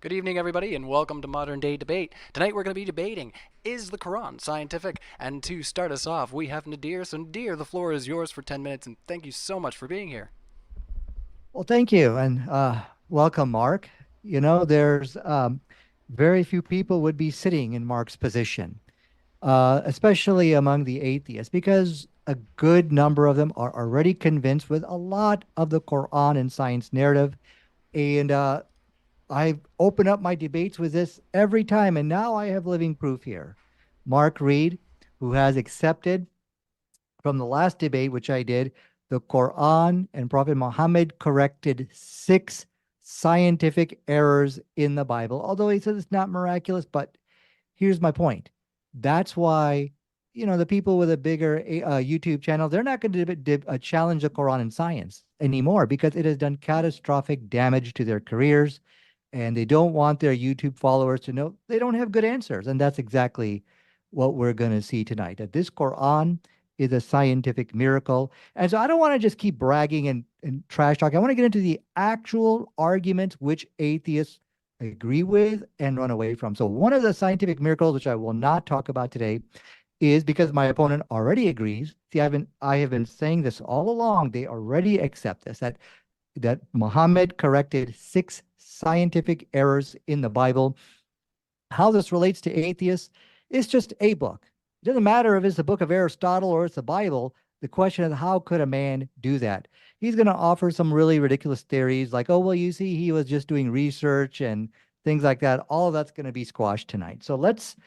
Good evening, everybody, and welcome to Modern Day Debate. Tonight we're going to be debating, is the Quran scientific? And to start us off, we have Nadir. So, Nadir, the floor is yours for 10 minutes, and thank you so much for being here. Well, thank you, and welcome, Mark. There's very few people would be sitting in Mark's position, especially among the atheists, because a good number of them are already convinced with a lot of the Quran and science narrative. And I open up my debates with this every time, and now I have living proof here. Mark Reid, who has accepted from the last debate, which I did, the Quran and Prophet Muhammad corrected six scientific errors in the Bible. Although he says it's not miraculous, but here's my point. That's why, the people with a bigger YouTube channel, they're not going to challenge the Quran and science anymore because it has done catastrophic damage to their careers. And they don't want their YouTube followers to know they don't have good answers. And that's exactly what we're going to see tonight, that this Quran is a scientific miracle. And so I don't want to just keep bragging and trash talking. I want to get into the actual arguments which atheists agree with and run away from. So one of the scientific miracles, which I will not talk about today, is because my opponent already agrees. See, I have been saying this all along. They already accept this, that Muhammad corrected six scientific errors in the Bible. How this relates to atheists is just a book. It doesn't matter if it's the book of Aristotle or it's the Bible. The question is, how could a man do that? He's going to offer some really ridiculous theories like, oh, well, you see, he was just doing research and things like that. All of that's going to be squashed tonight. So let's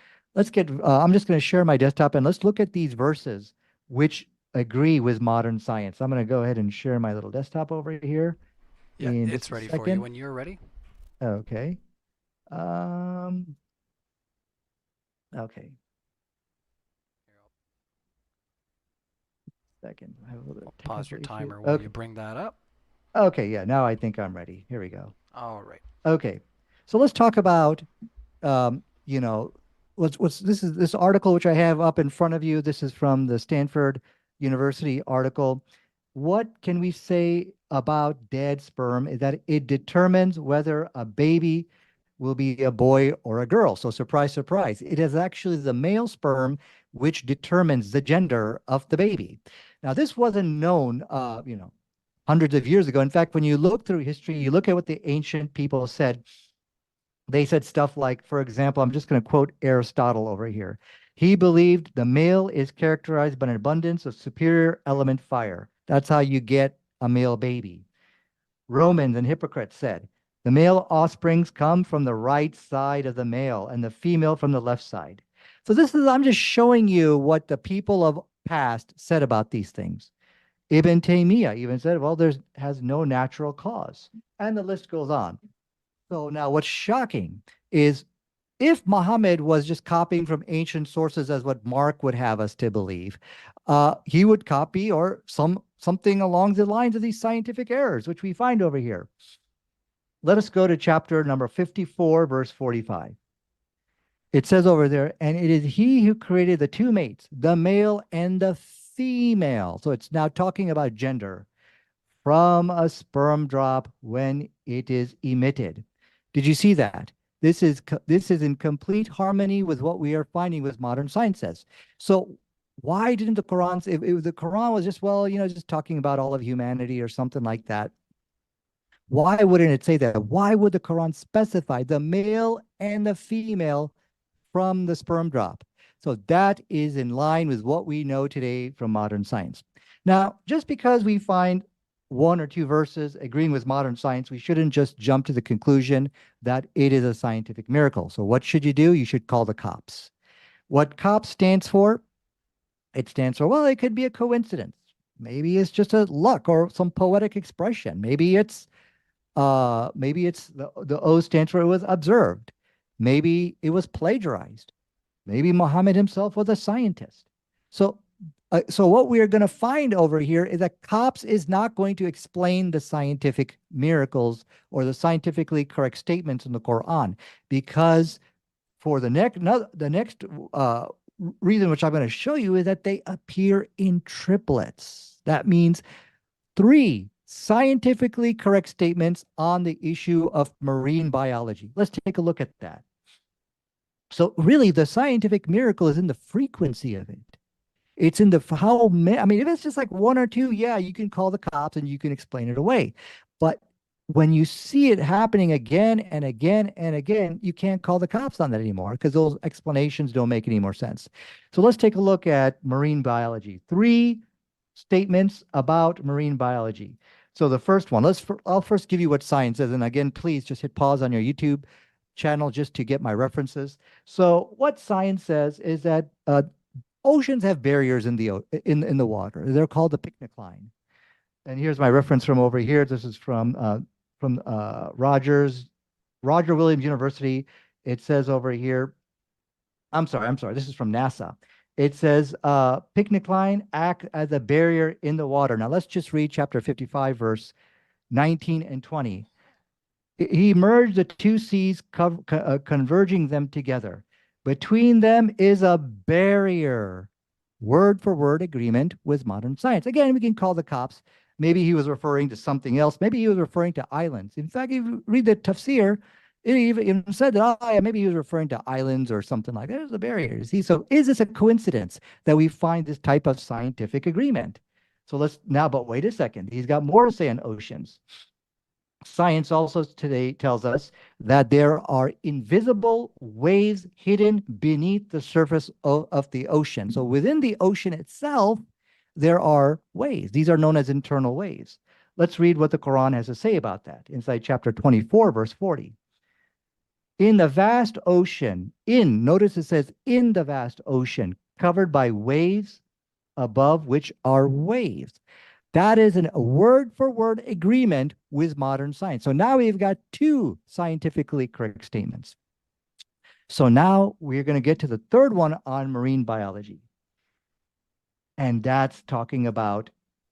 get, I'm just going to share my desktop and let's look at these verses which agree with modern science. I'm going to go ahead and share my little desktop over here Yeah, in it's just a ready for you second. when you're ready. Okay. Um, okay. Second. I have a little bit I'll of pause technical your issue. timer while you Okay. bring that up. Okay. Yeah. Now I think I'm ready. Here we go. All right. Okay. So let's talk about, um, you know, what's this article which I have up in front of you. This is from the Stanford University article. What can we say about dead sperm is that it determines whether a baby will be a boy or a girl. So surprise, surprise. It is actually the male sperm which determines the gender of the baby. Now, this wasn't known, hundreds of years ago. In fact, when you look through history, you look at what the ancient people said. They said stuff like, for example, I'm just going to quote Aristotle over here. He believed the male is characterized by an abundance of superior element fire. That's how you get a male baby. Romans and hypocrites said, the male offsprings come from the right side of the male and the female from the left side. So I'm just showing you what the people of past said about these things. Ibn Taymiyyah even said, well, there's has no natural cause. And the list goes on. So now what's shocking is if Muhammad was just copying from ancient sources as what Mark would have us to believe, he would copy or something along the lines of these scientific errors, which we find over here. Let us go to chapter number 54, verse 45. It says over there, and it is he who created the two mates, the male and the female. So it's now talking about gender from a sperm drop when it is emitted. Did you see that? This is in complete harmony with what we are finding with modern sciences. So why didn't the Quran, if the Quran was just, well, just talking about all of humanity or something like that, why wouldn't it say that? Why would the Quran specify the male and the female from the sperm drop? So that is in line with what we know today from modern science. Now, just because we find one or two verses agreeing with modern science, we shouldn't just jump to the conclusion that it is a scientific miracle. So what should you do? You should call the cops. What cops stands for? It stands for, well, it could be a coincidence. Maybe it's just a luck or some poetic expression. Maybe it's the O stands for it was observed. Maybe it was plagiarized. Maybe Muhammad himself was a scientist. So, so what we are going to find over here is that COPS is not going to explain the scientific miracles or the scientifically correct statements in the Quran, because for the next reason which I'm going to show you is that they appear in triplets. That means three scientifically correct statements on the issue of marine biology. Let's take a look at that. So really, the scientific miracle is in the frequency of it. It's in the how many. I mean, if it's just like one or two, yeah, you can call the cops and you can explain it away. But when you see it happening again and again and again, you can't call the cops on that anymore because those explanations don't make any more sense. So let's take a look at marine biology. Three statements about marine biology. So the first one, I'll first give you what science is. And again, please just hit pause on your YouTube channel just to get my references. So what science says is that oceans have barriers in the water. They're called the picnic line. And here's my reference from over here. This is from Roger Williams University. It says over here, I'm sorry. This is from NASA. It says picnic line act as a barrier in the water. Now let's just read chapter 55, verse 19 and 20. He merged the two seas, converging them together. Between them is a barrier. Word for word agreement with modern science. Again, we can call the cops. Maybe he was referring to something else. Maybe he was referring to islands. In fact, if you read the tafsir, it even said that, oh, yeah, maybe he was referring to islands or something like that. There's a barrier. See, so is this a coincidence that we find this type of scientific agreement? So let's now, but wait a second. He's got more to say on oceans. Science also today tells us that there are invisible waves hidden beneath the surface of the ocean. So within the ocean itself, there are waves. These are known as internal waves. Let's read what the Quran has to say about that inside chapter 24, verse 40. In the vast ocean, notice it says in the vast ocean, covered by waves, above which are waves. That is a word for word agreement with modern science. So now we've got two scientifically correct statements. So now we're going to get to the third one on marine biology. And that's talking about,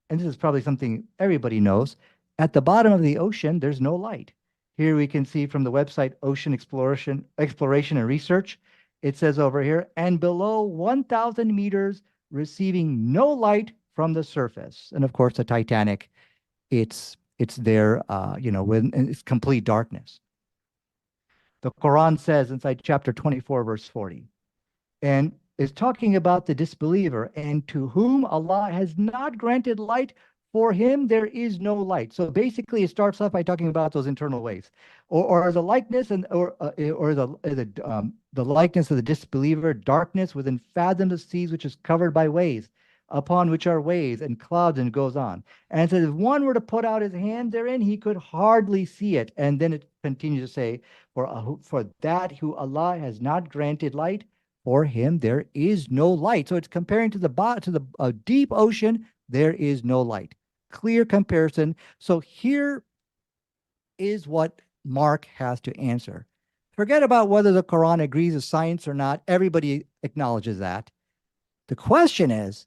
and this is probably something everybody knows, at the bottom of the ocean, there's no light. Here we can see from the website Ocean Exploration and Research, it says over here, and below 1,000 meters, receiving no light from the surface. And of course, the Titanic, it's there, when it's complete darkness. The Quran says inside chapter 24, verse 40, and is talking about the disbeliever, and to whom Allah has not granted light, for him there is no light. So basically, it starts off by talking about those internal waves, or the likeness or the likeness of the disbeliever, darkness within fathoms of seas, which is covered by waves, upon which are waves and clouds, and it goes on. And it says, if one were to put out his hand therein, he could hardly see it. And then it continues to say, for that who Allah has not granted light, for him there is no light. So it's comparing to the deep ocean, there is no light. Clear comparison. So here is what Mark has to answer. Forget about whether the Quran agrees with science or not. Everybody acknowledges that. The question is,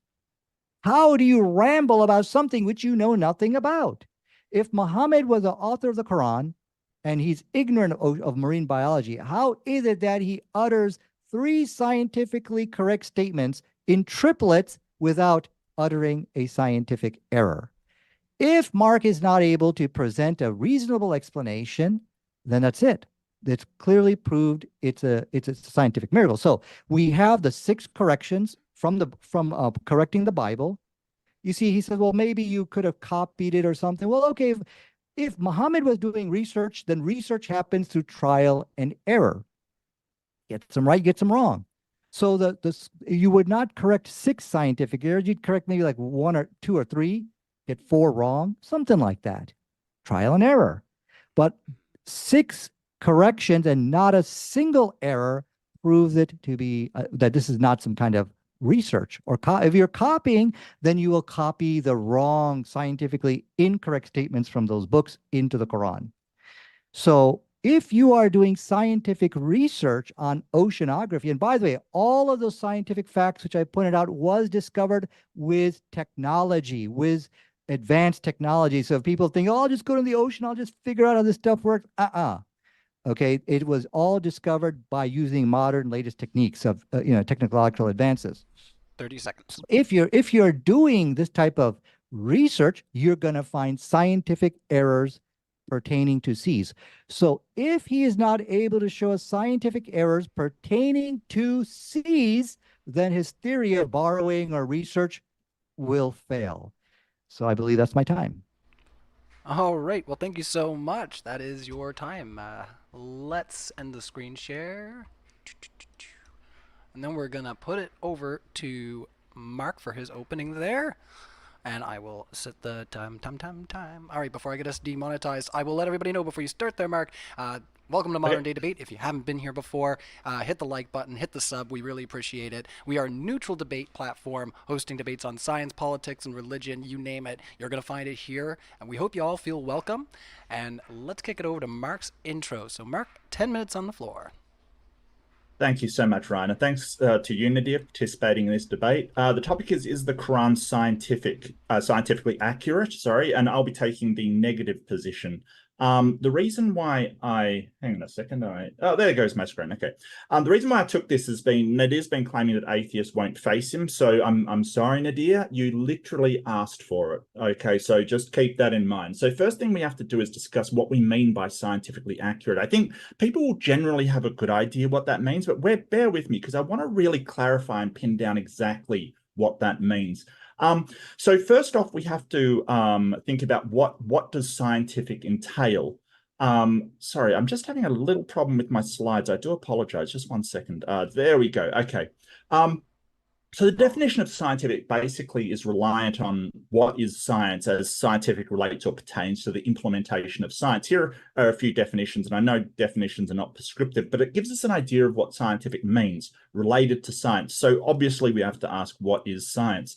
how do you ramble about something which you know nothing about? If Muhammad was the author of the Quran and he's ignorant of marine biology, how is it that he utters three scientifically correct statements in triplets without uttering a scientific error? If Mark is not able to present a reasonable explanation, then that's it. It's clearly proved it's a scientific miracle. So we have the 6 corrections from correcting the Bible. You see, he says, well, maybe you could have copied it or something. Well, okay, if Muhammad was doing research, then research happens through trial and error. Gets them right, gets them wrong. So you would not correct 6 scientific errors. You'd correct maybe like 1 or 2 or 3, get 4 wrong, something like that. Trial and error. But 6 corrections and not a single error proves it to be that this is not some kind of research. Or if you're copying, then you will copy the wrong, scientifically incorrect statements from those books into the Quran. So if you are doing scientific research on oceanography, and by the way, all of those scientific facts which I pointed out was discovered with technology, with advanced technology. So if people think, oh, I'll just go to the ocean, I'll just figure out how this stuff works. Okay, it was all discovered by using modern latest techniques of technological advances. 30 seconds. If you're doing this type of research, you're going to find scientific errors pertaining to C's. So if he is not able to show us scientific errors pertaining to C's, then his theory of borrowing or research will fail. So I believe that's my time. All right. Well, thank you so much. That is your time. Let's end the screen share. And then we're going to put it over to Mark for his opening there. And I will set the time. All right, before I get us demonetized, I will let everybody know before you start there, Mark. Welcome to Modern Day Debate. If you haven't been here before, hit the like button, hit the sub. We really appreciate it. We are a neutral debate platform hosting debates on science, politics, and religion. You name it, you're going to find it here. And we hope you all feel welcome. And let's kick it over to Mark's intro. So, Mark, 10 minutes on the floor. Thank you so much, Ryan. And thanks to you, Nadir, for participating in this debate. The topic is the Quran scientifically accurate? Sorry, and I'll be taking the negative position. The reason why hang on a second. Oh, there goes my screen. Okay. The reason why I took this has been Nadir's been claiming that atheists won't face him. So I'm sorry, Nadir, you literally asked for it. Okay, so just keep that in mind. So first thing we have to do is discuss what we mean by scientifically accurate. I think people will generally have a good idea what that means, but bear with me because I want to really clarify and pin down exactly what that means. So first off, we have to think about what does scientific entail. Sorry, I'm just having a little problem with my slides. I do apologize. Just one second. There we go. Okay. So the definition of scientific basically is reliant on what is science as scientific relates or pertains to the implementation of science. Here are a few definitions, and I know definitions are not prescriptive, but it gives us an idea of what scientific means related to science. So obviously we have to ask, what is science?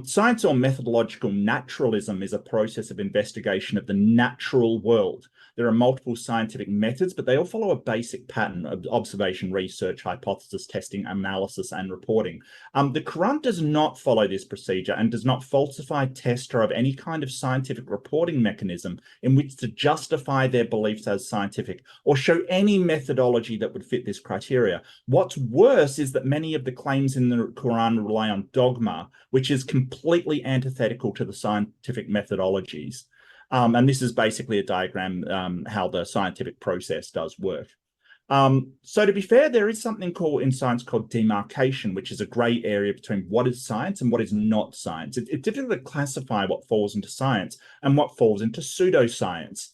Science or methodological naturalism is a process of investigation of the natural world. There are multiple scientific methods, but they all follow a basic pattern of observation, research, hypothesis testing, analysis, and reporting. The Quran does not follow this procedure and does not falsify, test, or have any kind of scientific reporting mechanism in which to justify their beliefs as scientific or show any methodology that would fit this criteria. What's worse is that many of the claims in the Quran rely on dogma, which is completely antithetical to the scientific methodologies. And this is basically a diagram how the scientific process does work. So to be fair, there is something in science called demarcation, which is a gray area between what is science and what is not science. It's difficult to classify what falls into science and what falls into pseudoscience.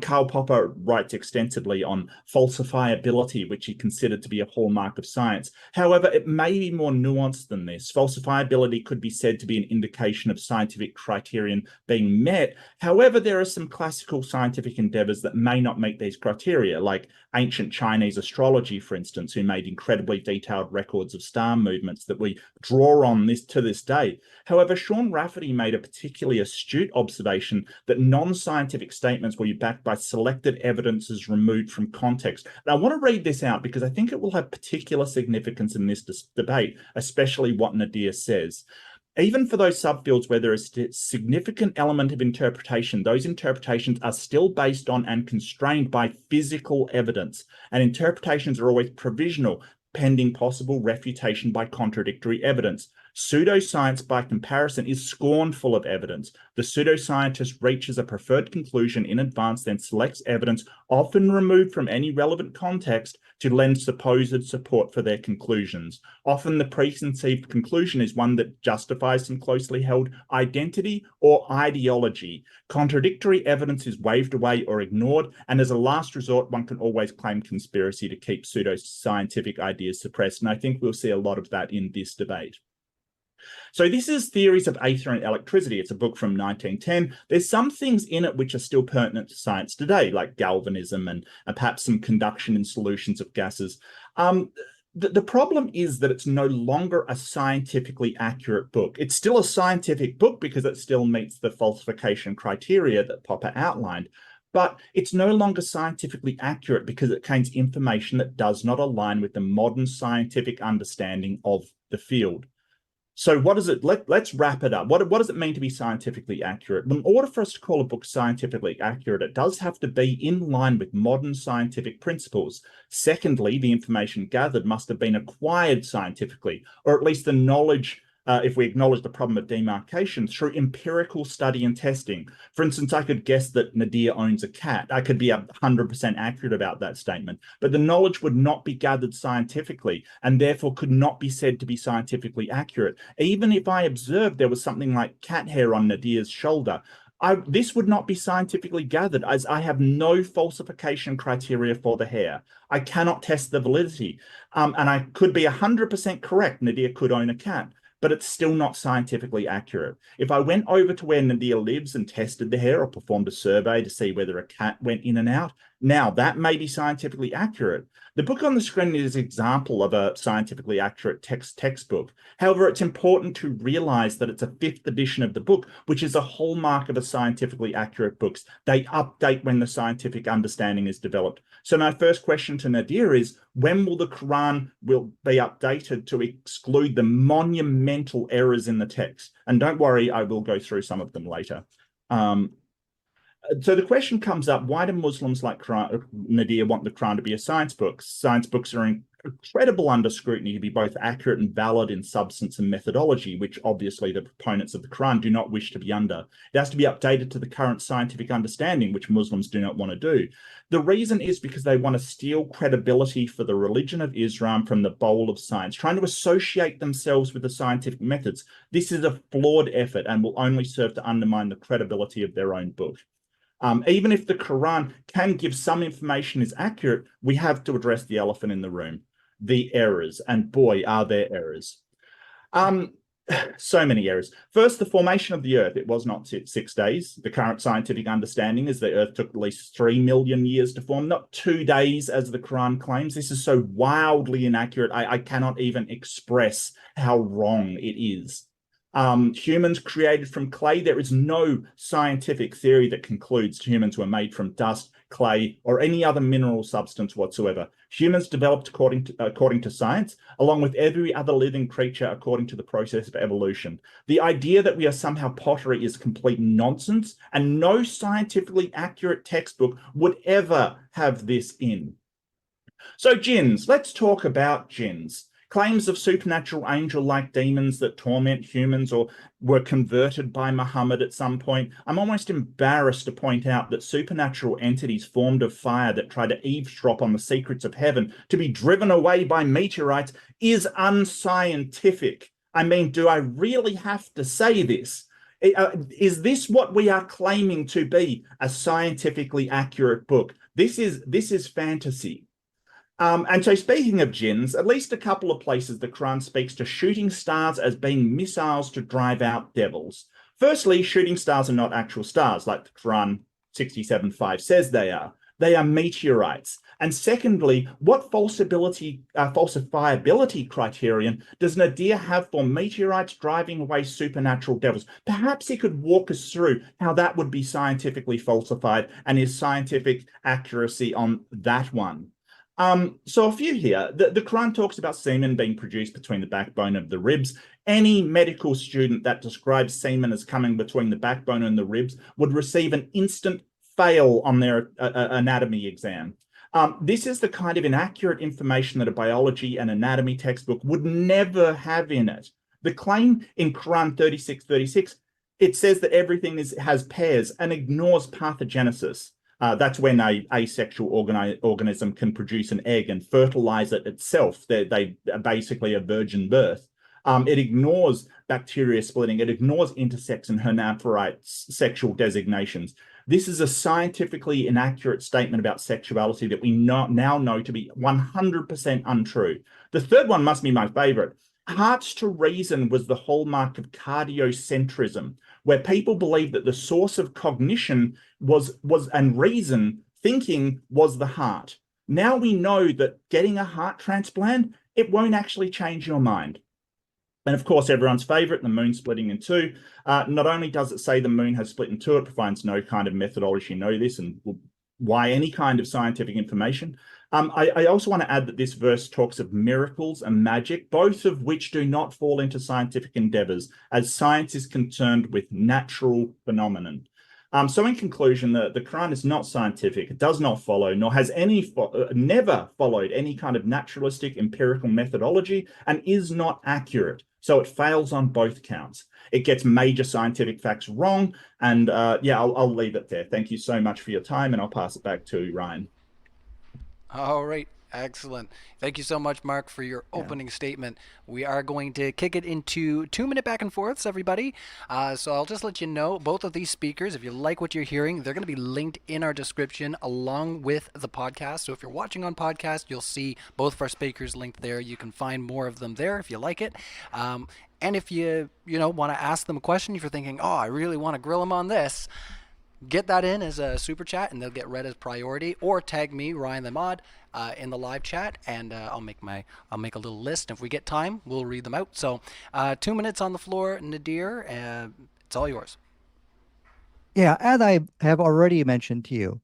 Karl Popper writes extensively on falsifiability, which he considered to be a hallmark of science. However, it may be more nuanced than this. Falsifiability could be said to be an indication of scientific criterion being met. However, there are some classical scientific endeavors that may not meet these criteria, like ancient Chinese astrology, for instance, who made incredibly detailed records of star movements that we draw on to this day. However, Sean Rafferty made a particularly astute observation that non-scientific statements will be backed by selected evidences removed from context. And I want to read this out because I think it will have particular significance in this debate, especially what Nadir says. Even for those subfields where there is a significant element of interpretation, those interpretations are still based on and constrained by physical evidence, and interpretations are always provisional, pending possible refutation by contradictory evidence. Pseudoscience, by comparison, is scornful of evidence. The pseudoscientist reaches a preferred conclusion in advance, then selects evidence, often removed from any relevant context, to lend supposed support for their conclusions. Often the preconceived conclusion is one that justifies some closely held identity or ideology. Contradictory evidence is waved away or ignored, and as a last resort, one can always claim conspiracy to keep pseudoscientific ideas suppressed. And I think we'll see a lot of that in this debate. So this is Theories of Aether and Electricity. It's a book from 1910. There's some things in it which are still pertinent to science today, like galvanism and perhaps some conduction in solutions of gases. The problem is that it's no longer a scientifically accurate book. It's still a scientific book because it still meets the falsification criteria that Popper outlined, but it's no longer scientifically accurate because it contains information that does not align with the modern scientific understanding of the field. So what is it? Let's wrap it up. What does it mean to be scientifically accurate? In order for us to call a book scientifically accurate, it does have to be in line with modern scientific principles. Secondly, the information gathered must have been acquired scientifically, or at least the knowledge if we acknowledge the problem of demarcation through empirical study and testing. For instance, I could guess that Nadir owns a cat. I could be 100% accurate about that statement, but the knowledge would not be gathered scientifically and therefore could not be said to be scientifically accurate. Even if I observed there was something like cat hair on Nadir's shoulder, this would not be scientifically gathered, as I have no falsification criteria for the hair. I cannot test the validity. And I could be 100% correct, Nadir could own a cat, but it's still not scientifically accurate. If I went over to where Nadir lives and tested the hair or performed a survey to see whether a cat went in and out, now that may be scientifically accurate. The book on the screen is an example of a scientifically accurate textbook. However, it's important to realize that it's a 5th edition of the book, which is a hallmark of a scientifically accurate books. They update when the scientific understanding is developed. So my first question to Nadir is, when will the Quran be updated to exclude the monumental errors in the text? And don't worry, I will go through some of them later. So the question comes up, why do Muslims like Nadir want the Quran to be a science book? Science books are incredible under scrutiny to be both accurate and valid in substance and methodology, which obviously the proponents of the Quran do not wish to be under. It has to be updated to the current scientific understanding, which Muslims do not want to do. The reason is because they want to steal credibility for the religion of Islam from the bowl of science, trying to associate themselves with the scientific methods. This is a flawed effort and will only serve to undermine the credibility of their own book. Even if the Quran can give some information is accurate, we have to address the elephant in the room, the errors. And boy, are there errors. So many errors. First, the formation of the Earth. It was not 6 days. The current scientific understanding is the Earth took at least 3 million years to form, not 2 days, as the Quran claims. This is so wildly inaccurate. I cannot even express how wrong it is. Humans created from clay. There is no scientific theory that concludes humans were made from dust, clay, or any other mineral substance whatsoever. Humans developed according to science, along with every other living creature according to the process of evolution. The idea that we are somehow pottery is complete nonsense, and no scientifically accurate textbook would ever have this in. So jinns, let's talk about jinns. Claims of supernatural angel-like demons that torment humans or were converted by Muhammad at some point. I'm almost embarrassed to point out that supernatural entities formed of fire that try to eavesdrop on the secrets of heaven to be driven away by meteorites is unscientific. I mean, do I really have to say this? Is this what we are claiming to be a scientifically accurate book? This is fantasy. And so speaking of jinns, at least a couple of places the Quran speaks to shooting stars as being missiles to drive out devils. Firstly, shooting stars are not actual stars, like the Quran 67:5 says they are. They are meteorites. And secondly, what falsifiability criterion does Nadir have for meteorites driving away supernatural devils? Perhaps he could walk us through how that would be scientifically falsified and his scientific accuracy on that one. So a few here. The Quran talks about semen being produced between the backbone of the ribs. Any medical student that describes semen as coming between the backbone and the ribs would receive an instant fail on their anatomy exam. This is the kind of inaccurate information that a biology and anatomy textbook would never have in it. The claim in Quran 36:36, it says that everything has pairs and ignores parthenogenesis. That's when a asexual organism can produce an egg and fertilize it itself. They are basically a virgin birth. It ignores bacteria splitting. It ignores intersex and hermaphrodite sexual designations. This is a scientifically inaccurate statement about sexuality that we now know to be 100% untrue. The third one must be my favorite. Hearts to reason was the hallmark of cardiocentrism, where people believed that the source of cognition was and reason, thinking, was the heart. Now we know that getting a heart transplant, it won't actually change your mind. And of course, everyone's favorite, the moon splitting in two. Not only does it say the moon has split in two, it provides no kind of methodology to know this and why any kind of scientific information. I also want to add that this verse talks of miracles and magic, both of which do not fall into scientific endeavors, as science is concerned with natural phenomenon. So in conclusion, the Quran is not scientific. It does not follow, nor has never followed any kind of naturalistic empirical methodology, and is not accurate. So it fails on both counts. It gets major scientific facts wrong. And yeah, I'll leave it there. Thank you so much for your time, and I'll pass it back to Ryan. All right. Excellent. Thank you so much, Mark, for your Yeah. opening statement. We are going to kick it into 2-minute back and forths, everybody. So I'll just let you know, both of these speakers, if you like what you're hearing, they're going to be linked in our description along with the podcast. So if you're watching on podcast, you'll see both of our speakers linked there. You can find more of them there if you like it. And if you want to ask them a question, if you're thinking, oh, I really want to grill them on this, get that in as a super chat and they'll get read as priority, or tag me, Ryan the Mod, in the live chat, and I'll make a little list. If we get time, we'll read them out. So 2 minutes on the floor, Nadir. It's all yours. Yeah, as I have already mentioned to you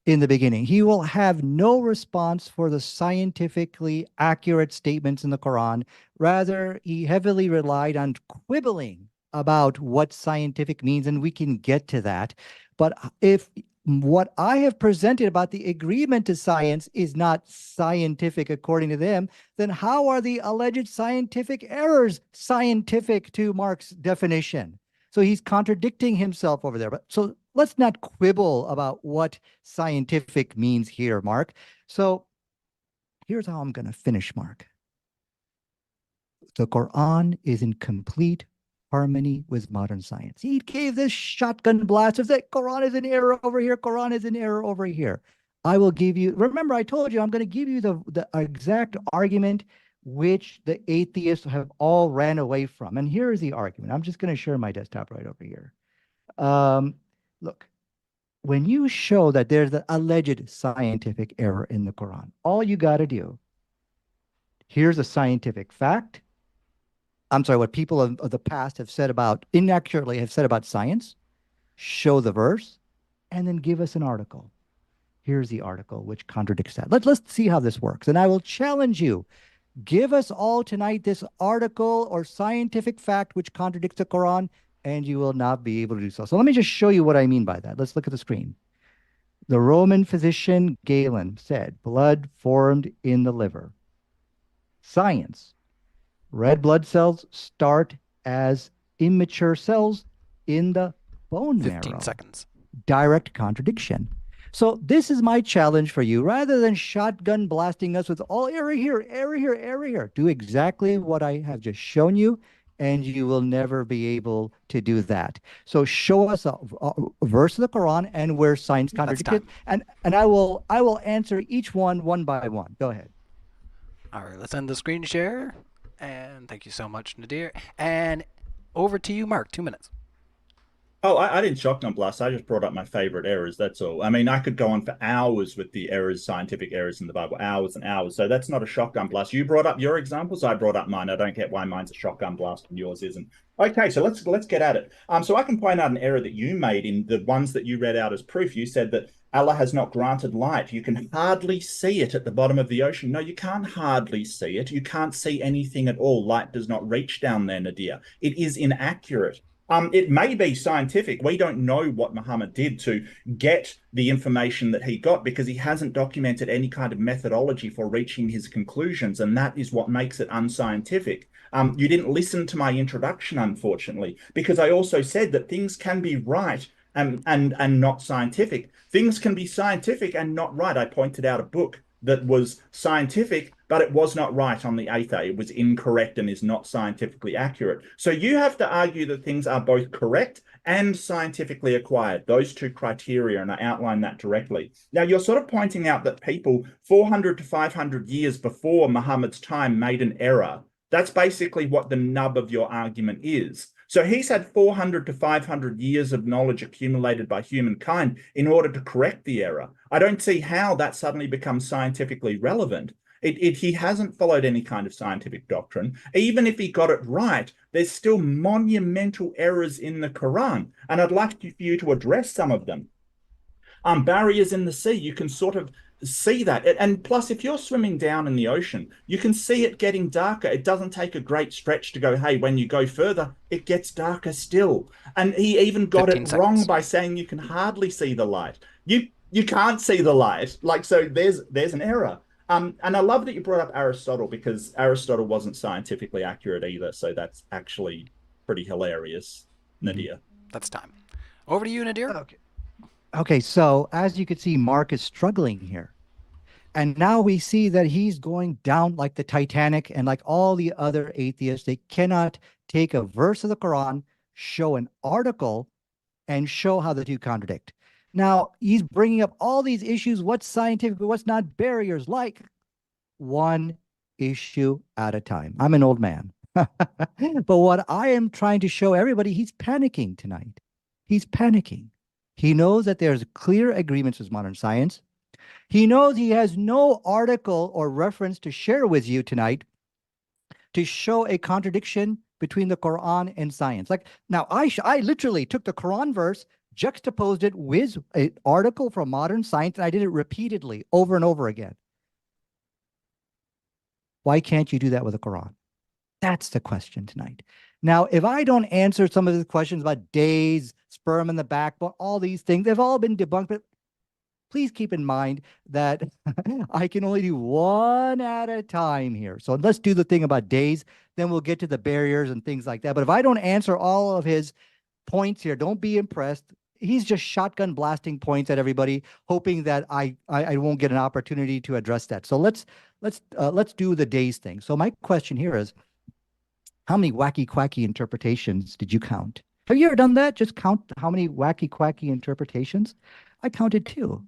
in the beginning, he will have no response for the scientifically accurate statements in the Quran. Rather, he heavily relied on quibbling about what scientific means, and we can get to that. But if what I have presented about the agreement to science is not scientific according to them, then how are the alleged scientific errors scientific to Mark's definition? So he's contradicting himself over there. But so let's not quibble about what scientific means here, Mark. So here's how I'm going to finish, Mark. The Quran is in complete harmony with modern science. He gave this shotgun blast of that Quran is in error over here, Quran is in error over here. I will give you, remember I told you I'm going to give you the exact argument which the atheists have all ran away from. And here is the argument. I'm just going to share my desktop right over here. Look, when you show that there's an alleged scientific error in the Quran, all you got to do, here's a scientific fact. I'm sorry, what people of the past have said about, inaccurately have said about science, show the verse, and then give us an article. Here's the article which contradicts that. Let's see how this works. And I will challenge you. Give us all tonight this article or scientific fact which contradicts the Quran, and you will not be able to do so. So let me just show you what I mean by that. Let's look at the screen. The Roman physician Galen said, blood formed in the liver. Science. Red blood cells start as immature cells in the bone marrow. 15 seconds. Direct contradiction. So this is my challenge for you. Rather than shotgun blasting us with all error here, error here, error here, do exactly what I have just shown you, and you will never be able to do that. So show us a verse of the Quran and where science contradicted, and I will answer each one by one. Go ahead. All right, let's end the screen share. And thank you so much, Nadir. And over to you, Mark. 2 minutes. Oh, I didn't shotgun blast. I just brought up my favorite errors. That's all. I mean, I could go on for hours with the errors, scientific errors in the Bible, hours and hours. So that's not a shotgun blast. You brought up your examples. I brought up mine. I don't get why mine's a shotgun blast and yours isn't. Okay, so let's get at it. So I can point out an error that you made in the ones that you read out as proof. You said that Allah has not granted light. You can hardly see it at the bottom of the ocean. No, you can't hardly see it. You can't see anything at all. Light does not reach down there, Nadir. It is inaccurate. It may be scientific. We don't know what Muhammad did to get the information that he got because he hasn't documented any kind of methodology for reaching his conclusions, and that is what makes it unscientific. You didn't listen to my introduction, unfortunately, because I also said that things can be right and not scientific. Things can be scientific and not right. I pointed out a book that was scientific, but it was not right on the eighth A. It was incorrect and is not scientifically accurate. So you have to argue that things are both correct and scientifically acquired, those two criteria, and I outline that directly. Now, you're sort of pointing out that people 400 to 500 years before Muhammad's time made an error. That's basically what the nub of your argument is. So he's had 400 to 500 years of knowledge accumulated by humankind in order to correct the error. I don't see how that suddenly becomes scientifically relevant. He hasn't followed any kind of scientific doctrine. Even if he got it right, there's still monumental errors in the Quran, and I'd like for you to address some of them. Barriers in the sea, you can sort of see that. And plus, if you're swimming down in the ocean, you can see it getting darker. It doesn't take a great stretch to go, hey, when you go further, it gets darker still. And he even got it wrong by saying you can hardly see the light. You can't see the light. Like, so there's an error. And I love that you brought up Aristotle, because Aristotle wasn't scientifically accurate either. So that's actually pretty hilarious, Nadir. That's time. Over to you, Nadir. Okay. Okay, so as you can see, Mark is struggling here. And now we see that he's going down like the Titanic, and like all the other atheists, they cannot take a verse of the Quran, show an article, and show how the two contradict. Now, he's bringing up all these issues, what's scientific, what's not, barriers, like one issue at a time. I'm an old man. But what I am trying to show everybody, he's panicking tonight. He's panicking. He knows that there's clear agreements with modern science. He knows he has no article or reference to share with you tonight to show a contradiction between the Quran and science. Like now, I literally took the Quran verse, juxtaposed it with an article from modern science, and I did it repeatedly over and over again. Why can't you do that with the Quran? That's the question tonight. Now, if I don't answer some of the questions about days, sperm in the backbone, all these things, they've all been debunked, but please keep in mind that I can only do one at a time here. So let's do the thing about days, then we'll get to the barriers and things like that. But if I don't answer all of his points here, don't be impressed. He's just shotgun blasting points at everybody, hoping that I won't get an opportunity to address that. So let's do the days thing. So my question here is, how many wacky quacky interpretations did you count? Have you ever done that? Just count how many wacky quacky interpretations? I counted 2.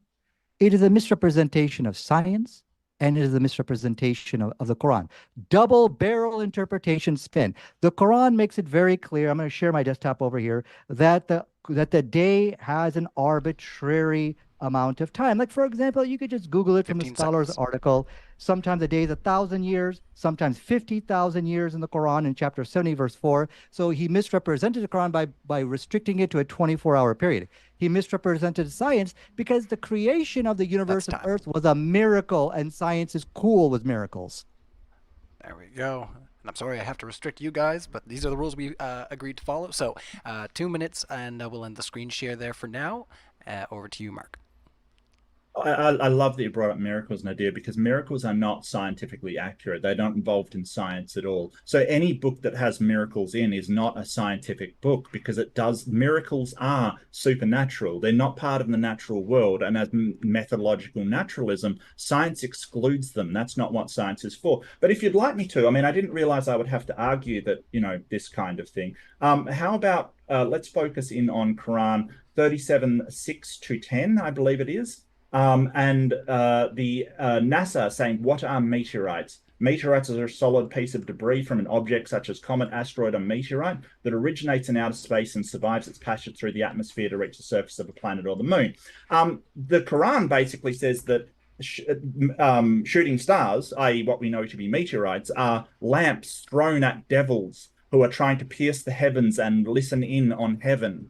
It is a misrepresentation of science, and it is a misrepresentation of the Quran. Double barrel interpretation spin. The Quran makes it very clear. I'm going to share my desktop over here, that the day has an arbitrary amount of time. Like, for example, you could just Google it from the scholar's article. Sometimes the day is 1,000 years, sometimes 50,000 years in the Quran in chapter 70, verse 4. So he misrepresented the Quran by restricting it to a 24-hour period. He misrepresented science because the creation of the universe and Earth was a miracle, and science is cool with miracles. There we go. And I'm sorry I have to restrict you guys, but these are the rules we agreed to follow. So 2 minutes, and we'll end the screen share there for now. Over to you, Mark. I love that you brought up miracles, Nadir, because miracles are not scientifically accurate. They're not involved in science at all. So any book that has miracles in is not a scientific book, because miracles are supernatural. They're not part of the natural world. And as methodological naturalism, science excludes them. That's not what science is for. But if you'd like me to, I mean, I didn't realize I would have to argue that, this kind of thing. How about let's focus in on Quran 37:6-10, I believe it is. And the NASA saying, what are meteorites? Meteorites are a solid piece of debris from an object such as comet, asteroid, or meteorite that originates in outer space and survives its passage through the atmosphere to reach the surface of a planet or the moon. The Quran basically says that shooting stars, i.e. what we know to be meteorites, are lamps thrown at devils who are trying to pierce the heavens and listen in on heaven.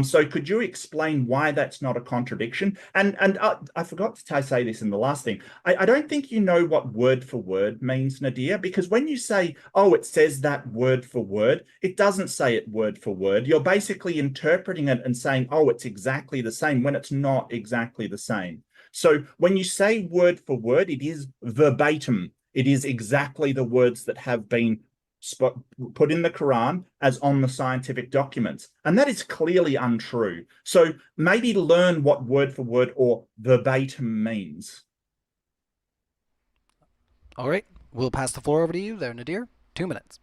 So could you explain why that's not a contradiction? And I forgot to say this in the last thing. I don't think you know what word for word means, Nadir, because when you say, oh, it says that word for word, it doesn't say it word for word. You're basically interpreting it and saying, oh, it's exactly the same, when it's not exactly the same. So when you say word for word, it is verbatim. It is exactly the words that have been put in the Quran as on the scientific documents. And that is clearly untrue. So maybe learn what word for word or verbatim means. All right. We'll pass the floor over to you there, Nadir. 2 minutes.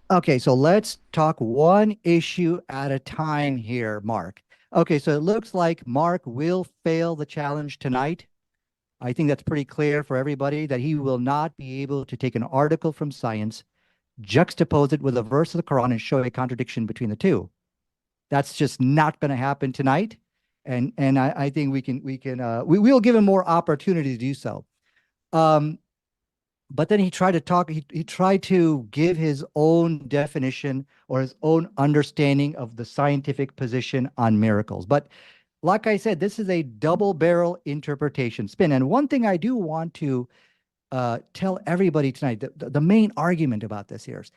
Okay, so let's talk one issue at a time here, Mark. Okay, so it looks like Mark will fail the challenge tonight. I think that's pretty clear for everybody that he will not be able to take an article from science, juxtapose it with a verse of the Quran, and show a contradiction between the two. That's just not going to happen tonight. And I think we'll give him more opportunity to do so. But then he tried to talk, he tried to give his own definition or his own understanding of the scientific position on miracles. But like I said, this is a double barrel interpretation spin. And one thing I do want to tell everybody tonight, the main argument about this here is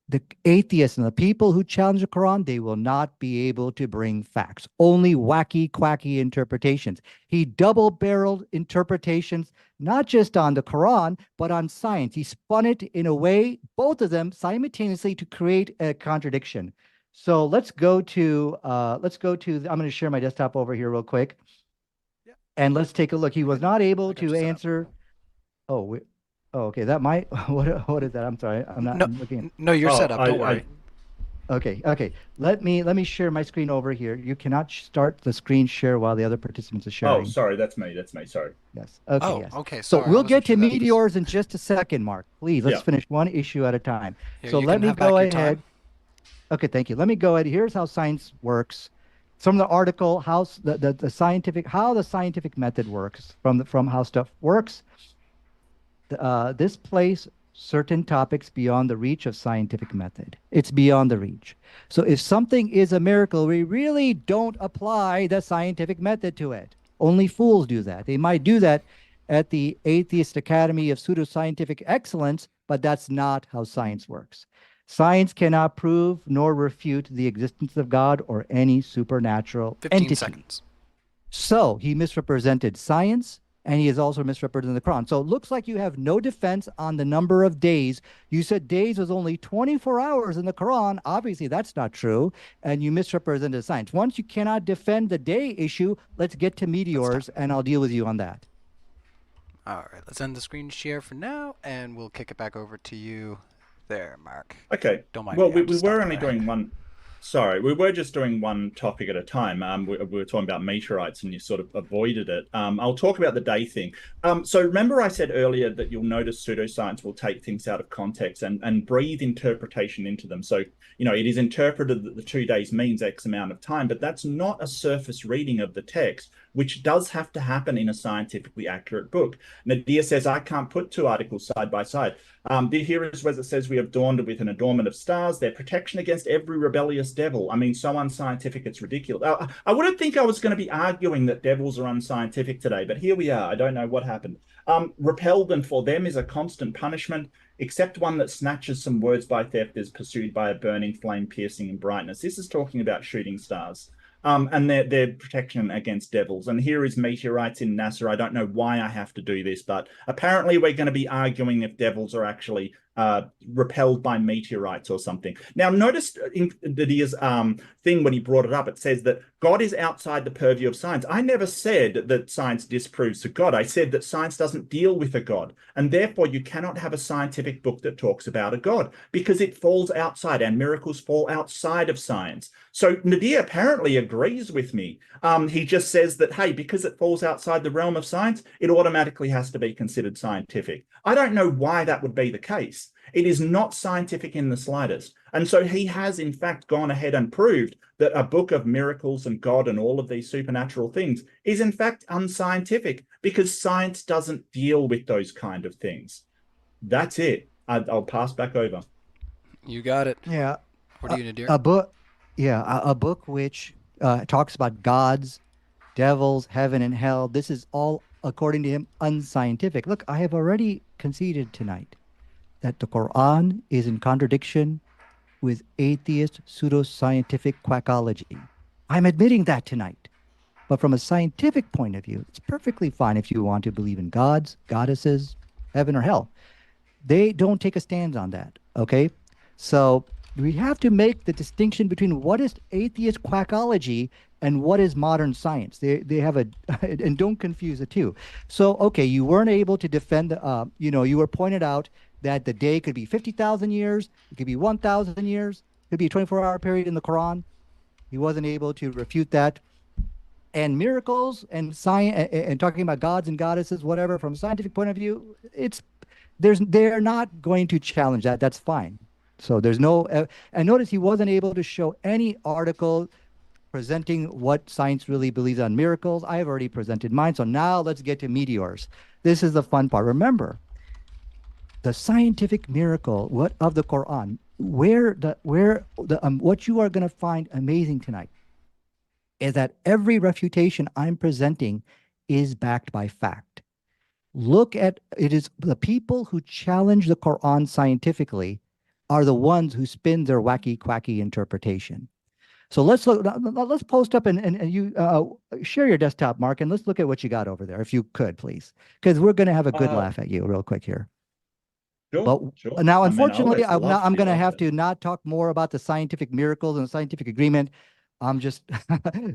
the atheists and the people who challenge the Quran, they will not be able to bring facts, only wacky, quacky interpretations. He double-barreled interpretations, not just on the Quran, but on science. He spun it in a way, both of them simultaneously, to create a contradiction. So let's go to, I'm going to share my desktop over here real quick. Yeah. And let's take a look. He was not able I got to you set up. answer. Oh, okay. That might, what is that? I'm sorry. I'm not No, I'm looking at. no, you're Oh, set up. Don't worry. Okay. Let me share my screen over here. You cannot start the screen share while the other participants are Oh, sharing. sorry, that's me. Sorry. Yes. Okay. Oh, Yes. okay. So Sorry, I we'll wasn't get to sure that was- meteors in just a second, Mark. Please, let's Yeah. finish one issue at a time. Here, So you let can me have go back your time. ahead. Okay, thank you. Let me go ahead. Here's how science works. From the article, how the scientific method works, from how stuff works. This place certain topics beyond the reach of scientific method. It's beyond the reach. So if something is a miracle, we really don't apply the scientific method to it. Only fools do that. They might do that at the Atheist Academy of Pseudoscientific Excellence, but that's not how science works. Science cannot prove nor refute the existence of God or any supernatural 15 entity. seconds. So he misrepresented science, and he has also misrepresented the Quran. So it looks like you have no defense on the number of days. You said days was only 24 hours in the Quran. Obviously, that's not true, and you misrepresented science. Once you cannot defend the day issue, let's get to meteors, and I'll deal with you on that. All right, let's end the screen share for now, and we'll kick it back over to you there, Mark. Okay. Don't mind Well, me. we were only doing one. Sorry, we were just doing one topic at a time. We were talking about meteorites, and you sort of avoided it. I'll talk about the day thing. So remember, I said earlier that you'll notice pseudoscience will take things out of context and breathe interpretation into them. So it is interpreted that the 2 days means X amount of time, but that's not a surface reading of the text, which does have to happen in a scientifically accurate book. Nadir says I can't put two articles side by side. Here is where it says we have dawned with an adornment of stars, their protection against every rebellious devil. I mean, so unscientific, it's ridiculous. I wouldn't think I was going to be arguing that devils are unscientific today, but here we are. I don't know what happened. Repelled, and for them is a constant punishment, except one that snatches some words by theft is pursued by a burning flame piercing in brightness. This is talking about shooting stars. And their protection against devils. And here is meteorites in NASA. I don't know why I have to do this, but apparently we're going to be arguing if devils are actually repelled by meteorites or something. Now, notice in Nadir's thing when he brought it up, it says that God is outside the purview of science. I never said that science disproves a God. I said that science doesn't deal with a God. And therefore, you cannot have a scientific book that talks about a God because it falls outside, and miracles fall outside of science. So Nadir apparently agrees with me. He just says that, hey, because it falls outside the realm of science, it automatically has to be considered scientific. I don't know why that would be the case. It is not scientific in the slightest. And so he has, in fact, gone ahead and proved that a book of miracles and God and all of these supernatural things is, in fact, unscientific because science doesn't deal with those kind of things. That's it. I'll pass back over. You got it. Yeah. What are you, Nadir? A book, a book which talks about gods, devils, heaven and hell. This is all, according to him, unscientific. Look, I have already conceded tonight that the Quran is in contradiction with atheist pseudoscientific quackology. I'm admitting that tonight. But from a scientific point of view, it's perfectly fine if you want to believe in gods, goddesses, heaven or hell. They don't take a stand on that, okay? So we have to make the distinction between what is atheist quackology and what is modern science. They have a, and don't confuse the two. So, okay, you weren't able to defend, you were pointed out that the day could be 50,000 years, it could be 1,000 years, it could be a 24-hour period in the Quran. He wasn't able to refute that. And miracles and science and talking about gods and goddesses, whatever, from a scientific point of view, they're not going to challenge that. That's fine. So there's no, and notice he wasn't able to show any article presenting what science really believes on miracles. I have already presented mine. So now let's get to meteors. This is the fun part. Remember, the scientific miracle of the Quran, what you are going to find amazing tonight is that every refutation I'm presenting is backed by fact. Look at, it is the people who challenge the Quran scientifically are the ones who spin their wacky, quacky interpretation. So let's look. Let's post up and you share your desktop, Mark, and let's look at what you got over there, if you could, please, because we're going to have a good laugh at you real quick here. But Sure. now, I mean, I unfortunately, always love I'm to going to laugh have at. to not talk more about the scientific miracles and scientific agreement. I'm just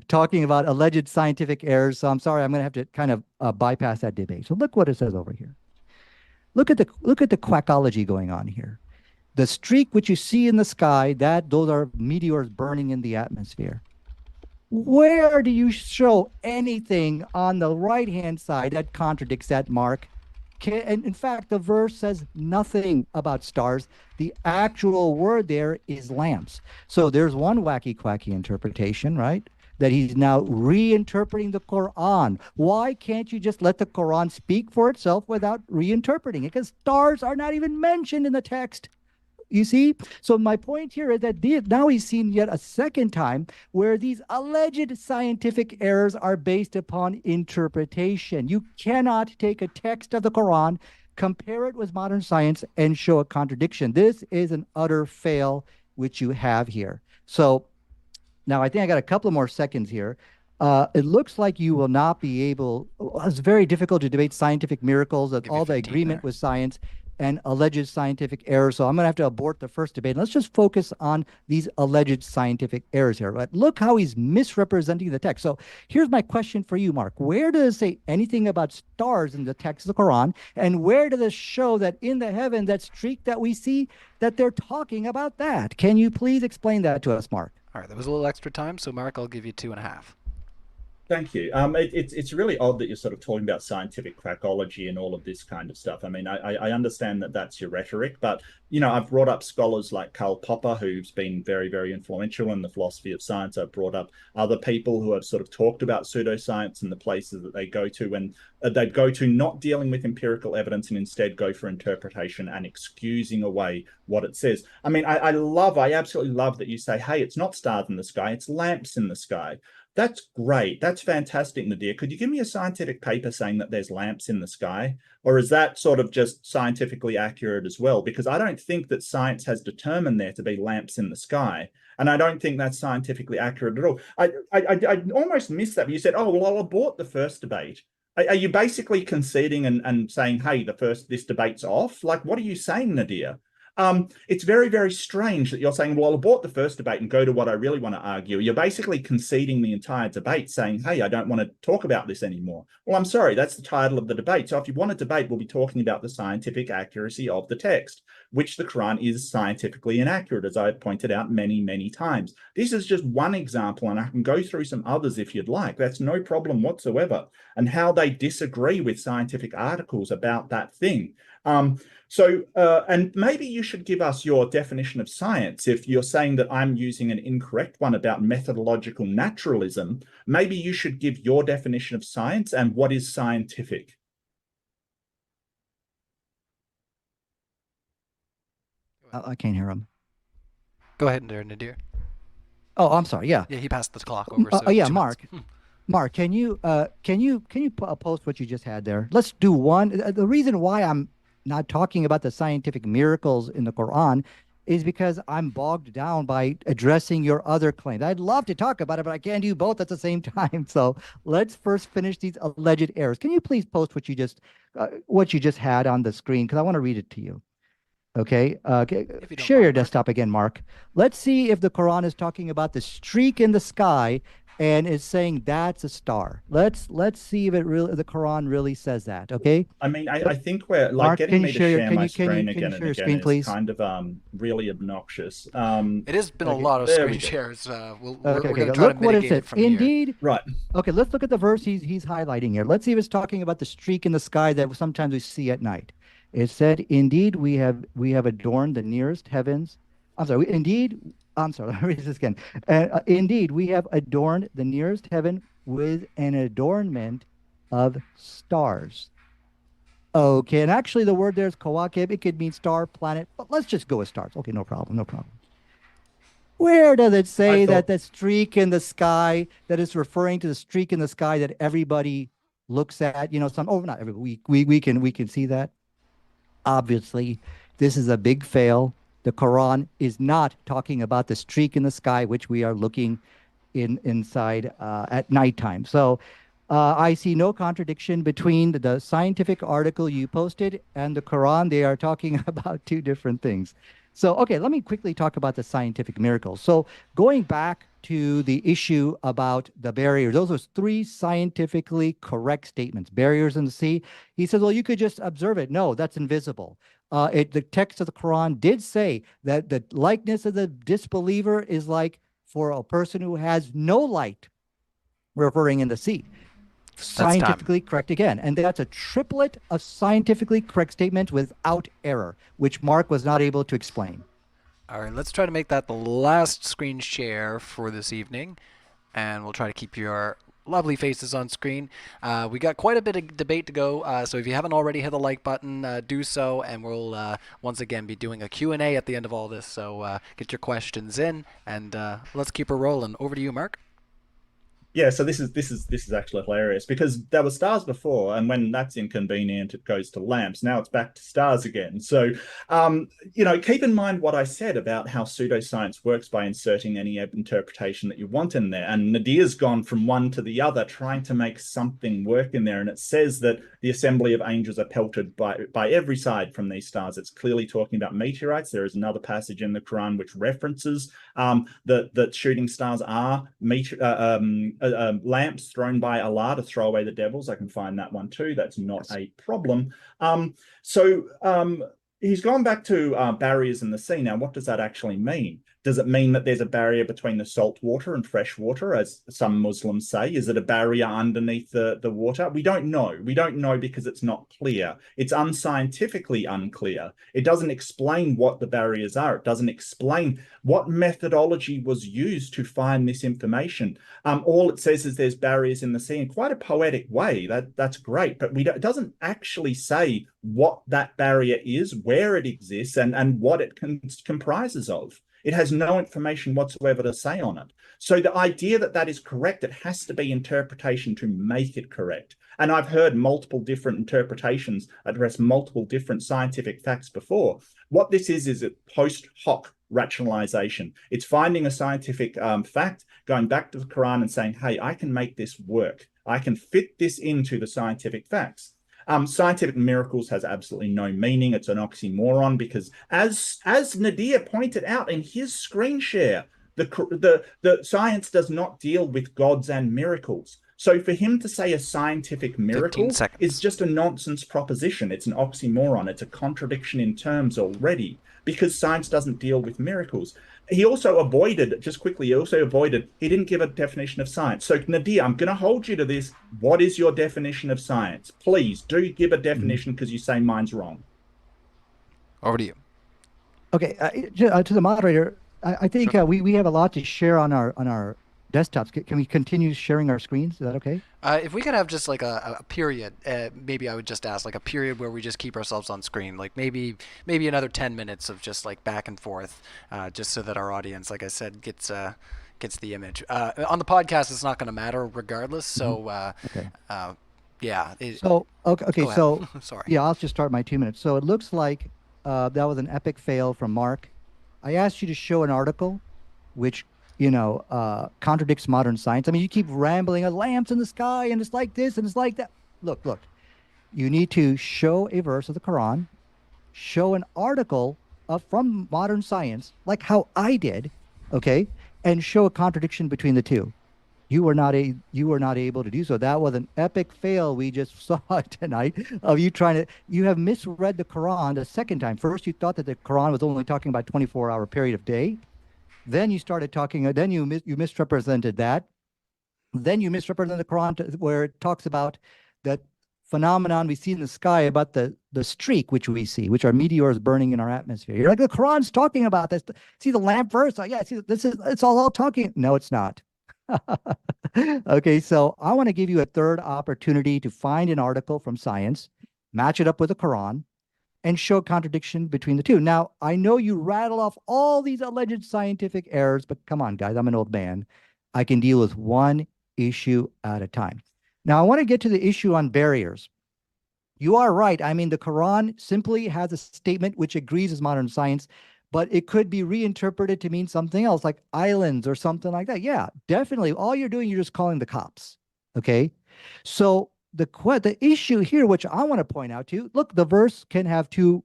talking about alleged scientific errors. So I'm sorry, I'm going to have to kind of bypass that debate. So look what it says over here. Look at the quackology going on here. The streak which you see in the sky, those are meteors burning in the atmosphere. Where do you show anything on the right-hand side that contradicts that, Mark? And in fact, the verse says nothing about stars. The actual word there is lamps. So there's one wacky, quacky interpretation, right? That he's now reinterpreting the Quran. Why can't you just let the Quran speak for itself without reinterpreting it? Because stars are not even mentioned in the text. You see? So my point here is that now he's seen yet a second time where these alleged scientific errors are based upon interpretation. You cannot take a text of the Quran, compare it with modern science, and show a contradiction. This is an utter fail, which you have here. So now I think I got a couple of more seconds here. It looks like you will not be able, it's very difficult to debate scientific miracles, that Give you all the 15 agreement there. with science and alleged scientific errors. So I'm going to have to abort the first debate. Let's just focus on these alleged scientific errors here. But look how he's misrepresenting the text. So here's my question for you, Mark. Where does it say anything about stars in the text of the Quran? And where does it show that in the heaven, that streak that we see, that they're talking about that? Can you please explain that to us, Mark? All right, there was a little extra time, so Mark, I'll give you 2.5. Thank you. It's really odd that you're sort of talking about scientific crackology and all of this kind of stuff. I mean, I understand that that's your rhetoric, but I've brought up scholars like Karl Popper, who's been very, very influential in the philosophy of science. I've brought up other people who have sort of talked about pseudoscience and the places that they go to when they go to not dealing with empirical evidence and instead go for interpretation and excusing away what it says. I mean, I absolutely love that you say, hey, it's not stars in the sky, it's lamps in the sky. That's great. That's fantastic, Nadir. Could you give me a scientific paper saying that there's lamps in the sky? Or is that sort of just scientifically accurate as well? Because I don't think that science has determined there to be lamps in the sky. And I don't think that's scientifically accurate at all. I almost missed that. But you said, oh, well, I'll abort the first debate. Are you basically conceding and saying, hey, this debate's off? Like, what are you saying, Nadir? It's very, very strange that you're saying, well, I'll abort the first debate and go to what I really want to argue. You're basically conceding the entire debate, saying, hey, I don't want to talk about this anymore. Well, I'm sorry, that's the title of the debate. So if you want to debate, we'll be talking about the scientific accuracy of the text, which the Quran is scientifically inaccurate, as I've pointed out many, many times. This is just one example, and I can go through some others if you'd like. That's no problem whatsoever. And how they disagree with scientific articles about that thing. And maybe you should give us your definition of science. If you're saying that I'm using an incorrect one about methodological naturalism, maybe you should give your definition of science and what is scientific. I can't hear him. Go ahead, Nadir. Oh, I'm sorry. Yeah. Yeah, he passed the clock over. So yeah, 2 Mark. minutes. Mark, can you post what you just had there? Let's do one. The reason why I'm not talking about the scientific miracles in the Quran is because I'm bogged down by addressing your other claims. I'd love to talk about it, but I can't do both at the same time. So let's first finish these alleged errors. Can you please post what you just had on the screen? Because I want to read it to you. Okay. Share your desktop again, Mark. Let's see if the Quran is talking about the streak in the sky and is saying that's a star. Let's see if the Quran really says that. Okay. I mean, I think we're like Mark, getting me to share my screen again and again please? is kind of really obnoxious. It has been a lot of screen shares. We're going to try look to what it mitigate says. it from Indeed. here. Right. Okay, let's look at the verse he's highlighting here. Let's see if it's talking about the streak in the sky that sometimes we see at night. It said, "Indeed, we have adorned the nearest heavens." I'm sorry. I'm sorry. Let me read this again. Indeed, we have adorned the nearest heaven with an adornment of stars. Okay, and actually, the word there is kawakib. It could mean star, planet, but let's just go with stars. Okay, no problem. No problem. Where does it say that the streak in the sky that is referring to the streak in the sky that everybody looks at? Not everybody. We can see that. Obviously, this is a big fail. The Quran is not talking about the streak in the sky, which we are looking inside at nighttime. So I see no contradiction between the scientific article you posted and the Quran. They are talking about two different things. So, okay, let me quickly talk about the scientific miracles. So, going back to the issue about the barriers, those are three scientifically correct statements. Barriers in the sea. He says, well, you could just observe it. No, that's invisible. The text of the Quran did say that the likeness of the disbeliever is like for a person who has no light, referring in the sea. Scientifically correct again. And that's a triplet of scientifically correct statements without error, which Mark was not able to explain. All right, let's try to make that the last screen share for this evening, and we'll try to keep your lovely faces on screen. We got quite a bit of debate to go, so if you haven't already hit the like button, do so, and we'll once again be doing a Q&A at the end of all this, so get your questions in, and let's keep her rolling. Over to you, Mark. Yeah, so this is actually hilarious because there were stars before, and when that's inconvenient, it goes to lamps. Now it's back to stars again. So, keep in mind what I said about how pseudoscience works by inserting any interpretation that you want in there. And Nadir's gone from one to the other, trying to make something work in there. And it says that the assembly of angels are pelted by every side from these stars. It's clearly talking about meteorites. There is another passage in the Quran which references that shooting stars are lamps thrown by Allah to throw away the devils. I can find that one too. That's not a problem. He's gone back to barriers in the sea. Now, what does that actually mean? Does it mean that there's a barrier between the salt water and fresh water, as some Muslims say? Is it a barrier underneath the water? We don't know. We don't know because it's not clear. It's unscientifically unclear. It doesn't explain what the barriers are. It doesn't explain what methodology was used to find this information. All it says is there's barriers in the sea in quite a poetic way. That's great, but it doesn't actually say what that barrier is, where it exists, and what it comprises of. It has no information whatsoever to say on it. So the idea that that is correct, it has to be interpretation to make it correct. And I've heard multiple different interpretations address multiple different scientific facts before. What this is a post hoc rationalization. It's finding a scientific fact, going back to the Quran and saying, hey, I can make this work. I can fit this into the scientific facts. Scientific miracles has absolutely no meaning. It's an oxymoron because, as Nadir pointed out in his screen share, the science does not deal with gods and miracles. So for him to say a scientific miracle is just a nonsense proposition. It's an oxymoron. It's a contradiction in terms already because science doesn't deal with miracles. He also avoided, just quickly, he didn't give a definition of science. So Nadir, I'm going to hold you to this. What is your definition of science? Please do give a definition because you say mine's wrong. Over to you. Okay, to the moderator, I think sure. We have a lot to share on our desktops. Can we continue sharing our screens? Is that okay? If we could have just like a period, maybe I would just ask like a period where we just keep ourselves on screen, like maybe another 10 minutes of just like back and forth, just so that our audience, like I said, gets the image. On the podcast, it's not going to matter regardless. So okay. Yeah. Okay. So sorry. Yeah, I'll just start my 2 minutes. So it looks like that was an epic fail from Mark. I asked you to show an article, which contradicts modern science. I mean, you keep rambling, lamps in the sky, and it's like this, and it's like that. Look. You need to show a verse of the Quran, show an article from modern science, like how I did, okay, and show a contradiction between the two. You were not able to do so. That was an epic fail we just saw tonight of you trying to. You have misread the Quran the second time. First, you thought that the Quran was only talking about 24-hour period of day. Then you started talking. Then you misrepresented that. Then you misrepresented the Quran where it talks about that phenomenon we see in the sky about the streak which we see, which are meteors burning in our atmosphere. You're like, the Quran's talking about this. See the lamp verse? Oh, yeah. See, it's all talking. No, it's not. Okay, so I want to give you a third opportunity to find an article from science, match it up with the Quran, and show contradiction between the two. Now, I know you rattle off all these alleged scientific errors, but come on, guys, I'm an old man. I can deal with one issue at a time. Now, I want to get to the issue on barriers. You are right. I mean, the Quran simply has a statement which agrees with modern science, but it could be reinterpreted to mean something else, like islands or something like that. Yeah, definitely. All you're doing, you're just calling the cops. Okay. So the issue here, which I want to point out to you, look, the verse can have two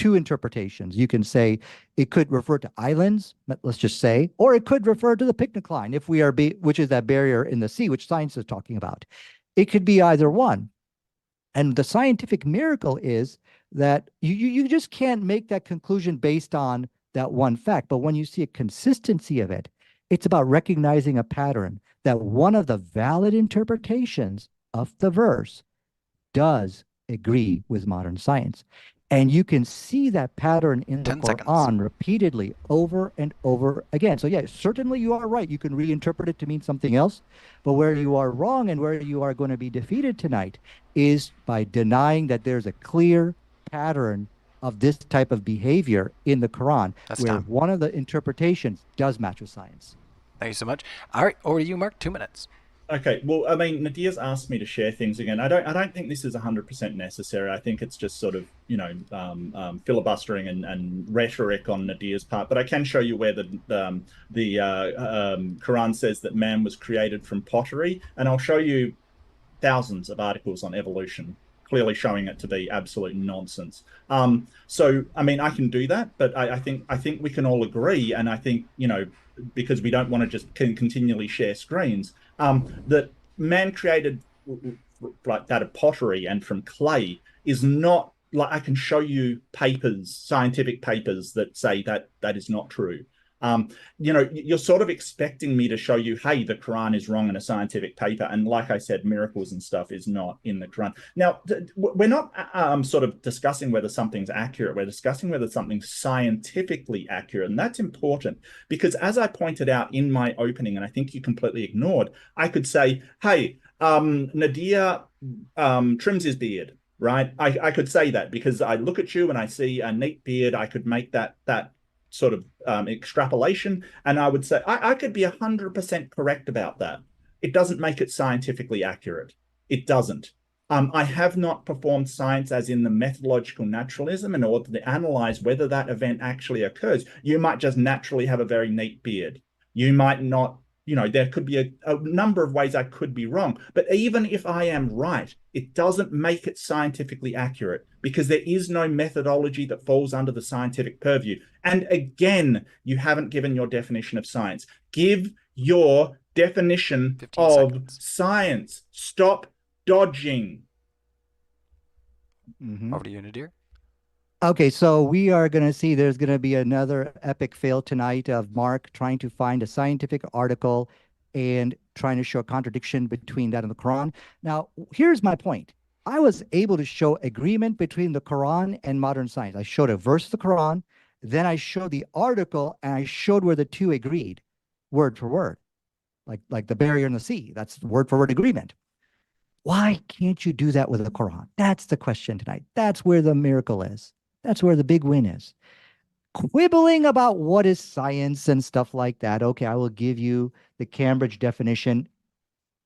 interpretations. You can say it could refer to islands, let's just say, or it could refer to the picnic line, if we are which is that barrier in the sea, which science is talking about. It could be either one. And the scientific miracle is that you just can't make that conclusion based on that one fact. But when you see a consistency of it, it's about recognizing a pattern that one of the valid interpretations of the verse does agree with modern science. And you can see that pattern in the 10 seconds. Quran repeatedly over and over again. So, yeah, certainly you are right. You can reinterpret it to mean something else. But where you are wrong and where you are going to be defeated tonight is by denying that there's a clear pattern of this type of behavior in the Quran, That's where time. one of the interpretations does match with science. Thank you so much. All right, over to you, Mark. 2 minutes. Okay, well, I mean, Nadir's asked me to share things again. I don't think this is 100% necessary. I think it's just sort of, filibustering and rhetoric on Nadir's part. But I can show you where the Quran says that man was created from pottery, and I'll show you thousands of articles on evolution, clearly showing it to be absolute nonsense. So, I mean, I can do that, but I think we can all agree, and I think, because we don't want to just continually share screens, that man created like that of pottery and from clay is not like, I can show you papers, scientific papers that say that that is not true. You're sort of expecting me to show you, hey, the Quran is wrong in a scientific paper. And like I said, miracles and stuff is not in the Quran. Now, we're not sort of discussing whether something's accurate. We're discussing whether something's scientifically accurate. And that's important because, as I pointed out in my opening, and I think you completely ignored, I could say, hey, Nadir trims his beard. Right. I could say that because I look at you and I see a neat beard. I could make that sort of extrapolation, and I would say I could be 100% correct about that. It doesn't make it scientifically accurate. It doesn't. I have not performed science as in the methodological naturalism in order to analyze whether that event actually occurs. You might just naturally have a very neat beard. You might not, there could be a number of ways I could be wrong. But even if I am right, it doesn't make it scientifically accurate because there is no methodology that falls under the scientific purview. And again, you haven't given your definition of science. Give your definition 15 of seconds. science. Stop dodging. Over to you, Nadir. Okay, so we are going to see there's going to be another epic fail tonight of Mark trying to find a scientific article and trying to show a contradiction between that and the Quran. Now, here's my point. I was able to show agreement between the Quran and modern science. I showed a verse of the Quran, then I showed the article, and I showed where the two agreed, word for word, like the barrier in the sea. That's word for word agreement. Why can't you do that with the Quran? That's the question tonight. That's where the miracle is. That's where the big win is. Quibbling about what is science and stuff like that. Okay, I will give you the Cambridge definition.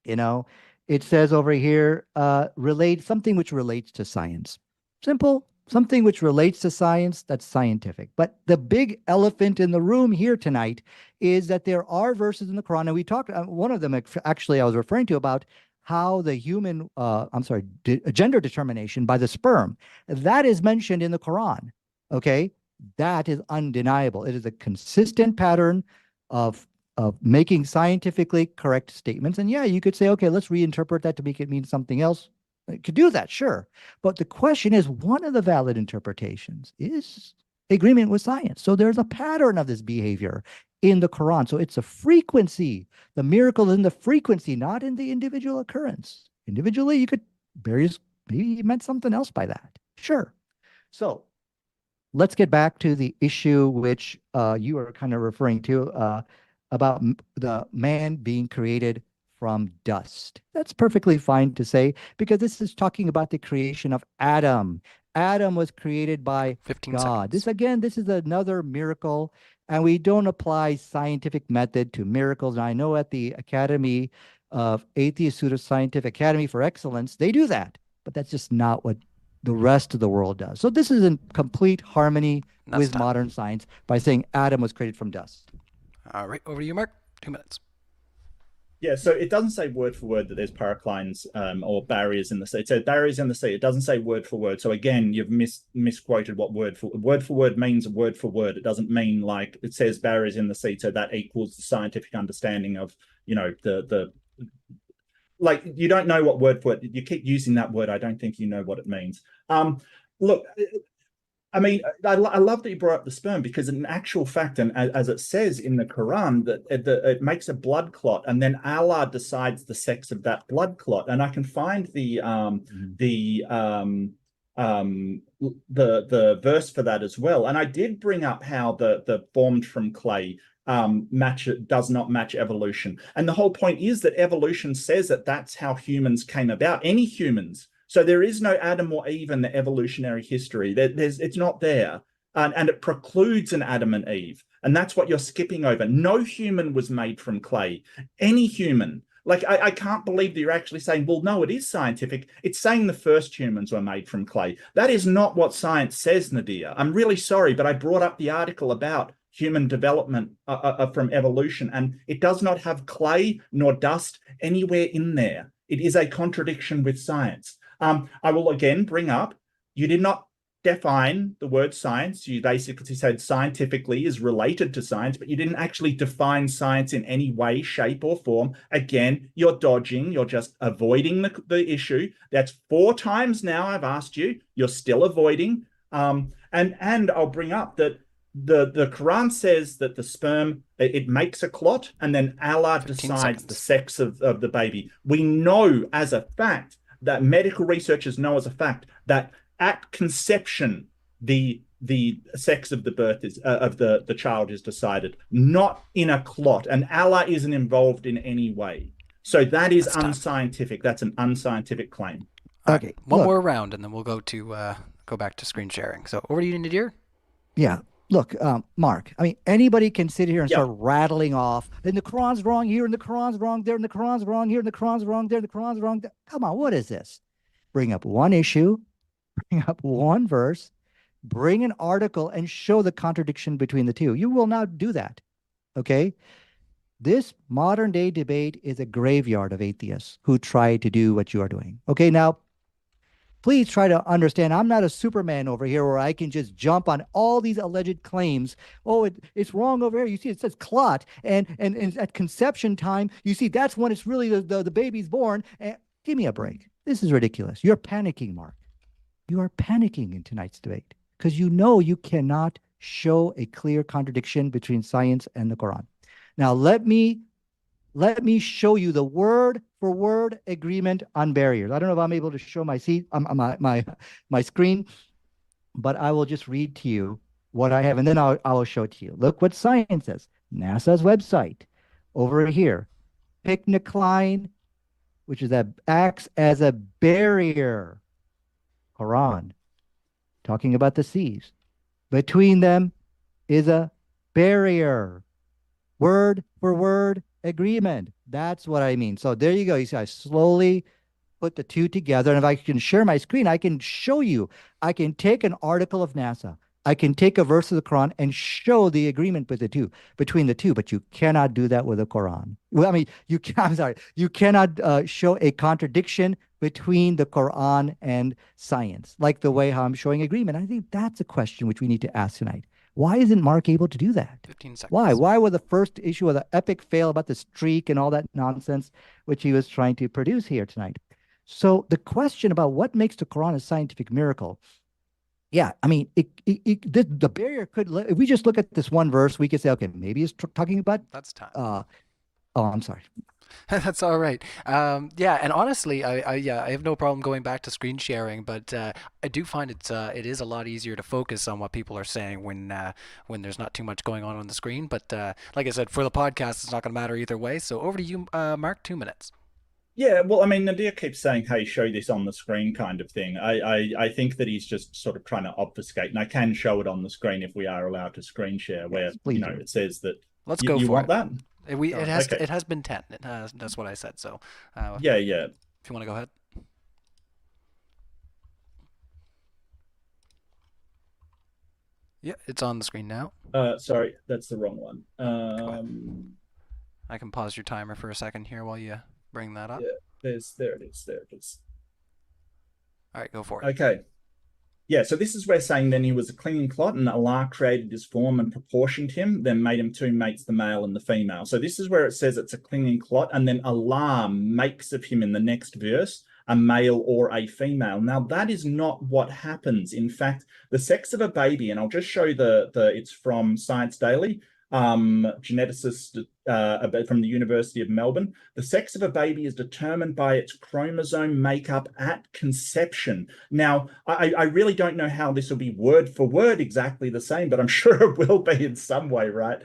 It says over here, relate something which relates to science. Simple, something which relates to science, that's scientific. But the big elephant in the room here tonight is that there are verses in the Quran, and we talked, one of them actually I was referring to about how the human, gender determination by the sperm, that is mentioned in the Quran, okay? That is undeniable. It is a consistent pattern of making scientifically correct statements. And yeah, you could say, okay, let's reinterpret that to make it mean something else. It could do that, sure. But the question is, one of the valid interpretations is agreement with science. So there's a pattern of this behavior in the Quran. So it's a frequency. The miracle is in the frequency, not in the individual occurrence. Individually, you could maybe you meant something else by that. Sure. So let's get back to the issue which you are kind of referring to about the man being created from dust. That's perfectly fine to say because this is talking about the creation of Adam. Adam was created by 15 God. seconds. This is another miracle, and we don't apply scientific method to miracles. And I know at the Academy of Atheist Pseudoscientific Academy for Excellence, they do that, but that's just not what the rest of the world does. So this is in complete harmony That's with time. modern science by saying Adam was created from dust. All right, over to you, Mark. 2 minutes. Yeah, so it doesn't say word for word that there's paraclines or barriers in the sea. It says barriers in the sea. It doesn't say word for word. So again, you've misquoted what word for word means. Word for word. It doesn't mean like it says barriers in the sea, so that equals the scientific understanding of the like you don't know what word for word. You keep using that word. I don't think you know what it means. Look, I mean, I love that you brought up the sperm because, in actual fact, and as it says in the Quran, that it makes a blood clot, and then Allah decides the sex of that blood clot. And I can find the verse for that as well. And I did bring up how the formed from clay does not match evolution, and the whole point is that evolution says that that's how humans came about. Any humans. So there is no Adam or Eve in the evolutionary history. It's not there. And it precludes an Adam and Eve. And that's what you're skipping over. No human was made from clay. Any human. Like, I can't believe that you're actually saying, well, no, it is scientific. It's saying the first humans were made from clay. That is not what science says, Nadir. I'm really sorry, but I brought up the article about human development from evolution, and it does not have clay nor dust anywhere in there. It is a contradiction with science. I will again bring up, you did not define the word science. You basically said scientifically is related to science, but you didn't actually define science in any way, shape, or form. Again, you're dodging. You're just avoiding the issue. That's 4 times now I've asked you. You're still avoiding. And I'll bring up that the Quran says that the sperm, it makes a clot, and then Allah decides the sex of the baby. We know as a fact that medical researchers know as a fact that at conception, the sex of the birth is of the child is decided, not in a clot, and Allah isn't involved in any way. So that is unscientific. That's an unscientific claim. Okay, one more round, and then we'll go back to screen sharing. So over to you, Nadir. Yeah. Look, Mark, I mean, anybody can sit here and start rattling off, then the Quran's wrong here, and the Quran's wrong there, and the Quran's wrong here, and the Quran's wrong there, and the Quran's wrong there. Come on, what is this? Bring up one issue, bring up one verse, bring an article, and show the contradiction between the two. You will not do that, okay? This modern day debate is a graveyard of atheists who try to do what you are doing. Okay, now, please try to understand, I'm not a Superman over here where I can just jump on all these alleged claims. Oh, it's wrong over here. You see, it says clot. And at conception time, you see, that's when it's really the baby's born. And give me a break. This is ridiculous. You're panicking, Mark. You are panicking in tonight's debate because you know you cannot show a clear contradiction between science and the Quran. Now, let me show you the word for word agreement on barriers. I don't know if I'm able to show my screen, but I will just read to you what I have, and then I will show it to you. Look what science says. NASA's website over here. Picnic line, which is that acts as a barrier. Quran, talking about the seas. Between them is a barrier. Word for word agreement. That's what I mean. So there you go. You see, I slowly put the two together. And if I can share my screen, I can show you. I can take an article of NASA. I can take a verse of the Quran and show the agreement between the two, but you cannot do that with the Quran. Well, I mean, I'm sorry, you cannot show a contradiction between the Quran and science, like the way how I'm showing agreement. I think that's a question which we need to ask tonight. Why isn't Mark able to do that? 15 seconds. Why? Why was the first issue of the epic fail about the streak and all that nonsense which he was trying to produce here tonight? So the question about what makes the Quran a scientific miracle, yeah, I mean, the barrier could, if we just look at this one verse, we could say, okay, maybe it's talking about. That's time. Oh, I'm sorry. That's all right. Yeah, and honestly, I have no problem going back to screen sharing, but I do find it is a lot easier to focus on what people are saying when there's not too much going on the screen. But like I said, for the podcast, it's not going to matter either way. So over to you, Mark. 2 minutes. Yeah, well, I mean, Nadir keeps saying, hey, show this on the screen kind of thing. I think that he's just sort of trying to obfuscate, and I can show it on the screen if we are allowed to screen share, where, it says that Let's go you for want it. that? It has been 10. That's what I said. So yeah. If you want to go ahead. Yeah, it's on the screen now. Sorry, that's the wrong one. I can pause your timer for a second here while you bring that up. Yeah, there it is. There it is. All right, go for it. Okay. Yeah, so this is where saying then he was a clinging clot, and Allah created his form and proportioned him, then made him two mates, the male and the female. So this is where it says it's a clinging clot, and then Allah makes of him in the next verse a male or a female. Now that is not what happens. In fact, the sex of a baby, and I'll just show it's from Science Daily, geneticist from the University of Melbourne. The sex of a baby is determined by its chromosome makeup at conception. Now, I really don't know how this will be word for word exactly the same, but I'm sure it will be in some way, right?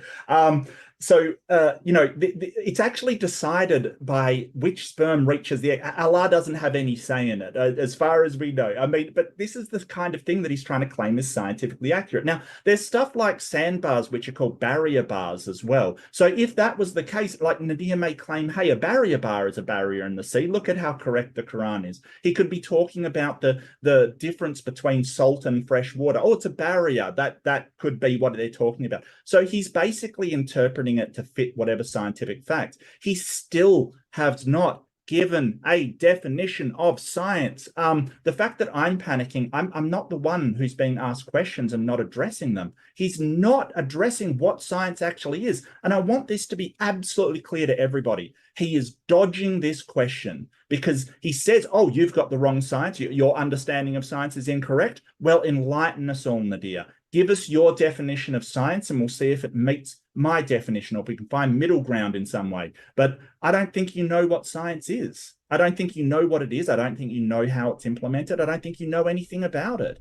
It's actually decided by which sperm reaches the egg. Allah doesn't have any say in it, as far as we know. I mean, but this is the kind of thing that he's trying to claim is scientifically accurate. Now, there's stuff like sandbars, which are called barrier bars as well. So if that was the case, like Nadir may claim, hey, a barrier bar is a barrier in the sea. Look at how correct the Quran is. He could be talking about the difference between salt and fresh water. Oh, it's a barrier. That could be what they're talking about. So he's basically interpreting it to fit whatever scientific fact. He still has not given a definition of science. The fact that I'm panicking, I'm not the one who's being asked questions and not addressing them. He's not addressing what science actually is. And I want this to be absolutely clear to everybody. He is dodging this question because he says, oh, you've got the wrong science. Your understanding of science is incorrect. Well, enlighten us all, Nadir. Give us your definition of science and we'll see if it meets my definition or if we can find middle ground in some way. But I don't think you know what science is. I don't think you know what it is. I don't think you know how it's implemented. I don't think you know anything about it.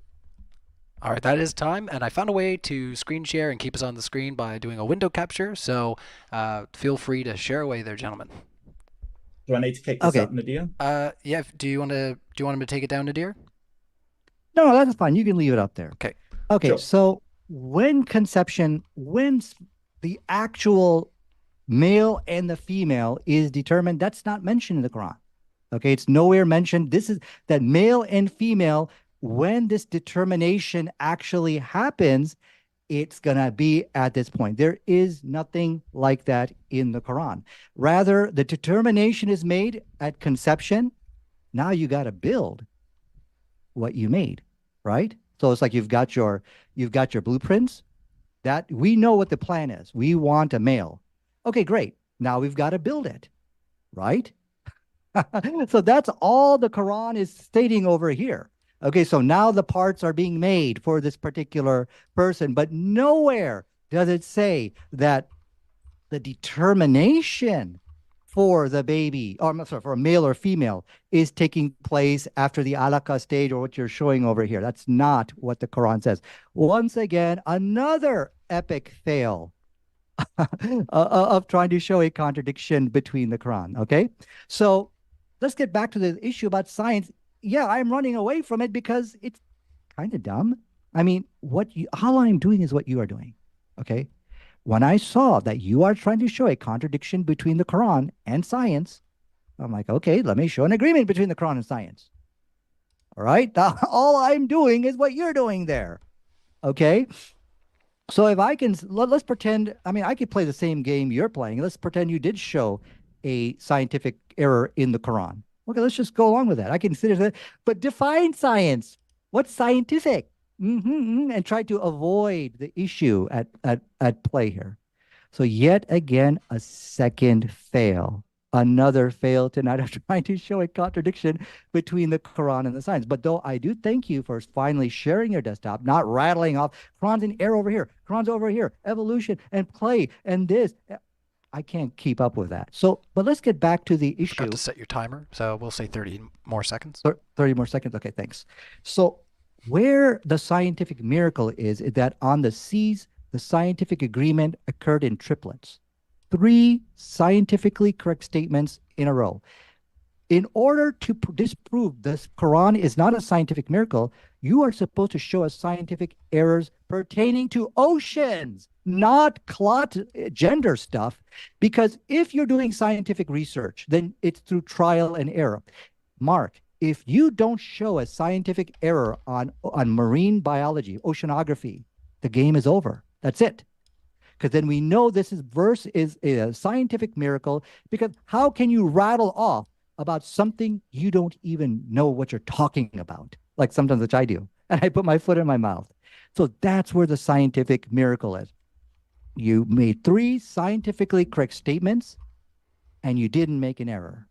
All right, that is time, and I found a way to screen share and keep us on the screen by doing a window capture, so feel free to share away there, gentlemen. Do I need to kick this up, Nadir? Yeah, do you want him to take it down, Nadir? No, that's fine. You can leave it up there. Okay. Okay, Sure. so when the actual male and the female is determined, that's not mentioned in the Quran. Okay, it's nowhere mentioned. This is that male and female, when this determination actually happens, it's going to be at this point. There is nothing like that in the Quran. Rather, the determination is made at conception. Now you got to build what you made, right? So it's like you've got your blueprints that we know what the plan is. We want a male. Okay, great. Now we've got to build it, right? So that's all the Quran is stating over here. Okay, so now the parts are being made for this particular person, but nowhere does it say that the determination for the baby, or I'm sorry, for a male or female, is taking place after the alaka stage or what you're showing over here. That's not what the Quran says. Once again, another epic fail of trying to show a contradiction between the Quran. Okay, so let's get back to the issue about science. Yeah, I'm running away from it because it's kind of dumb. I mean, how I'm doing is what you are doing. Okay. When I saw that you are trying to show a contradiction between the Quran and science, I'm like, okay, let me show an agreement between the Quran and science. All right. Now, all I'm doing is what you're doing there. Okay. So if I can, let's pretend, I mean, I could play the same game you're playing. Let's pretend you did show a scientific error in the Quran. Okay, let's just go along with that. I consider that, but define science. What's scientific? And try to avoid the issue at play here. So yet again, a second fail. Another fail tonight of trying to show a contradiction between the Quran and the science. But though I do thank you for finally sharing your desktop, not rattling off Quran's in error over here, Quran's over here, evolution and play and this. I can't keep up with that. So, but let's get back to the issue. Forgot to set your timer, so we'll say 30 more seconds. 30 more seconds. Okay, thanks. So where the scientific miracle is that on the seas, the scientific agreement occurred in triplets. 3 scientifically correct statements in a row. In order to disprove this Quran is not a scientific miracle, you are supposed to show us scientific errors pertaining to oceans, not clot gender stuff. Because if you're doing scientific research, then it's through trial and error. Mark, if you don't show a scientific error on marine biology, oceanography, The game is over. That's it. Because then we know this verse is a scientific miracle, because how can you rattle off about something you don't even know what you're talking about? Like sometimes, which I do. And I put my foot in my mouth. So that's where the scientific miracle is. You made 3 scientifically correct statements and you didn't make an error.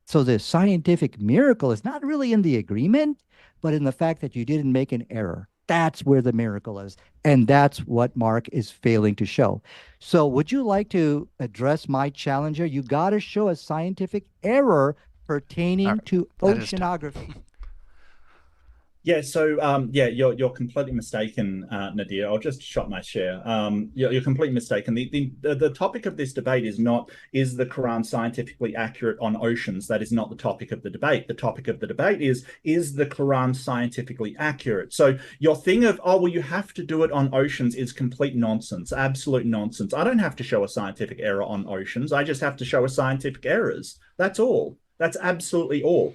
So the scientific miracle is not really in the agreement, but in the fact that you didn't make an error. That's where the miracle is. And that's what Mark is failing to show. So would you like to address my challenger? You got to show a scientific error pertaining to oceanography. Yeah, so you're completely mistaken, Nadir. I'll just shot my share. You're completely mistaken. The topic of this debate is not, is the Quran scientifically accurate on oceans? That is not the topic of the debate. The topic of the debate is the Quran scientifically accurate? So your thing of, oh, well, you have to do it on oceans is complete nonsense, absolute nonsense. I don't have to show a scientific error on oceans. I just have to show a scientific errors. That's all. That's absolutely all.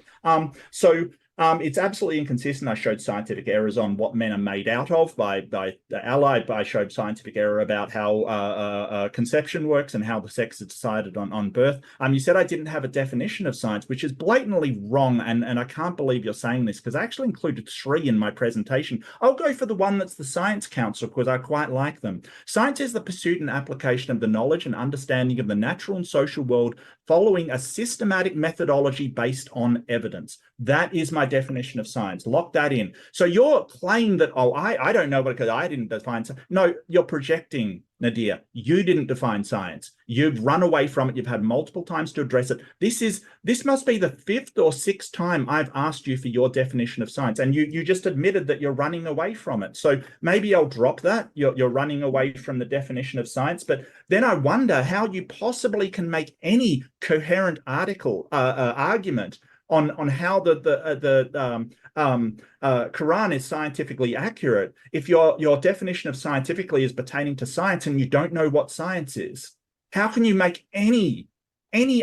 It's absolutely inconsistent. I showed scientific errors on what men are made out of by allied. I showed scientific error about how conception works and how the sex is decided on birth. You said I didn't have a definition of science, which is blatantly wrong, and I can't believe you're saying this, because I actually included 3 in my presentation. I'll go for the one that's the Science Council, because I quite like them. Science is the pursuit and application of the knowledge and understanding of the natural and social world following a systematic methodology based on evidence. That is my definition of science. Lock that in. So your claim that, oh, I don't know because I didn't define science. No, you're projecting, Nadir. You didn't define science. You've run away from it. You've had multiple times to address it. This must be the 5th or 6th time I've asked you for your definition of science, and you just admitted that you're running away from it. So maybe I'll drop that. You're running away from the definition of science, but then I wonder how you possibly can make any coherent argument on how the Quran is scientifically accurate if your definition of scientifically is pertaining to science and you don't know what science is. How can you make any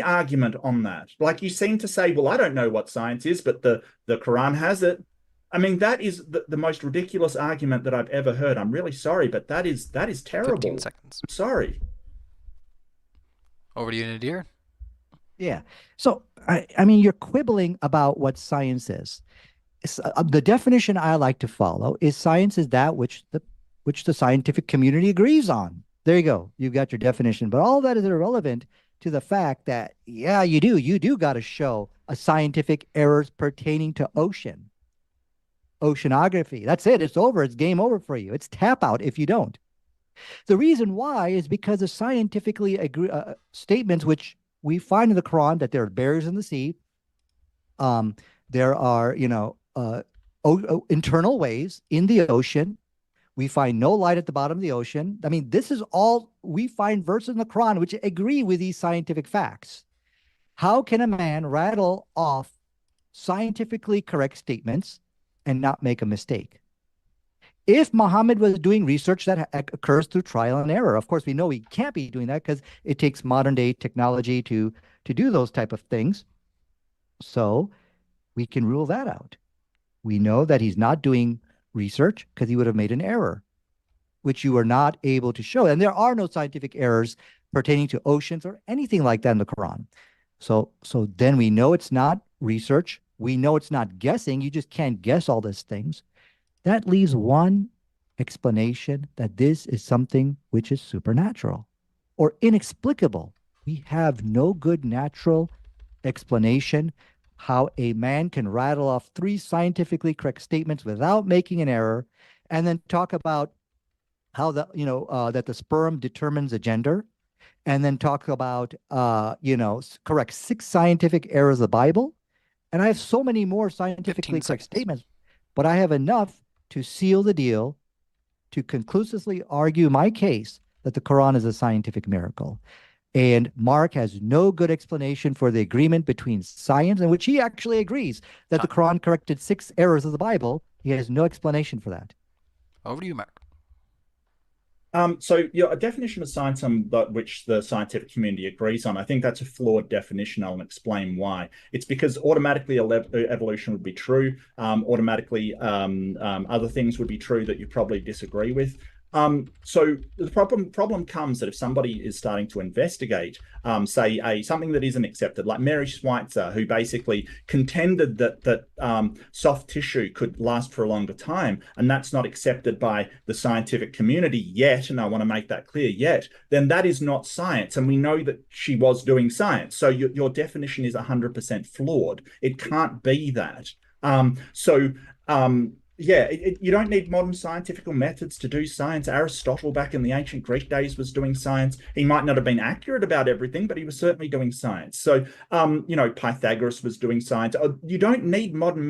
argument on that? Like, you seem to say, well, I don't know what science is, but the Quran has it. I mean, that is the most ridiculous argument that I've ever heard. I'm really sorry, but that is terrible. 15 seconds. I'm sorry. Over to you, Nadir. Yeah. So, I mean, you're quibbling about what science is. The definition I like to follow is science is that which the scientific community agrees on. There you go. You've got your definition. But all that is irrelevant to the fact that, yeah, you do got to show a scientific errors pertaining to oceanography. That's it. It's over. It's game over for you. It's tap out if you don't. The reason why is because the scientifically statements which we find in the Quran, that there are barriers in the sea. There are, internal ways in the ocean. We find no light at the bottom of the ocean. I mean, this is all, we find verses in the Quran which agree with these scientific facts. How can a man rattle off scientifically correct statements and not make a mistake? If Muhammad was doing research that occurs through trial and error, of course, we know he can't be doing that because it takes modern day technology to do those type of things. So we can rule that out. We know that he's not doing research because he would have made an error, which you are not able to show. And there are no scientific errors pertaining to oceans or anything like that in the Quran. So then we know it's not research. We know it's not guessing. You just can't guess all these things. That leaves one explanation, that this is something which is supernatural or inexplicable. We have no good natural explanation how a man can rattle off 3 scientifically correct statements without making an error, and then talk about how that the sperm determines a gender, and then talk about correct 6 scientific errors of the Bible. And I have so many more scientifically correct statements, but I have enough to seal the deal, to conclusively argue my case that the Quran is a scientific miracle. And Mark has no good explanation for the agreement between science, in which he actually agrees that the Quran corrected 6 errors of the Bible. He has no explanation for that. Over to you, Mark. So a definition of science which the scientific community agrees on, I think that's a flawed definition. I'll explain why. It's because automatically evolution would be true. Automatically other things would be true that you probably disagree with. So the problem comes that if somebody is starting to investigate, say something that isn't accepted, like Mary Schweitzer, who basically contended that soft tissue could last for a longer time, and that's not accepted by the scientific community yet, and I want to make that clear yet, then that is not science, and we know that she was doing science. So your definition is 100% flawed. It can't be that. Yeah, you don't need modern scientific methods to do science. Aristotle back in the ancient Greek days was doing science. He might not have been accurate about everything, but he was certainly doing science. So, Pythagoras was doing science. You don't need modern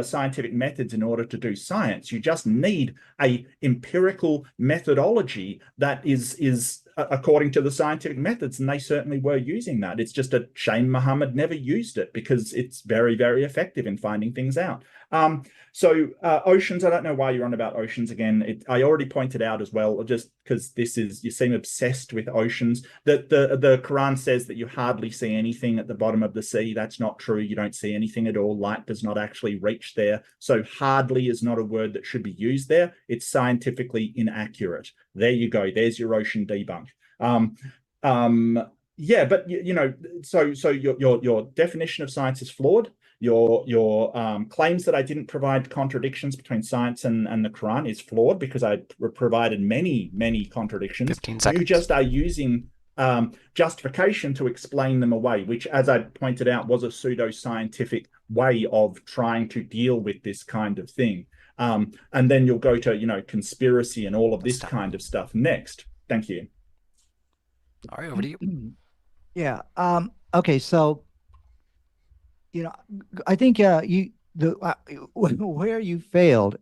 scientific methods in order to do science. You just need a empirical methodology that is according to the scientific methods, and they certainly were using that. It's just a shame Muhammad never used it because it's very, very effective in finding things out. Oceans, I don't know why you're on about oceans again. I already pointed out as well, just because you seem obsessed with oceans, that the Quran says that you hardly see anything at the bottom of the sea. That's not true. You don't see anything at all. Light does not actually reach there. So hardly is not a word that should be used there. It's scientifically inaccurate. There you go. There's your ocean debunk. Yeah, but so your definition of science is flawed. Your claims that I didn't provide contradictions between science and the Quran is flawed because I provided many contradictions. 15 seconds. You just are using justification to explain them away, which, as I pointed out, was a pseudo-scientific way of trying to deal with this kind of thing. And then you'll go to conspiracy and all of this kind of stuff next. Thank you. All right, over to you. Yeah. Okay. So, I think where you failed,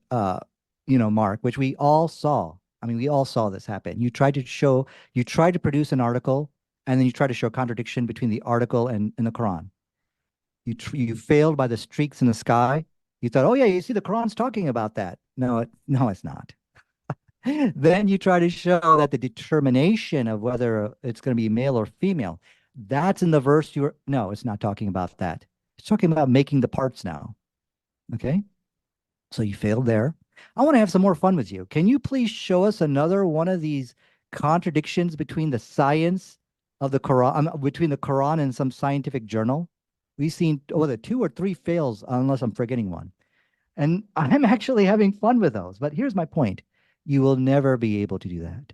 Mark, which we all saw. I mean, we all saw this happen. You tried to produce an article, and then you tried to show contradiction between the article and the Quran. You failed by the streaks in the sky. You thought, oh yeah, you see, the Quran's talking about that. No, it's not. Then you try to show that the determination of whether it's going to be male or female, that's in the verse no, it's not talking about that. It's talking about making the parts now. Okay. So you failed there. I want to have some more fun with you. Can you please show us another one of these contradictions between the science of the Quran, between the Quran and some scientific journal? We've seen whether 2 or 3 fails, unless I'm forgetting one. And I'm actually having fun with those. But here's my point. You will never be able to do that.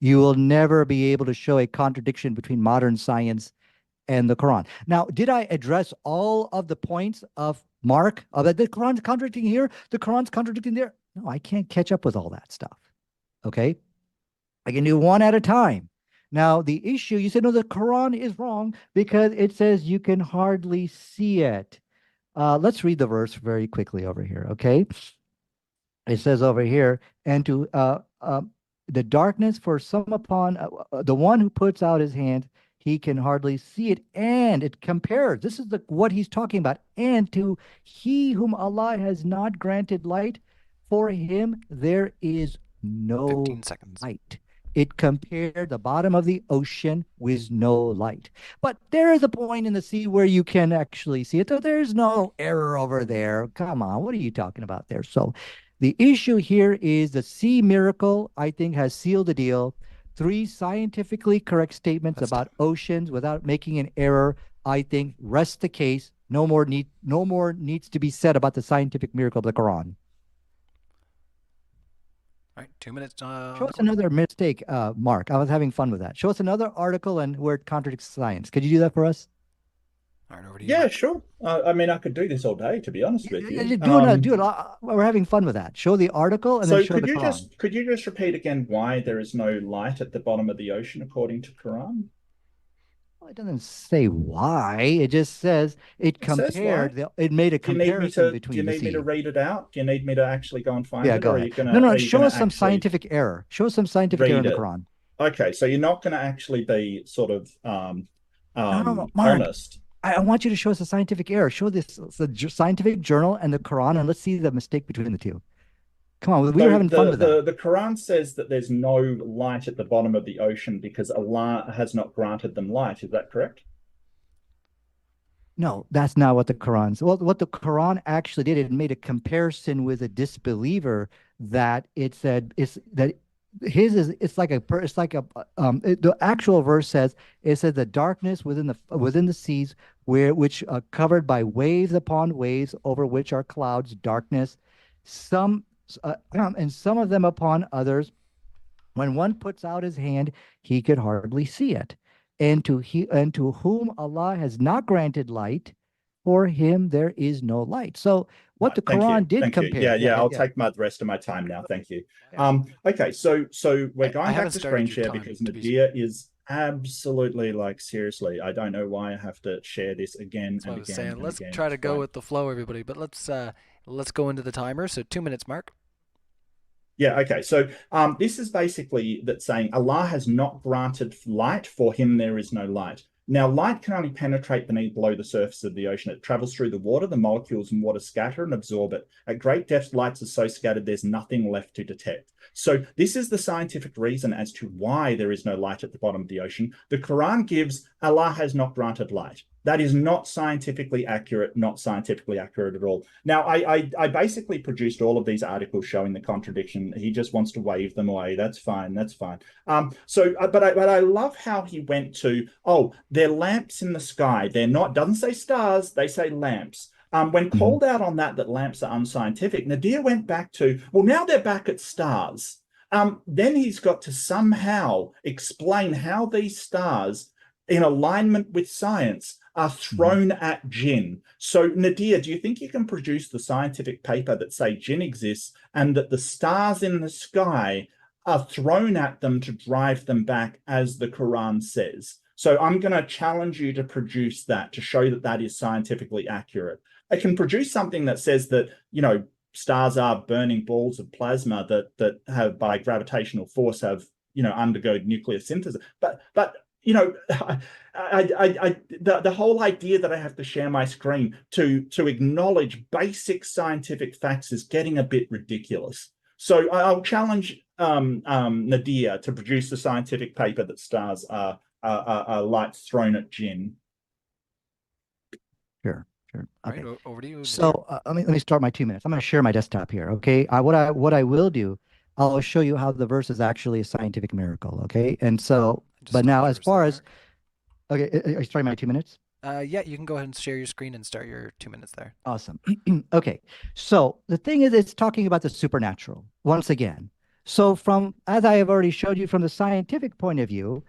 You will never be able to show a contradiction between modern science and the Quran. Now, did I address all of the points of Mark? That the Quran's contradicting here, the Quran's contradicting there? No, I can't catch up with all that stuff. Okay? I can do one at a time. Now, the issue, you said, no, the Quran is wrong because it says you can hardly see it. Let's read the verse very quickly over here, okay? It says over here, and to the darkness for some upon the one who puts out his hand, he can hardly see it. And it compares. This is what he's talking about. And to he whom Allah has not granted light, for him there is no 15 seconds. light. It compared the bottom of the ocean with no light. But there is a point in the sea where you can actually see it. So there's no error over there. Come on, what are you talking about there? So the issue here is the sea miracle, I think, has sealed the deal. 3 scientifically correct statements about oceans without making an error, I think, rest the case. No more needs to be said about the scientific miracle of the Quran. All right, 2 minutes. Show us another mistake, Mark. I was having fun with that. Show us another article and where it contradicts science. Could you do that for us? All right, over to you. Yeah, sure. I mean, I could do this all day, to be honest with you. Do it. We're having fun with that. Show the article and then show the Quran. Could you just repeat again why there is no light at the bottom of the ocean according to Quran? Well, it doesn't say why. It just says it compared. It made a comparison between the sea. Do you need me to read it out? Do you need me to actually go and find it? Yeah, go ahead. No. Show us some scientific error. Show us some scientific error in the Quran. Okay, so you're not going to actually be sort of Mark, honest. I want you to show us a scientific error. Show this the scientific journal and the Quran, and let's see the mistake between the two. Come on, we were having fun with that. The Quran says that there's no light at the bottom of the ocean because Allah has not granted them light. Is that correct? No, that's not what the Quran said. Well, what the Quran actually did, it made a comparison with a disbeliever that it said that his is it's like the actual verse says, it says the darkness within the seas which covered by waves upon waves, over which are clouds, darkness, some and some of them upon others. When one puts out his hand, he could hardly see it. And to whom Allah has not granted light, for him there is no light. So what Right, the thank you. Quran did Thank you. compare. Yeah, Yeah, yeah, yeah, I'll yeah. take the rest of my time now. Thank you. Yeah. Okay, so we're I going back haven't to started screen your share time, because to be. Nadir is absolutely like seriously. I don't know why I have to share this again That's what and I was again saying. and Let's again. try to go Right. with the flow, everybody. But let's go into the timer. So 2 minutes, Mark. Yeah, okay. So this is basically that saying Allah has not granted light, for him there is no light. Now, light can only penetrate below the surface of the ocean. It travels through the water, the molecules in water scatter and absorb it. At great depths, light is so scattered there's nothing left to detect. So this is the scientific reason as to why there is no light at the bottom of the ocean. The Quran gives Allah has not granted light. That is not scientifically accurate, not scientifically accurate at all. Now, I basically produced all of these articles showing the contradiction. He just wants to wave them away. That's fine. That's fine. But I love how he went to, oh, they're lamps in the sky. They're not, doesn't say stars, they say lamps. When Mhm. called out on that lamps are unscientific, Nadir went back to, well, now they're back at stars. Then he's got to somehow explain how these stars, in alignment with science, are Mhm. thrown at jinn. So, Nadir, do you think you can produce the scientific paper that say jinn exists and that the stars in the sky are thrown at them to drive them back, as the Quran says? So, I'm going to challenge you to produce that to show that that is scientifically accurate. I can produce something that says that, stars are burning balls of plasma that have, by gravitational force, have undergo nuclear synthesis. But the whole idea that I have to share my screen to acknowledge basic scientific facts is getting a bit ridiculous. So I'll challenge Nadir to produce a scientific paper that stars are lights thrown at jinn. Sure, sure. All right, Okay. over to you, Nadir. So let me start my 2 minutes. I'm going to share my desktop here. Okay. What I will do, I'll show you how the verse is actually a scientific miracle. Okay. And so, I just but stopped now as yours there, far as Mark. okay, are you starting my 2 minutes? Yeah, you can go ahead and share your screen and start your 2 minutes there. Awesome. Okay. So the thing is, it's talking about the supernatural once again. So as I have already showed you from the scientific point of view,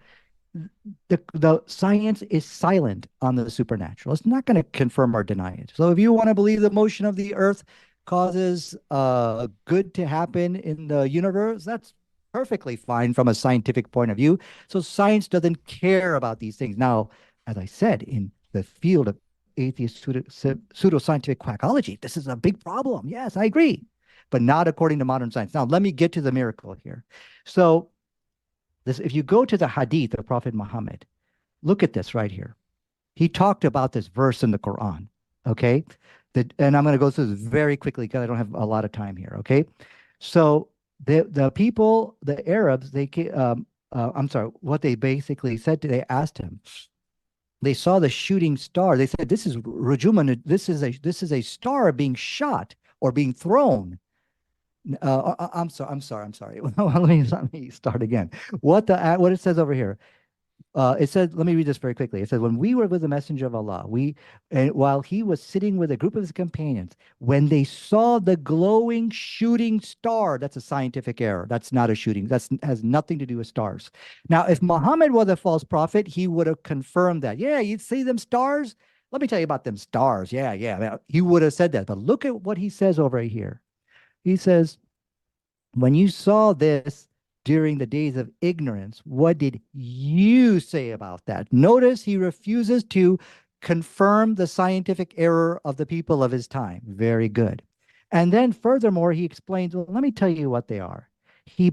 the science is silent on the supernatural. It's not going to confirm or deny it. So if you want to believe the motion of the earth causes good to happen in the universe, that's perfectly fine from a scientific point of view. So science doesn't care about these things. Now, as I said, in the field of atheist pseudoscientific quackology, this is a big problem. Yes, I agree, but not according to modern science. Now, let me get to the miracle here. So if you go to the hadith of Prophet Muhammad, look at this right here. He talked about this verse in the Quran. Okay. And I'm going to go through this very quickly because I don't have a lot of time here. Okay. So the people, the Arabs, I'm sorry, what they basically said, they asked him, they saw the shooting star. They said, this is Rujuman, this is a star being shot or being thrown. I'm sorry. I'm sorry. Let me start again. What it says over here. It said, let me read this very quickly. It says, when we were with the messenger of Allah, and while he was sitting with a group of his companions, when they saw the glowing shooting star, that's a scientific error. That's not a shooting. That has nothing to do with stars. Now, if Muhammad was a false prophet, he would have confirmed that. Yeah, you'd see them stars. Let me tell you about them stars. Yeah, yeah. He would have said that. But look at what he says over here. He says, when you saw this during the days of ignorance, what did you say about that? Notice he refuses to confirm the scientific error of the people of his time. Very good. And then furthermore, he explains, well, let me tell you what they are. He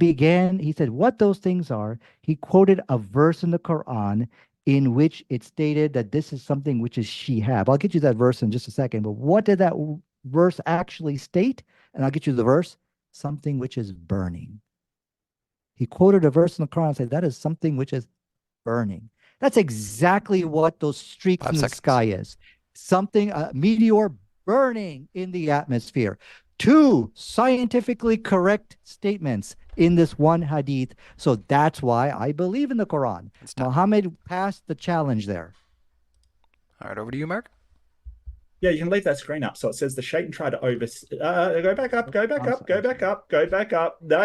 said, what those things are. He quoted a verse in the Quran in which it stated that this is something which is shihab. I'll get you that verse in just a second, but what did that verse actually state? And I'll get you the verse, something which is burning. He quoted a verse in the Quran and said, that is something which is burning. That's exactly what those streaks Five in the seconds. sky is. Something, a meteor burning in the atmosphere. 2 scientifically correct statements in this one hadith. So that's why I believe in the Quran. Muhammad passed the challenge there. All right, over to you, Mark. Yeah, you can leave that screen up. So it says the Shaitan tried to go back up, go back up, go back up, go back up. No.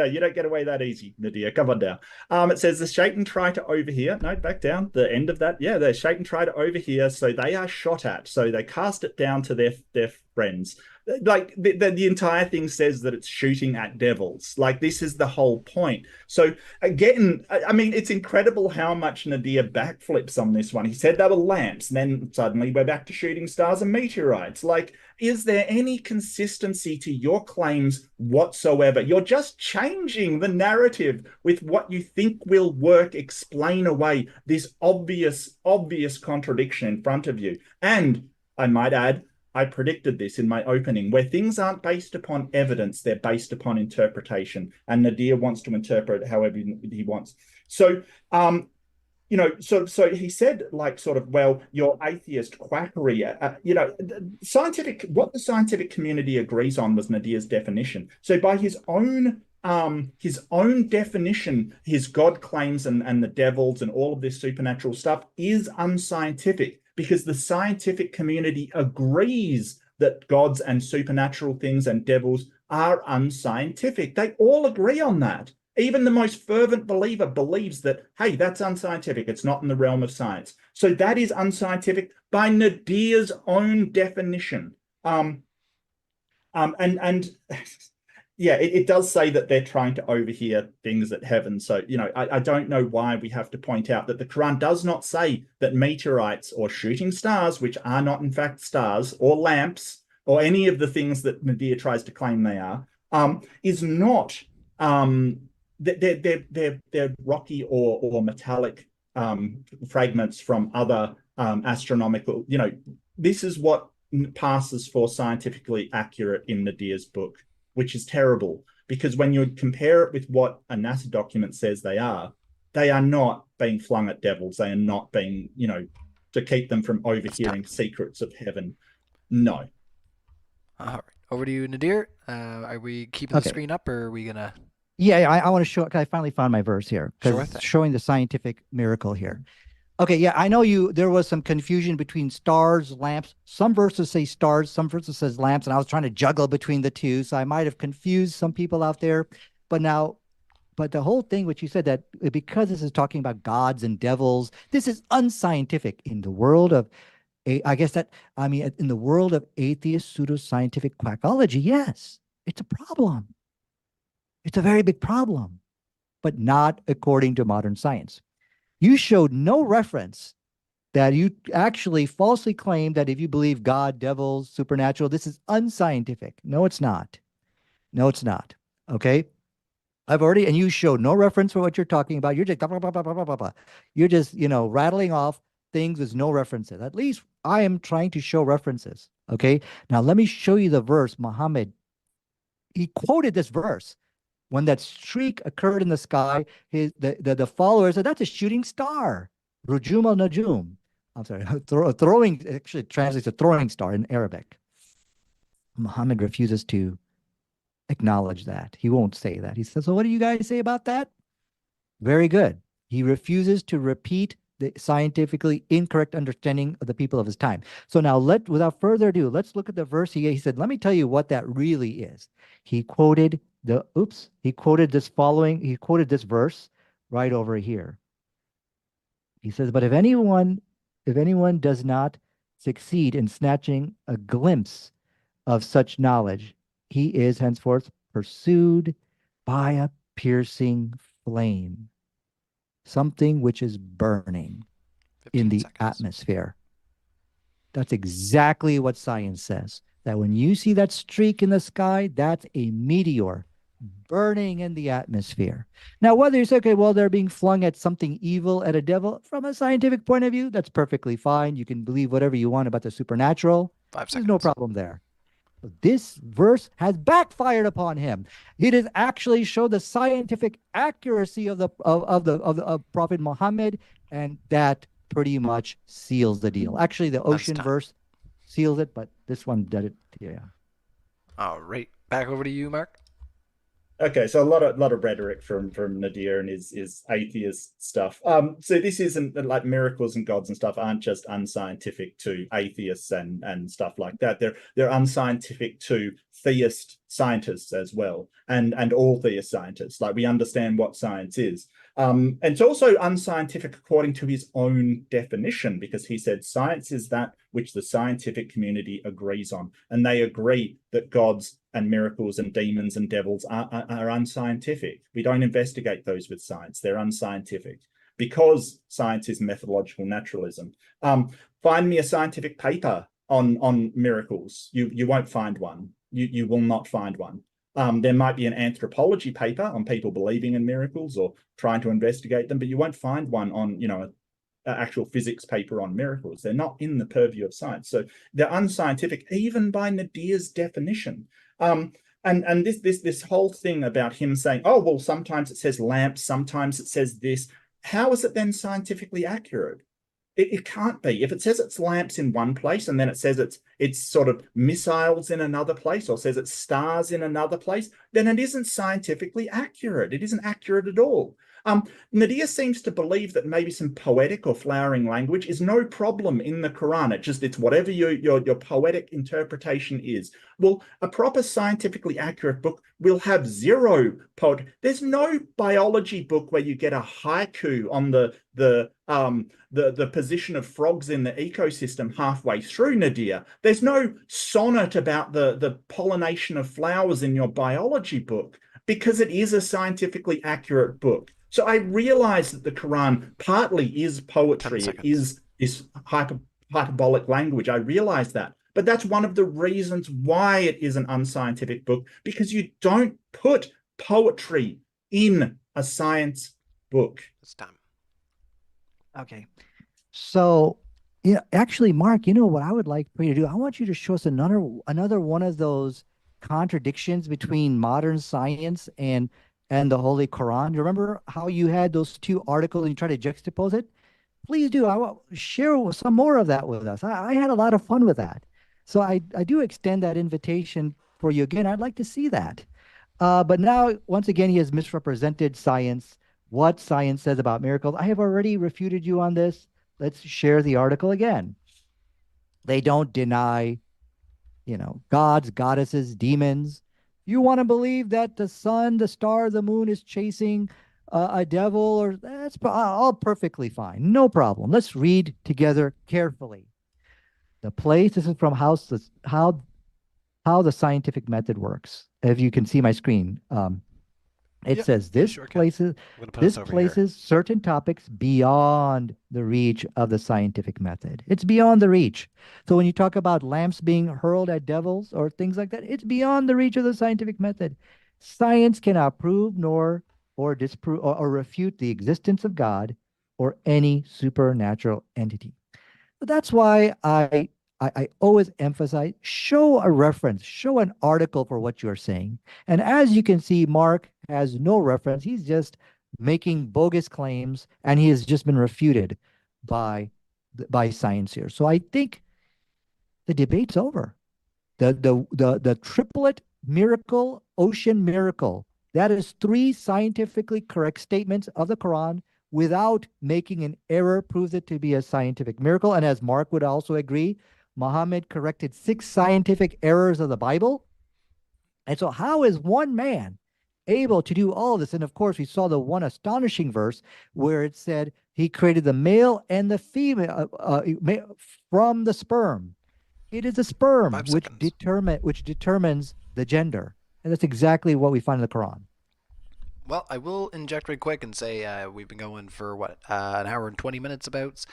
You don't get away that easy, Nadir. Come on down. It says the Shaitan tried to overhear. No, back down. The end of that. Yeah, the Shaitan tried to overhear. So they are shot at. So they cast it down to their friends. Like the entire thing says that it's shooting at devils. Like this is the whole point. So again, I mean, it's incredible how much Nadir backflips on this one. He said they were lamps, and then suddenly we're back to shooting stars and meteorites. Like, is there any consistency to your claims whatsoever? You're just changing the narrative with what you think will work, explain away this obvious contradiction in front of you. And I might add, I predicted this in my opening, where things aren't based upon evidence, they're based upon interpretation. And Nadir wants to interpret it however he wants. So, so he said, like, sort of, well, your atheist quackery, what the scientific community agrees on was Nadir's definition. So by his own definition, his God claims and the devils and all of this supernatural stuff is unscientific, because the scientific community agrees that gods and supernatural things and devils are unscientific. They all agree on that. Even the most fervent believer believes that, hey, that's unscientific. It's not in the realm of science. So that is unscientific by Nadir's own definition. Yeah, it does say that they're trying to overhear things at heaven. So, I don't know why we have to point out that the Quran does not say that meteorites or shooting stars, which are not in fact stars, or lamps, or any of the things that Nadir tries to claim they are, is not, they're rocky or metallic fragments from other astronomical, this is what passes for scientifically accurate in Nadir's book, which is terrible, because when you compare it with what a NASA document says they are not being flung at devils. They are not being, to keep them from overhearing secrets of heaven. No. All right. Over to you, Nadir. Are we keeping the screen up, or are we going to... Yeah, I want to show, because I finally found my verse here, because it's showing the scientific miracle here. Okay, yeah, I know there was some confusion between stars, lamps. Some verses say stars, some verses says lamps, and I was trying to juggle between the two, so I might have confused some people out there. But the whole thing, which you said, that because this is talking about gods and devils, this is unscientific in the world of, in the world of atheist pseudoscientific quackology. Yes, it's a problem. It's a very big problem, but not according to modern science. You showed no reference that you actually falsely claimed that if you believe God, devils, supernatural, this is unscientific. No, it's not. No, it's not. Okay. And you showed no reference for what you're talking about. You're just, blah, blah, blah, blah, blah, blah, blah. You're just, rattling off things with no references. At least I am trying to show references. Okay. Now let me show you the verse. Muhammad, he quoted this verse. When that streak occurred in the sky, the followers said, that's a shooting star. Rujum al-Najum. I'm sorry, throwing, actually translates to throwing star in Arabic. Muhammad refuses to acknowledge that. He won't say that. He says, so what do you guys say about that? Very good. He refuses to repeat the scientifically incorrect understanding of the people of his time. So now, without further ado, let's look at the verse. He said, let me tell you what that really is. He quoted this verse right over here. He says, but if anyone does not succeed in snatching a glimpse of such knowledge, he is henceforth pursued by a piercing flame, something which is burning in the atmosphere. That's exactly what science says. That when you see that streak in the sky, that's a meteor burning in the atmosphere. Now, whether you say, okay, well, they're being flung at something evil, at a devil, from a scientific point of view, that's perfectly fine. You can believe whatever you want about the supernatural. 5 seconds. There's no problem there. But this verse has backfired upon him. It has actually showed the scientific accuracy of Prophet Muhammad, and that pretty much seals the deal. Actually, the ocean verse seals it, but this one did it. Yeah. All right, back over to you, Mark. Okay, so a lot of rhetoric from Nadir and his atheist stuff. So this isn't like miracles and gods and stuff aren't just unscientific to atheists and stuff like that. They're unscientific to theist scientists as well, and all theist scientists. Like we understand what science is. And it's also unscientific according to his own definition, because he said science is that which the scientific community agrees on, and they agree that gods and miracles and demons and devils are unscientific. We don't investigate those with science. They're unscientific because science is methodological naturalism. Find me a scientific paper on miracles. You won't find one. You will not find one. There might be an anthropology paper on people believing in miracles or trying to investigate them, but you won't find one on, an actual physics paper on miracles. They're not in the purview of science. So they're unscientific, even by Nadir's definition. And this whole thing about him saying, oh, well, sometimes it says lamps, sometimes it says this. How is it then scientifically accurate? It can't be. If it says it's lamps in one place and then it says it's sort of missiles in another place, or says it's stars in another place, then it isn't scientifically accurate. It isn't accurate at all. Nadir seems to believe that maybe some poetic or flowering language is no problem in the Quran. It's whatever your poetic interpretation is. Well, a proper scientifically accurate book will have zero poetry. There's no biology book where you get a haiku on the position of frogs in the ecosystem halfway through, Nadir. There's no sonnet about the pollination of flowers in your biology book, because it is a scientifically accurate book. So I realize that the Quran partly is poetry. It is this hyperbolic language. I realize that. But that's one of the reasons why it is an unscientific book, because you don't put poetry in a science book. It's time. Okay. So, actually, Mark, what I would like for you to do? I want you to show us another one of those contradictions between modern science and the Holy Quran. You remember how you had those two articles and you try to juxtapose it? Please do. I will share some more of that with us. I had a lot of fun with that. So I do extend that invitation for you again. I'd like to see that. But now, once again, he has misrepresented science, what science says about miracles. I have already refuted you on this. Let's share the article again. They don't deny, gods, goddesses, demons. You want to believe that the sun, the star, the moon is chasing a devil, or that's all perfectly fine. No problem. Let's read together carefully. This is from how the scientific method works. If you can see my screen, it says this sure places certain topics beyond the reach of the scientific method. It's beyond the reach. So when you talk about lamps being hurled at devils or things like that, it's beyond the reach of the scientific method. Science cannot prove nor or disprove or refute the existence of God or any supernatural entity. But that's why I always emphasize, show a reference, show an article for what you're saying. And as you can see, Mark has no reference. He's just making bogus claims, and he has just been refuted by science here. So I think the debate's over. The triplet miracle, ocean miracle, that is 3 scientifically correct statements of the Quran without making an error, proves it to be a scientific miracle. And as Mark would also agree, Muhammad corrected 6 scientific errors of the Bible. And so how is one man able to do all this? And of course, we saw the one astonishing verse where it said he created the male and the female from the sperm. It is the sperm which determines the gender. And that's exactly what we find in the Quran. Well, I will inject right quick and say we've been going for, an hour and 20 minutes about.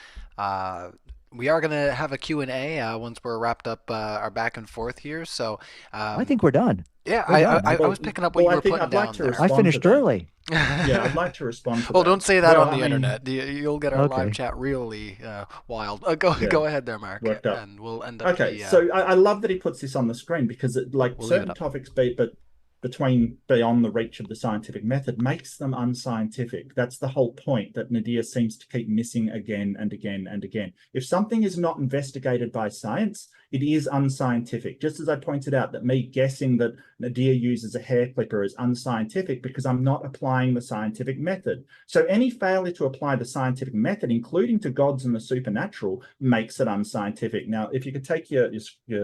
We are going to have a Q&A once we're wrapped up our back and forth here. So I think we're done. Yeah, I was picking up what you were putting down there. I finished early. Yeah, I'd like to respond to that. Well, don't say that on the internet. You'll get our live chat really wild. Go ahead there, Mark, and we'll end up. Okay, so I love that he puts this on the screen, because certain topics, but beyond the reach of the scientific method makes them unscientific. That's the whole point that Nadir seems to keep missing again and again and again. If something is not investigated by science, it is unscientific. Just as I pointed out that me guessing that Nadir uses a hair clipper is unscientific because I'm not applying the scientific method. So any failure to apply the scientific method, including to gods and the supernatural, makes it unscientific. Now, if you could take your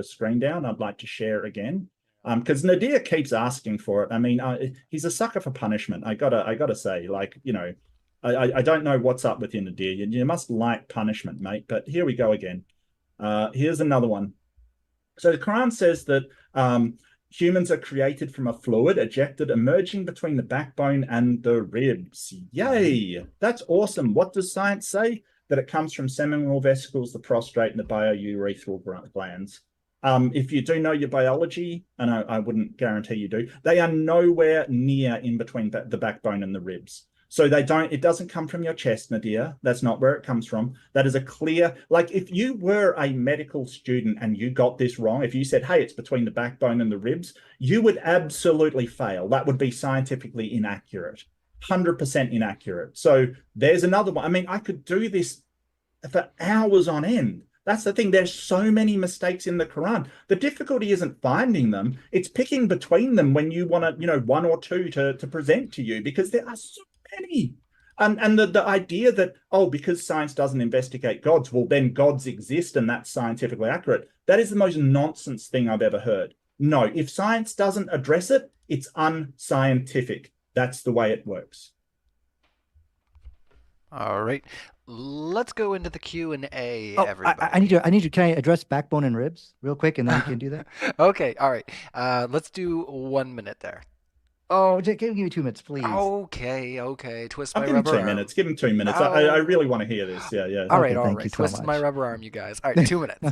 screen down, I'd like to share again. Because Nadir keeps asking for it. I mean, he's a sucker for punishment. I gotta say, like, you know, I don't know what's up with you, Nadir. You must like punishment, mate. But here we go again. Here's another one. So the Quran says that humans are created from a fluid ejected, emerging between the backbone and the ribs. Yay! That's awesome. What does science say? That it comes from seminal vesicles, the prostrate, and the biourethral glands. If you do know your biology, and I wouldn't guarantee you do, they are nowhere near in between the backbone and the ribs. So it doesn't come from your chest, Nadir. That's not where it comes from. That is a clear, like if you were a medical student and you got this wrong, if you said, hey, it's between the backbone and the ribs, you would absolutely fail. That would be scientifically inaccurate, 100% inaccurate. So there's another one. I mean, I could do this for hours on end. That's the thing. There's so many mistakes in the Quran. The difficulty isn't finding them. It's picking between them when you want to, one or two to present to you, because there are so many. And the idea that, because science doesn't investigate gods, well, then gods exist and that's scientifically accurate. That is the most nonsense thing I've ever heard. No, if science doesn't address it, it's unscientific. That's the way it works. All right. Let's go into the Q&A, Oh, everybody. I need you. Can I address backbone and ribs real quick, and then we can do that? Okay, all right. Let's do 1 minute there. Oh, give me 2 minutes, please. Okay. Twist my I'll give him rubber 2 arm. minutes. Give him 2 minutes. Oh. I really want to hear this. Yeah. All right, Okay, all thank right. you so Twisted my much. rubber arm, you guys. All right, 2 minutes.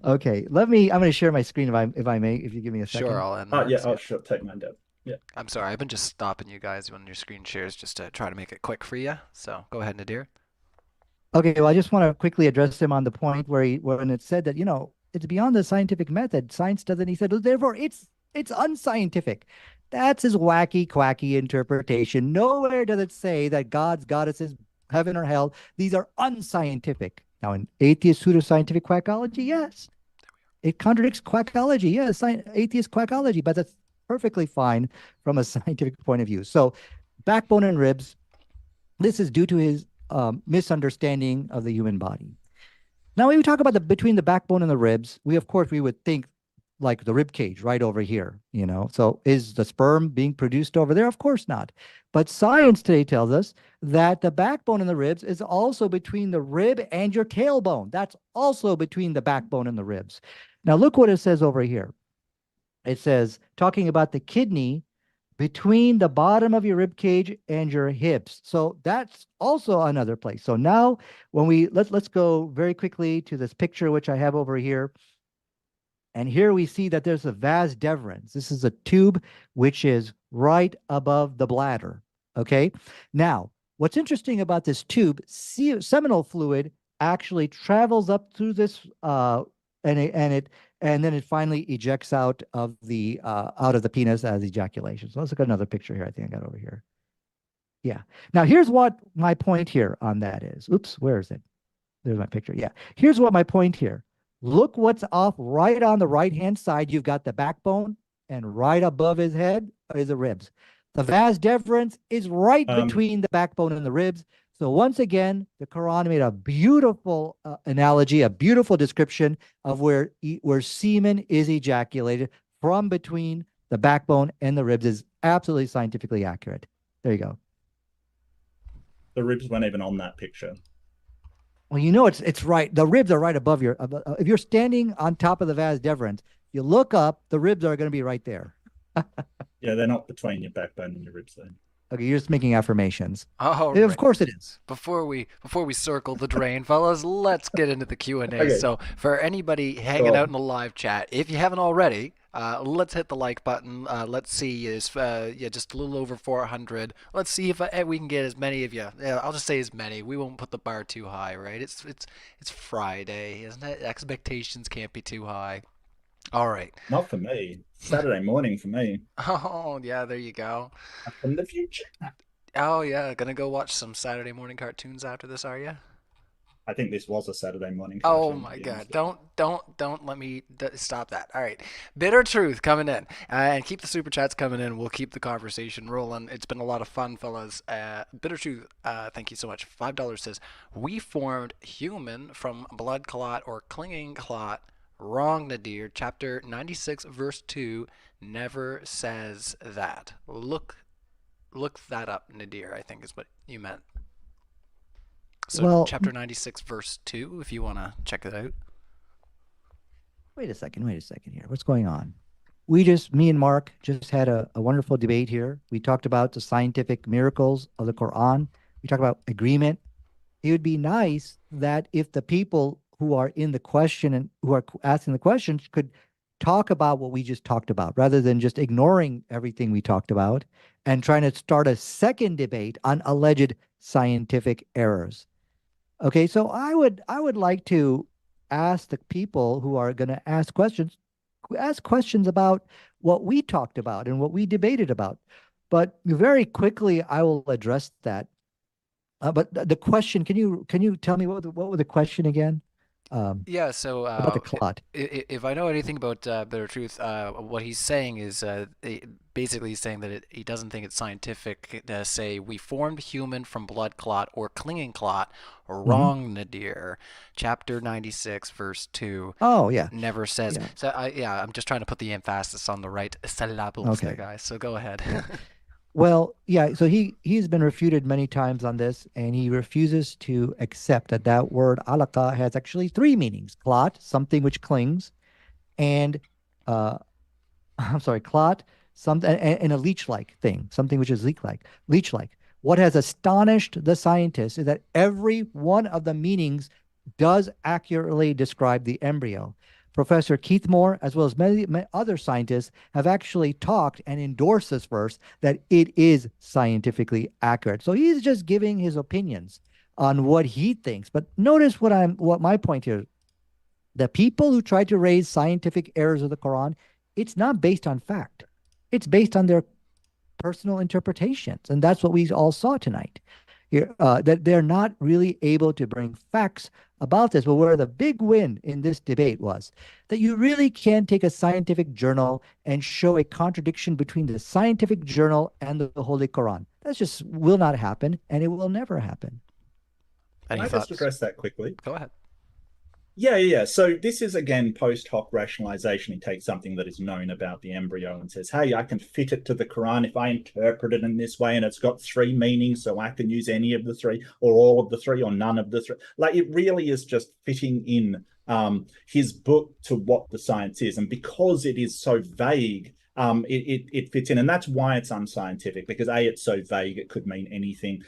Okay, I'm going to share my screen if I may, if you give me a second. Sure, I'll end Yeah, marks, I'll sure take mine down. Yeah. I'm sorry, I've been just stopping you guys when your screen shares just to try to make it quick for you. So go ahead, Nadir. Okay, well, I just want to quickly address him on the point when it said that, it's beyond the scientific method. Science doesn't, he said, well, therefore it's unscientific. That's his wacky, quacky interpretation. Nowhere does it say that gods, goddesses, heaven or hell, these are unscientific. Now, in atheist pseudoscientific quackology, yes. It contradicts quackology, yes, atheist quackology, but that's perfectly fine from a scientific point of view. So, backbone and ribs, this is due to his misunderstanding of the human body. Now, when we talk about between the backbone and the ribs, we would think like the rib cage right over here, So is the sperm being produced over there? Of course not. But science today tells us that the backbone and the ribs is also between the rib and your tailbone. That's also between the backbone and the ribs. Now, look what it says over here. It says, talking about the kidney between the bottom of your rib cage and your hips. So that's also another place. So now when let's go very quickly to this picture, which I have over here. And here we see that there's a vas deferens. This is a tube which is right above the bladder. Okay. Now, what's interesting about this tube, seminal fluid actually travels up through this, and then it finally ejects out of the penis as ejaculation. So let's look at another picture here. I think I got over here. Yeah. Now here's what my point here on that is. Oops, where is it? There's my picture. Yeah. Here's what my point here. Look what's off right on the right-hand side. You've got the backbone, and right above his head is the ribs. The vas deferens is right between the backbone and the ribs. So once again, the Quran made a beautiful analogy, a beautiful description of where semen is ejaculated from between the backbone and the ribs is absolutely scientifically accurate. There you go. The ribs weren't even on that picture. Well, it's right. The ribs are right above if you're standing on top of the vas deferens, you look up, the ribs are going to be right there. Yeah, they're not between your backbone and your ribs, though. Okay, you're just making affirmations. Oh, right. Of course it is. Before we circle the drain, fellas, let's get into the Q&A. Okay. So for anybody hanging out in the live chat, if you haven't already, let's hit the like button. Let's see, is just a little over 400. Let's see if we can get as many of you. I'll just say as many. We won't put the bar too high, right? It's Friday, isn't it? Expectations can't be too high. All right. Not for me. Saturday morning for me. Oh, yeah, there you go. From the future. Oh, yeah, gonna go watch some Saturday morning cartoons after this, are you? I think this was a Saturday morning Oh cartoon, to my be God! honest with you. Don't let me stop that. All right, bitter truth coming in, and keep the super chats coming in. We'll keep the conversation rolling. It's been a lot of fun, fellas. Bitter truth, thank you so much. $5 says we formed human from blood clot or clinging clot. Wrong, Nadir. Chapter 96, verse 2 never says that. Look that up, Nadir. I think is what you meant. So Well, chapter 96, verse 2, if you want to check it out. wait a second here. What's going on? Me and Mark just had a wonderful debate here. We talked about the scientific miracles of the Quran. We talked about agreement. It would be nice that if the people who are in the question and who are asking the questions could talk about what we just talked about rather than just ignoring everything we talked about and trying to start a second debate on alleged scientific errors. Okay, so I would like to ask the people who are going to ask questions about what we talked about and what we debated about. But very quickly, I will address that. But the question, can you tell me what was the question again? Um, Yeah, so about the clot. if I know anything about Bitter Truth, what he's saying is basically he's saying that he doesn't think it's scientific to say we formed human from blood clot or clinging clot. Mhm. Wrong, Nadir. Chapter 96, verse 2 Oh yeah, never says. yeah. So yeah, I'm just trying to put the emphasis on the right syllables there, Okay. guys. So go ahead. Yeah. Well, yeah, so he's been refuted many times on this, and he refuses to accept that that word alaka has actually three meanings: clot, something which clings, and uh, I'm sorry, clot, something, and a leech-like thing, something which is leech-like. What has astonished the scientists is that every one of the meanings does accurately describe the embryo. Professor Keith Moore, as well as many other scientists, have actually talked and endorsed this verse that it is scientifically accurate. So he's just giving his opinions on what he thinks. But notice what my point here. The people who try to raise scientific errors of the Quran, it's not based on fact. It's based on their personal interpretations. And that's what we all saw tonight. Here, that they're not really able to bring facts about this. But where the big win in this debate was that you really can't take a scientific journal and show a contradiction between the scientific journal and the Holy Quran. That just will not happen, and it will never happen. Can Any I just thoughts? address that quickly? Go ahead. Yeah. So this is again post hoc rationalization. He takes something that is known about the embryo and says, "Hey, I can fit it to the Quran if I interpret it in this way, and it's got three meanings, so I can use any of the three, or all of the three, or none of the three." Like it really is just fitting in his book to what the science is, and because it is so vague. It fits in, and that's why it's unscientific. Because it's so vague; it could mean anything.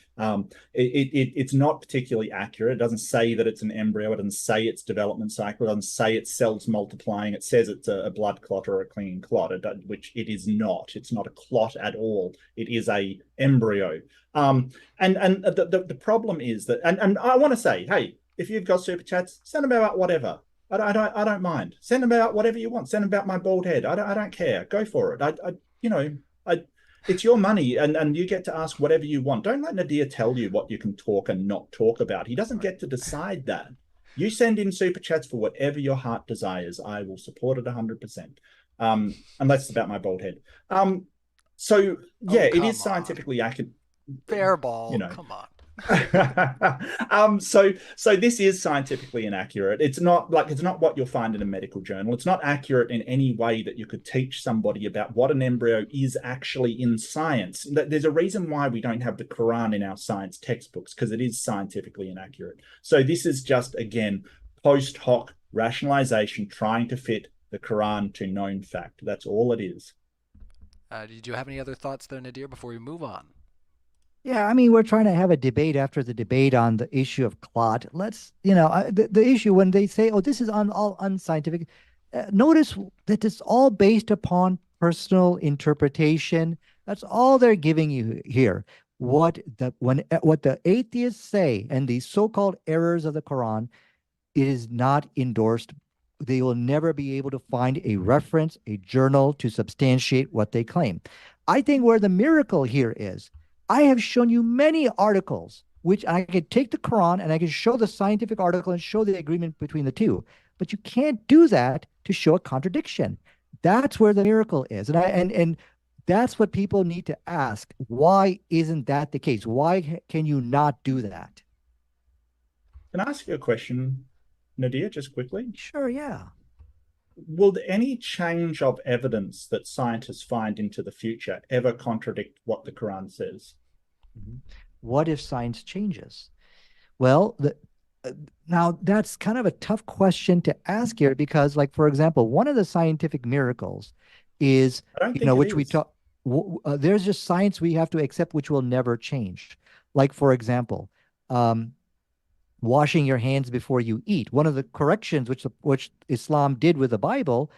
It's not particularly accurate. It doesn't say that it's an embryo. It doesn't say it's development cycle. It doesn't say it's cells multiplying. It says it's a blood clot or a clinging clot, which it is not. It's not a clot at all. It is a embryo. And the problem is that, and I want to say, hey, if you've got super chats, send them about whatever. I don't mind. Send them about whatever you want. Send them about my bald head. I don't care. Go for it. You know I it's your money, and you get to ask whatever you want. Don't let Nadir tell you what you can talk and not talk about. He doesn't Right. get to decide that. You send in super chats for whatever your heart desires. I will support it 100%. Unless it's about my bald head. So yeah, Oh, it is come on. scientifically accurate. Fair You ball. know, Come on. so this is scientifically inaccurate. It's not what you'll find in a medical journal. It's not accurate in any way that you could teach somebody about what an embryo is actually in science. There's a reason why we don't have the Quran in our science textbooks, because it is scientifically inaccurate. So this is just again post hoc rationalization trying to fit the Quran to known fact. That's all it is. Did you have any other thoughts there, Nadir, before we move on? Yeah, I mean, we're trying to have a debate after the debate on the issue of clot. The issue when they say, "Oh, this is all unscientific," notice that it's all based upon personal interpretation. That's all they're giving you here. What the atheists say and the so-called errors of the Quran is not endorsed they will never be able to find a reference, a journal to substantiate what they claim. I think where the miracle here is, I have shown you many articles which I could take the Quran and I can show the scientific article and show the agreement between the two. But you can't do that to show a contradiction. That's where the miracle is. And that's what people need to ask. Why isn't that the case? Why can you not do that? Can I ask you a question, Nadir, just quickly? Sure, yeah. Will any change of evidence that scientists find into the future ever contradict what the Quran says? What if science changes? Well, now that's kind of a tough question to ask here because, like, for example, one of the scientific miracles is, I don't think it which we is. talk, there's just science we have to accept, which will never change. Like, for example, washing your hands before you eat. One of the corrections which Islam did with the Bible,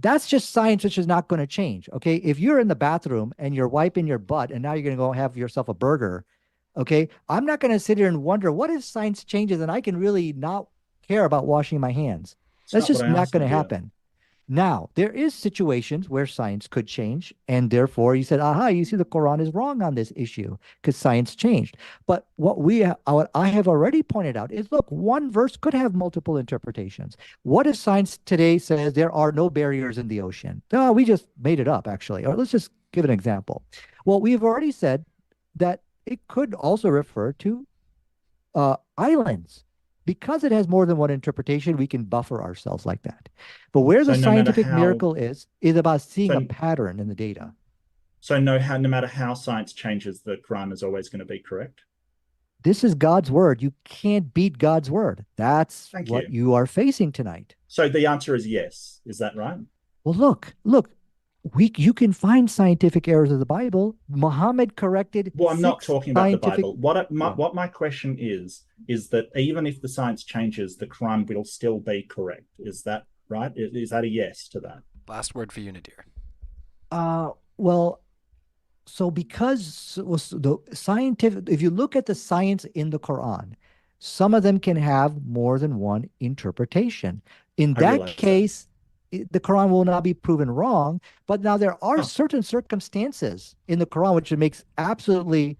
that's just science which is not going to change. Okay. If you're in the bathroom and you're wiping your butt and now you're going to go have yourself a burger, okay, I'm not going to sit here and wonder what if science changes and I can really not care about washing my hands. It's That's not what just I not asked, going to Nadir. happen. Now, there is situations where science could change, and therefore you said, aha, you see the Quran is wrong on this issue because science changed. But what I have already pointed out is, look, one verse could have multiple interpretations. What if science today says there are no barriers in the ocean? No, we just made it up, actually. Or let's just give an example. Well, we've already said that it could also refer to islands. Because it has more than one interpretation, we can buffer ourselves like that. But where So the no matter scientific how miracle is about seeing a so pattern in the data. so no matter how science changes, the Quran is always going to be correct. This is God's word. You can't beat God's word. That's Thank what you. you are facing tonight. So the answer is yes. Is that right? Well, look, you can find scientific errors of the Bible. Muhammad corrected Well, I'm not 6 talking about the scientific. Bible. What Yeah. my question is that even if the science changes, the Quran will still be correct. Is that right? Is that a yes to that? Last word for you, Nadir. Well, so because the scientific, if you look at the science in the Quran, some of them can have more than one interpretation. In I that realize that. case, the Quran will not be proven wrong. But now there are Oh, certain circumstances in the Quran which it makes absolutely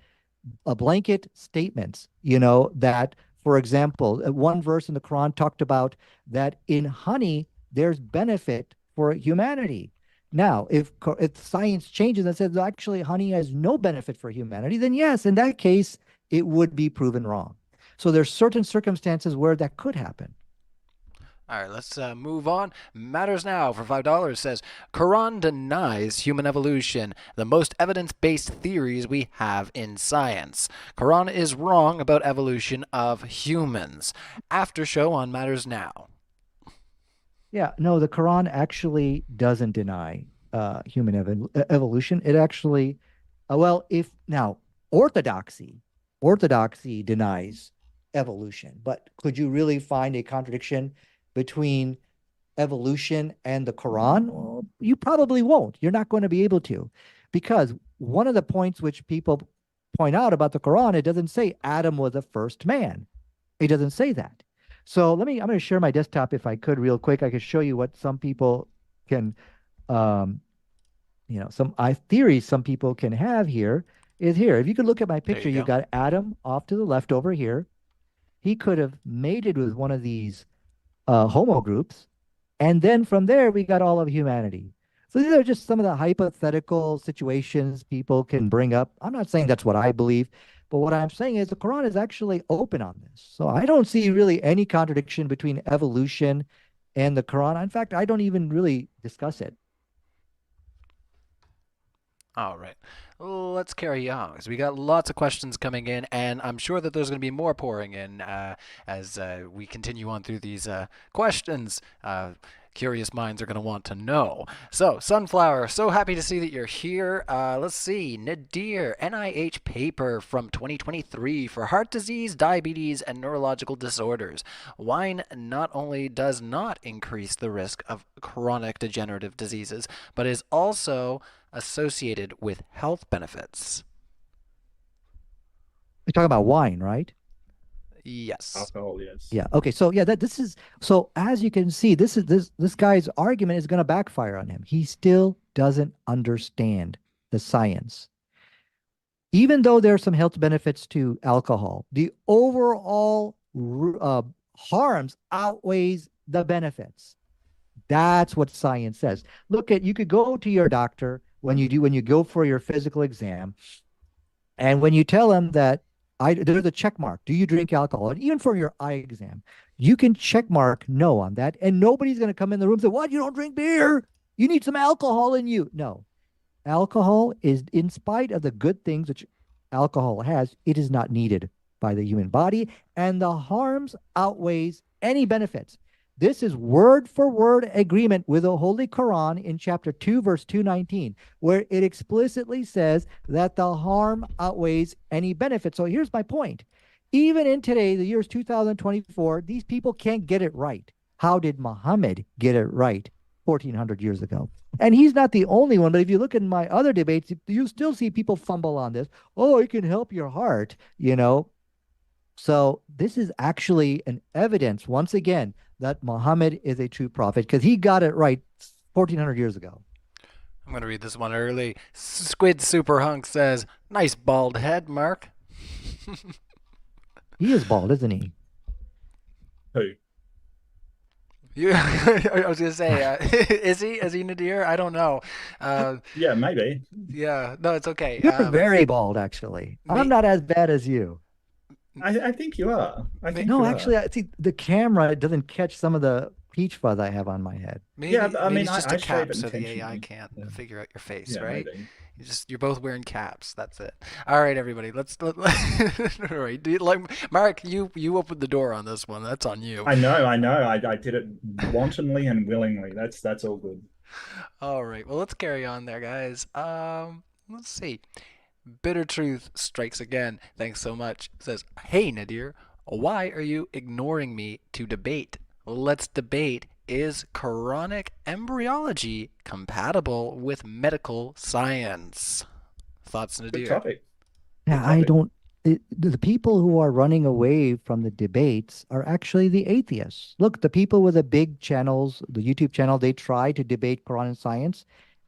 a blanket statements, that, for example, one verse in the Quran talked about that in honey, there's benefit for humanity. Now, if science changes and says actually honey has no benefit for humanity, then yes, in that case, it would be proven wrong. So there's certain circumstances where that could happen. All right, let's move on. Matters Now for $5 says Quran denies human evolution, the most evidence-based theories we have in science. Quran is wrong about evolution of humans. After show on Matters Now. Yeah, no, the Quran actually doesn't deny human evolution. It actually, well, if now orthodoxy denies evolution, but could you really find a contradiction between evolution and the Quran? Well, you probably won't. You're not going to be able to, because one of the points which people point out about the Quran, it doesn't say Adam was the first man. It doesn't say that. So I'm going to share my desktop if I could real quick. I could show you what some people can, um, some theories some people can have here is here. If you could look at my There picture, you you go. got Adam off to the left over here. He could have mated with one of these homo groups. And then from there, we got all of humanity. So these are just some of the hypothetical situations people can bring up. I'm not saying that's what I believe, but what I'm saying is the Quran is actually open on this. So I don't see really any contradiction between evolution and the Quran. In fact, I don't even really discuss it. All right. Let's carry on because we got lots of questions coming in, and I'm sure that there's going to be more pouring in as we continue on through these questions. Curious minds are going to want to know. So, Sunflower, so happy to see that you're here. Let's see. Nadir, NIH paper from 2023 for heart disease, diabetes, and neurological disorders. Wine not only does not increase the risk of chronic degenerative diseases, but is also associated with health benefits. We're talking about wine, right? Yes. Alcohol, yes. Yeah. Okay. So yeah, this is so as you can see, this guy's argument is going to backfire on him. He still doesn't understand the science. Even though there are some health benefits to alcohol, the overall harms outweighs the benefits. That's what science says. Look at you could go to your doctor when you go for your physical exam, and when you tell him that there's a check mark, do you drink alcohol? And even for your eye exam, you can check mark no on that, and nobody's going to come in the room and say, "What? You don't drink beer? You need some alcohol in you." No, alcohol is, in spite of the good things which alcohol has, it is not needed by the human body, and the harms outweighs any benefits. This is word for word agreement with the Holy Quran in chapter 2, verse 219, where it explicitly says that the harm outweighs any benefit. So here's my point. Even in today, the year is 2024, these people can't get it right. How did Muhammad get it right 1400 years ago? And he's not the only one, but if you look at my other debates, you still see people fumble on this. Oh, it can help your heart, you know. So this is actually an evidence, once again, that Muhammad is a true prophet because he got it right 1400 years ago. I'm going to read this one early. Squid Super Hunk says, "Nice bald head, Mark." He is bald, isn't he? Who? I was gonna say, is he? Is he Nadir? I don't know. Yeah, maybe. Yeah, no, it's okay. You're very bald, actually. I'm not as bad as you. I think you are. I think No, you actually, I see the camera doesn't catch some of the peach fuzz I have on my head. Maybe, Yeah, I maybe mean, it's just I a shave cap, it so the AI intentionally. can't Yeah, figure out your face, yeah, right? maybe. You're both wearing caps. That's it. All right, everybody. All right. Mark, you opened the door on this one. That's on you. I know, I know. I did it wantonly and willingly. That's all good. All right. Well, let's carry on there, guys. Let's see. Bitter Truth strikes again. Thanks so much. Says, "Hey Nadir, why are you ignoring me to debate? Let's debate. Is Quranic embryology compatible with medical science?" Thoughts, Good Nadir? topic. Good Yeah, I topic. don't. The people who are running away from the debates are actually the atheists. Look, the people with the big channels, the YouTube channel, they try to debate Quran and science,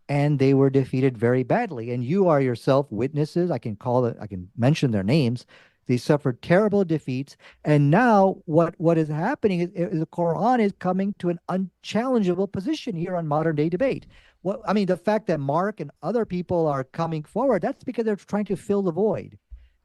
and they were defeated very badly. And you are yourself witnesses. I can call it, I can mention their names. They suffered terrible defeats. And now what is happening is the Quran is coming to an unchallengeable position here on modern day debate. Well, I mean, the fact that Mark and other people are coming forward, that's because they're trying to fill the void.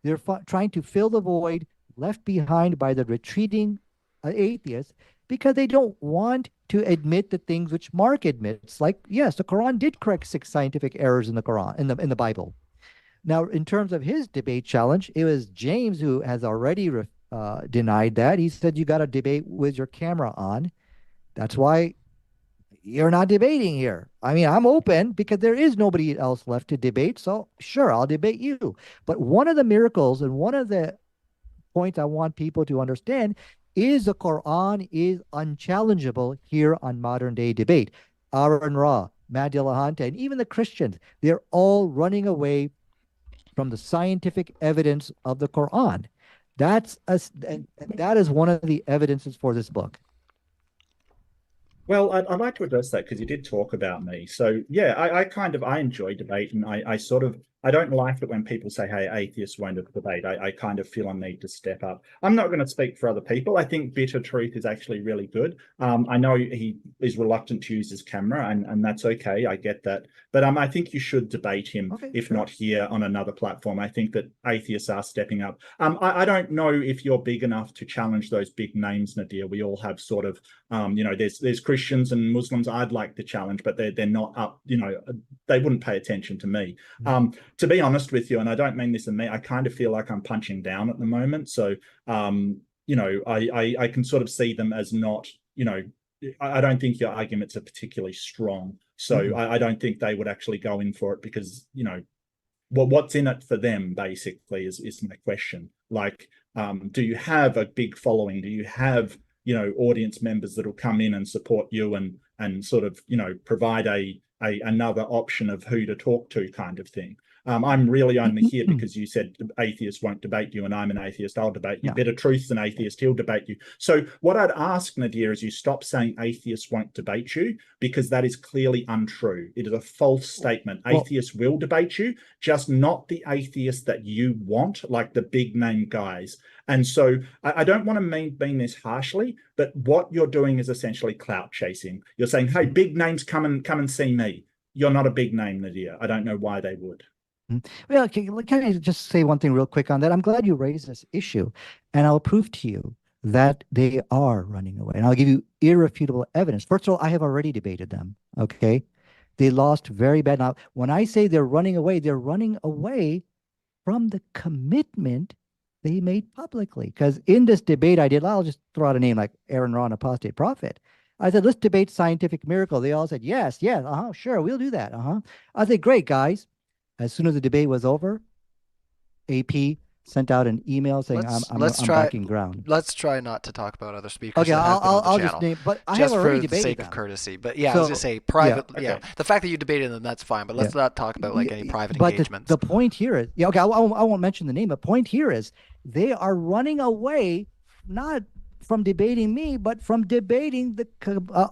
They're trying to fill the void left behind by the retreating atheists because they don't want to admit the things which Mark admits. Like, yes, the Quran did correct 6 scientific errors in the Quran, in the Bible. Now, in terms of his debate challenge, it was James who has already denied that. He said you got to debate with your camera on. That's why you're not debating here. I mean, I'm open because there is nobody else left to debate. So, sure, I'll debate you. But one of the miracles and one of the points I want people to understand is the Quran is unchallengeable here on modern day debate. Aaron Ra, Mahdi Lahanta, and even the Christians, they're all running away from the scientific evidence of the Quran. And that is one of the evidences for this book. Well, I'd like to address that because you did talk about me. So yeah, I kind of I enjoy debate, and I sort of I don't like it when people say, "Hey, atheists won't debate." I kind of feel I need to step up. I'm not going to speak for other people. I think Bitter Truth is actually really good. I know he is reluctant to use his camera, and that's okay. I get that, but I think you should debate him, Okay, if sure. not here on another platform. I think that atheists are stepping up. I don't know if you're big enough to challenge those big names, Nadir. We all have sort of there's Christians and Muslims I'd like to challenge, but they're not up. They wouldn't pay attention to me. To be honest with you, and I don't mean this in me, I kind of feel like I'm punching down at the moment. So I can sort of see them as not. I don't think your arguments are particularly strong. So I don't think they would actually go in for it because what's in it for them basically is my question. Like, do you have a big following? Do you have audience members that will come in and support you and sort of provide a another option of who to talk to kind of thing? I'm really only here because you said atheists won't debate you, and I'm an atheist. I'll debate you. Yeah. Bit of truth's an atheist. He'll debate you. So what I'd ask, Nadir, is you stop saying atheists won't debate you, because that is clearly untrue. It is a false statement. Atheists will debate you, just not the atheists that you want, like the big name guys. And so I don't want to mean this harshly, but what you're doing is essentially clout chasing. You're saying, hey, big names, come and see me. You're not a big name, Nadir. I don't know why they would. Well, can I just say one thing real quick on that? I'm glad you raised this issue, and I'll prove to you that they are running away. And I'll give you irrefutable evidence. First of all, I have already debated them. Okay. They lost very bad. Now, when I say they're running away from the commitment they made publicly. Because in this debate I did, I'll just throw out a name like Aaron Ron, apostate prophet. I said, let's debate scientific miracle. They all said, yes, sure, we'll do that. I said, great, guys. As soon as the debate was over, AP sent out an email saying, I'm backing ground. Let's try not to talk about other speakers. Okay, that have been on the I'll channel, just name, but I just have already for the debated sake them. of courtesy. But yeah, I was just say private. Yeah, the fact that you debated them, that's fine. But let's not talk about like any private engagements. The point here is, okay, I won't mention the name. The point here is they are running away, not from debating me, but from debating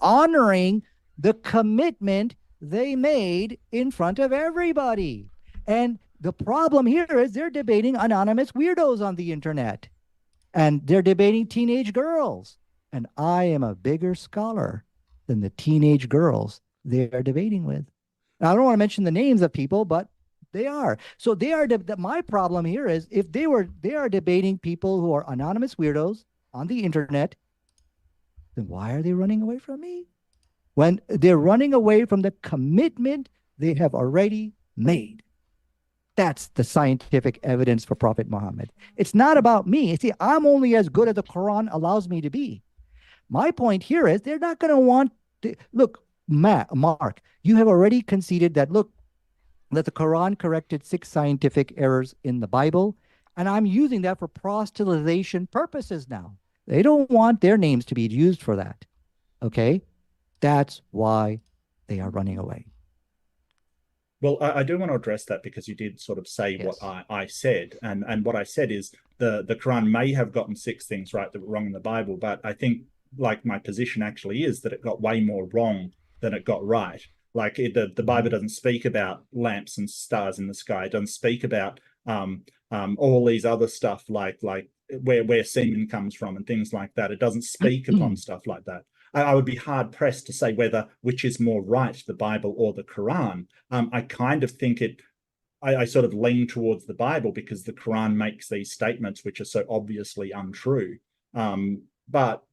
honoring the commitment they made in front of everybody. And the problem here is they're debating anonymous weirdos on the internet, and they're debating teenage girls. And I am a bigger scholar than the teenage girls they are debating with. Now, I don't want to mention the names of people, but they are. So they are. My problem here is if they are debating people who are anonymous weirdos on the internet, then why are they running away from me? When they're running away from the commitment they have already made. That's the scientific evidence for Prophet Muhammad. It's not about me. See, I'm only as good as the Quran allows me to be. My point here is they're not going to want to, look, Mark, you have already conceded that, look, that the Quran corrected 6 scientific errors in the Bible, and I'm using that for proselytization purposes now. They don't want their names to be used for that. Okay? That's why they are running away. Well, I do want to address that because you did sort of say what I said. And what I said is the Quran may have gotten 6 things right that were wrong in the Bible, but I think like my position actually is that it got way more wrong than it got right. Like the Bible doesn't speak about lamps and stars in the sky. It doesn't speak about all these other stuff like where semen comes from and things like that. It doesn't speak upon stuff like that. I would be hard pressed to say which is more right, the Bible or the Quran. I kind of think I sort of lean towards the Bible because the Quran makes these statements which are so obviously untrue. But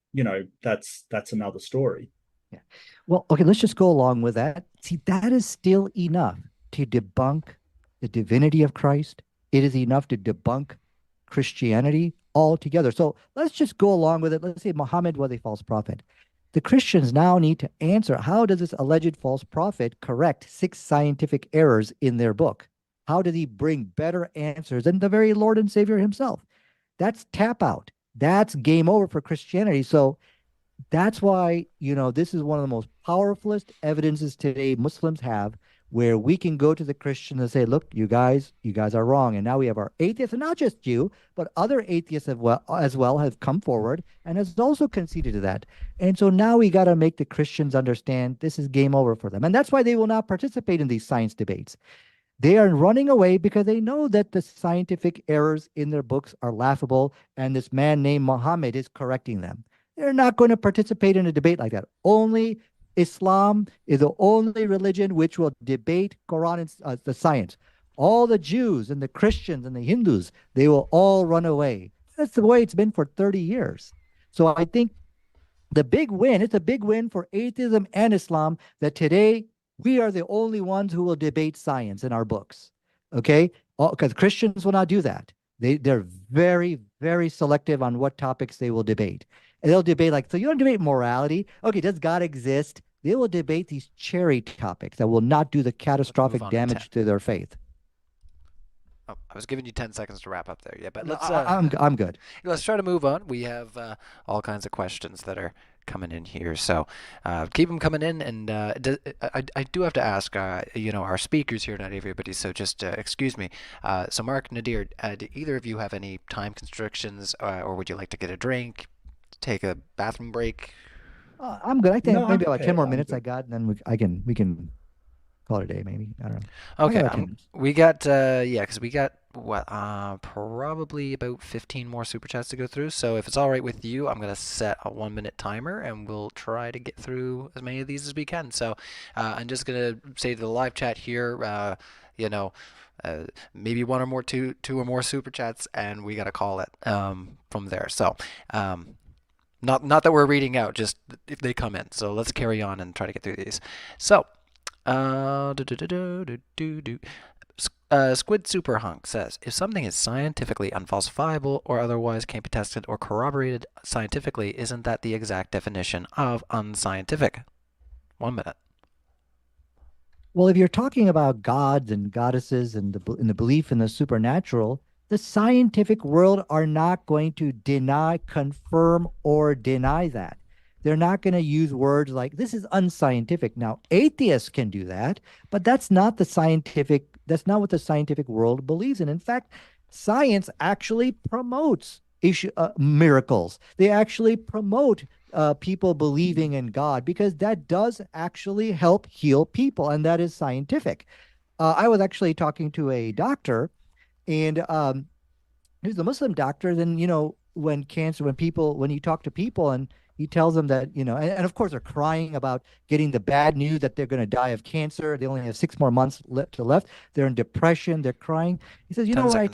that's another story. Yeah. Well, okay, let's just go along with that. See, that is still enough to debunk the divinity of Christ. It is enough to debunk Christianity altogether. So let's just go along with it. Let's say Muhammad was a false prophet. The Christians now need to answer, how does this alleged false prophet correct 6 scientific errors in their book? How did he bring better answers than the very Lord and Savior himself? That's tap out. That's game over for Christianity. So that's why, this is one of the most powerfulest evidences today Muslims have, where we can go to the Christians and say, look, you guys are wrong. And now we have our atheists, and not just you, but other atheists as well have come forward and has also conceded to that. And so now we got to make the Christians understand this is game over for them. And that's why they will not participate in these science debates. They are running away because they know that the scientific errors in their books are laughable, and this man named Muhammad is correcting them. They're not going to participate in a debate like that. Only Islam is the only religion which will debate Quran and the science. All the Jews and the Christians and the Hindus, they will all run away. That's the way it's been for 30 years. So I think the big win, it's a big win for atheism and Islam that today we are the only ones who will debate science in our books. Okay? Because Christians will not do that. They're very, very selective on what topics they will debate. And they'll debate so you don't debate morality. Okay, does God exist? They will debate these cherry topics that will not do the catastrophic damage to their faith. Oh, I was giving you 10 seconds to wrap up there. Yeah, but let's. I'm good. Let's try to move on. We have all kinds of questions that are coming in here. So keep them coming in. And I do have to ask, our speakers here, not everybody. So just excuse me. So Mark, Nadir, do either of you have any time constrictions, or would you like to get a drink, take a bathroom break? I'm good. I think No, I'm maybe about 10 prepared. more I'm minutes I good. got, and then we can call it a day, maybe. I don't know. I got Okay, about 10 minutes. we got yeah, because we got what probably about 15 more super chats to go through. So if it's all right with you, I'm gonna set a 1 minute timer, and we'll try to get through as many of these as we can. So I'm just gonna say to the live chat here, you know, maybe one or more, two or more super chats, and we gotta call it from there. So not that we're reading out, just if they come in. So let's carry on and try to get through these. So. Squid Super Hunk says, if something is scientifically unfalsifiable or otherwise can't be tested or corroborated scientifically, isn't that the exact definition of unscientific? 1 minute. Well, if you're talking about gods and goddesses and the belief in the supernatural, the scientific world are not going to deny, confirm, or deny that. They're not going to use words like this is unscientific. Now, atheists can do that, but that's not what the scientific world believes in. In fact, science actually promotes miracles. They actually promote people believing in God because that does actually help heal people, and that is scientific. I was actually talking to a doctor, and he was a Muslim doctor. Then when you talk to people, and he tells them that and of course they're crying about getting the bad news that they're going to die of cancer. They only have 6 more months left. They're in depression. They're crying. He says, 10 what seconds.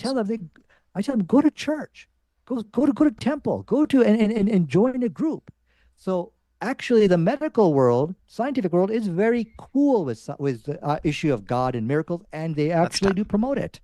I tell them, go to church, go to temple, go to and join a group. So actually, the medical world, scientific world, is very cool with the issue of God and miracles, and they That's actually 10. do promote it.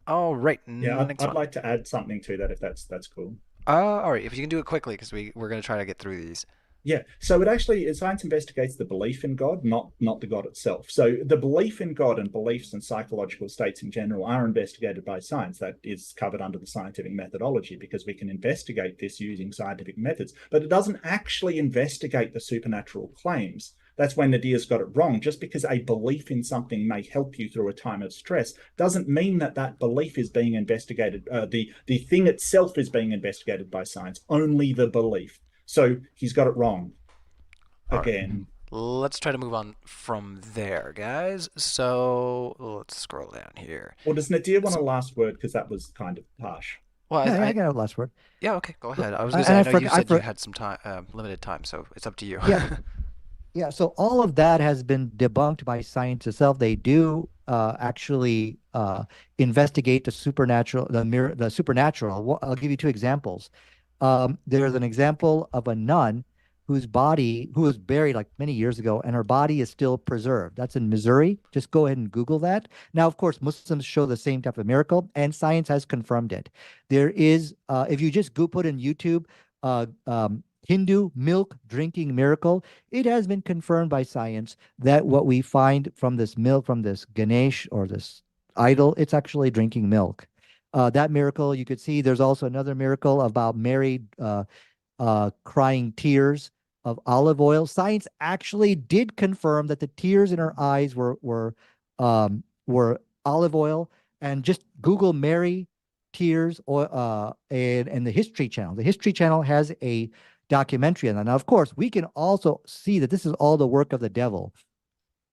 All right, Yeah, next I'd one. like to add something to that if that's cool. All right, if you can do it quickly, because we're going to try to get through these. Yeah, so it actually science investigates the belief in God, not the God itself. So the belief in God and beliefs and psychological states in general are investigated by science. That is covered under the scientific methodology because we can investigate this using scientific methods, but it doesn't actually investigate the supernatural claims. That's when Nadir's got it wrong. Just because a belief in something may help you through a time of stress doesn't mean that that belief is being investigated. The thing itself is being investigated by science. Only the belief. So he's got it wrong All right, again. let's try to move on from there, guys. So let's scroll down here. Or does Nadir want So, a last word? Because that was kind of harsh. well, Yeah, I got a last word. yeah, okay, go So, ahead. I was gonna say, and I I know you forgot. said you had some time, limited time, so it's up to you. Yeah, yeah. So all of that has been debunked by science itself. They do actually investigate the supernatural, the supernatural. I'll give you two examples. There's an example of a nun who was buried like many years ago, and her body is still preserved. That's in Missouri. Just go ahead and Google that. Now, of course, Muslims show the same type of miracle, and science has confirmed it. There is, if you just go put in YouTube, Hindu milk drinking miracle, it has been confirmed by science that what we find from this milk, from this Ganesh or this idol, it's actually drinking milk. That miracle, you could see. There's also another miracle about Mary crying tears of olive oil. Science actually did confirm that the tears in her eyes were olive oil. And just Google Mary tears or and the History Channel. The History Channel has a documentary on that. Now, of course, we can also see that this is all the work of the devil,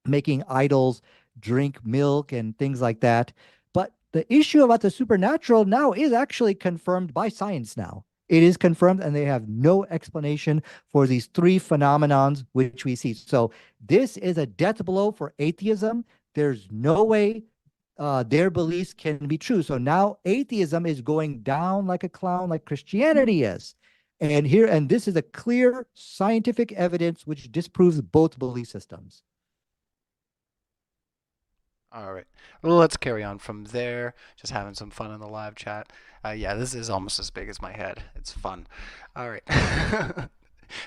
making idols drink milk and things like that. But the issue about the supernatural now is actually confirmed by science now. It is confirmed, and they have no explanation for these three phenomenons which we see. So this is a death blow for atheism. There's no way their beliefs can be true. So now atheism is going down like a clown, like Christianity is. And this is a clear scientific evidence which disproves both belief systems. All right, well, let's carry on from there. Just having some fun in the live chat. Yeah, this is almost as big as my head. It's fun. All right.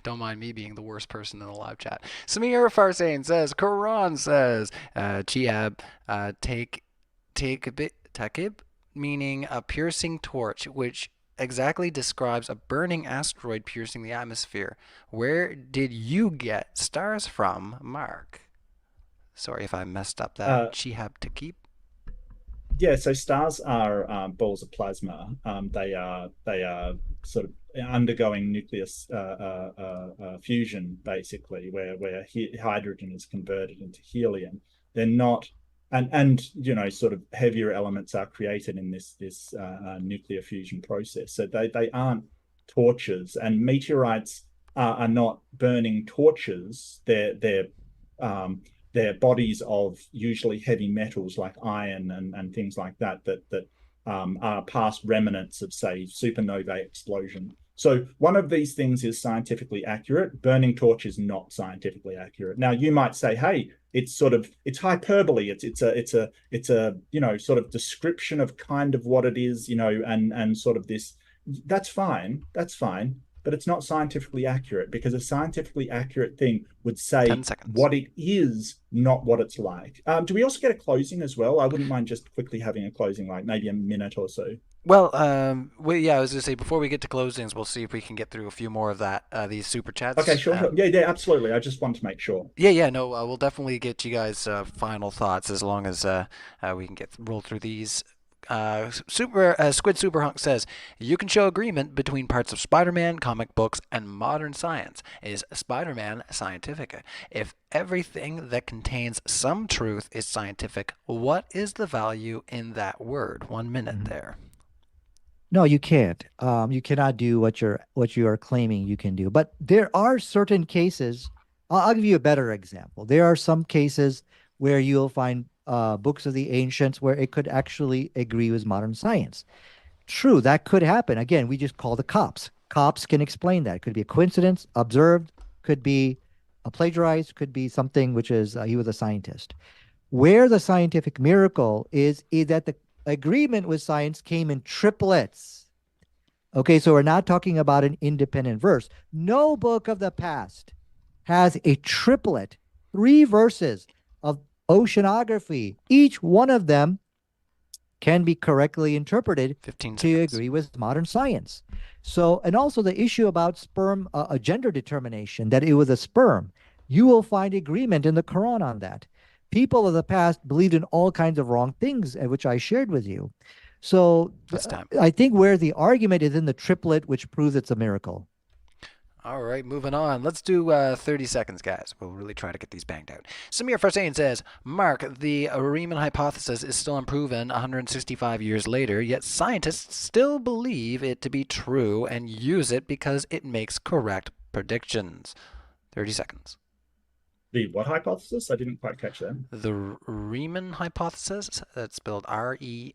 Don't mind me being the worst person in the live chat. Samir Farsain says, Quran says, Chiab, take a bit takib, meaning a piercing torch, which exactly describes a burning asteroid piercing the atmosphere? Where did you get stars from, Mark? Sorry if I messed up that. Uh, Chihab to keep. Yeah, so stars are balls of plasma. They are sort of undergoing nucleus fusion, basically, where hydrogen is converted into helium. They're not, and sort of heavier elements are created in this nuclear fusion process. So they aren't torches, and meteorites are not burning torches. Um, they're bodies of usually heavy metals like iron and things like that are past remnants of, say, supernovae explosion. So one of these things is scientifically accurate. Burning torch is not scientifically accurate. Now you might say, hey, it's hyperbole. It's a sort of description of kind of what it is, and sort of this. That's fine. That's fine, but it's not scientifically accurate, because a scientifically accurate thing would 10 say seconds. what it is, not what it's like. Do we also get a closing as well? I wouldn't mind just quickly having a closing, like maybe a minute or so. Well, yeah, I was gonna say before we get to closings, we'll see if we can get through a few more of that these super Okay, chats. sure, sure. Yeah, yeah, absolutely. I just want to make sure. Yeah, no, we'll definitely get you guys final thoughts as long as we can get roll through these. Squid Superhunk says you can show agreement between parts of Spider-Man, comic books, and modern science. Is Spider-Man scientific? If everything that contains some truth is scientific, what is the value in that word? 1 minute there. No, you can't. You cannot do what you are claiming you can do. But there are certain cases. I'll give you a better example. There are some cases where you'll find books of the ancients where it could actually agree with modern science. True, that could happen. Again, we just call the cops. Cops can explain that. It could be a coincidence, observed, could be a plagiarized, could be something which is he was a scientist. Where the scientific miracle is that the agreement with science came in triplets. Okay, so we're not talking about an independent verse. No book of the past has a triplet, three verses of oceanography. Each one of them can be correctly interpreted 15 to seconds. agree with modern science. So, and also the issue about sperm, a gender determination, that it was a sperm. You will find agreement in the Quran on that. People of the past believed in all kinds of wrong things, which I shared with you. So That's time. I think where the argument is in the triplet, which proves it's a miracle. All right, moving on. Let's do 30 seconds, guys. We'll really try to get these banged out. Samir Farsain says, Mark, the Riemann hypothesis is still unproven 165 years later, yet scientists still believe it to be true and use it because it makes correct predictions. 30 seconds. The what hypothesis? I didn't quite catch that. The Riemann hypothesis, that's spelled Riemann.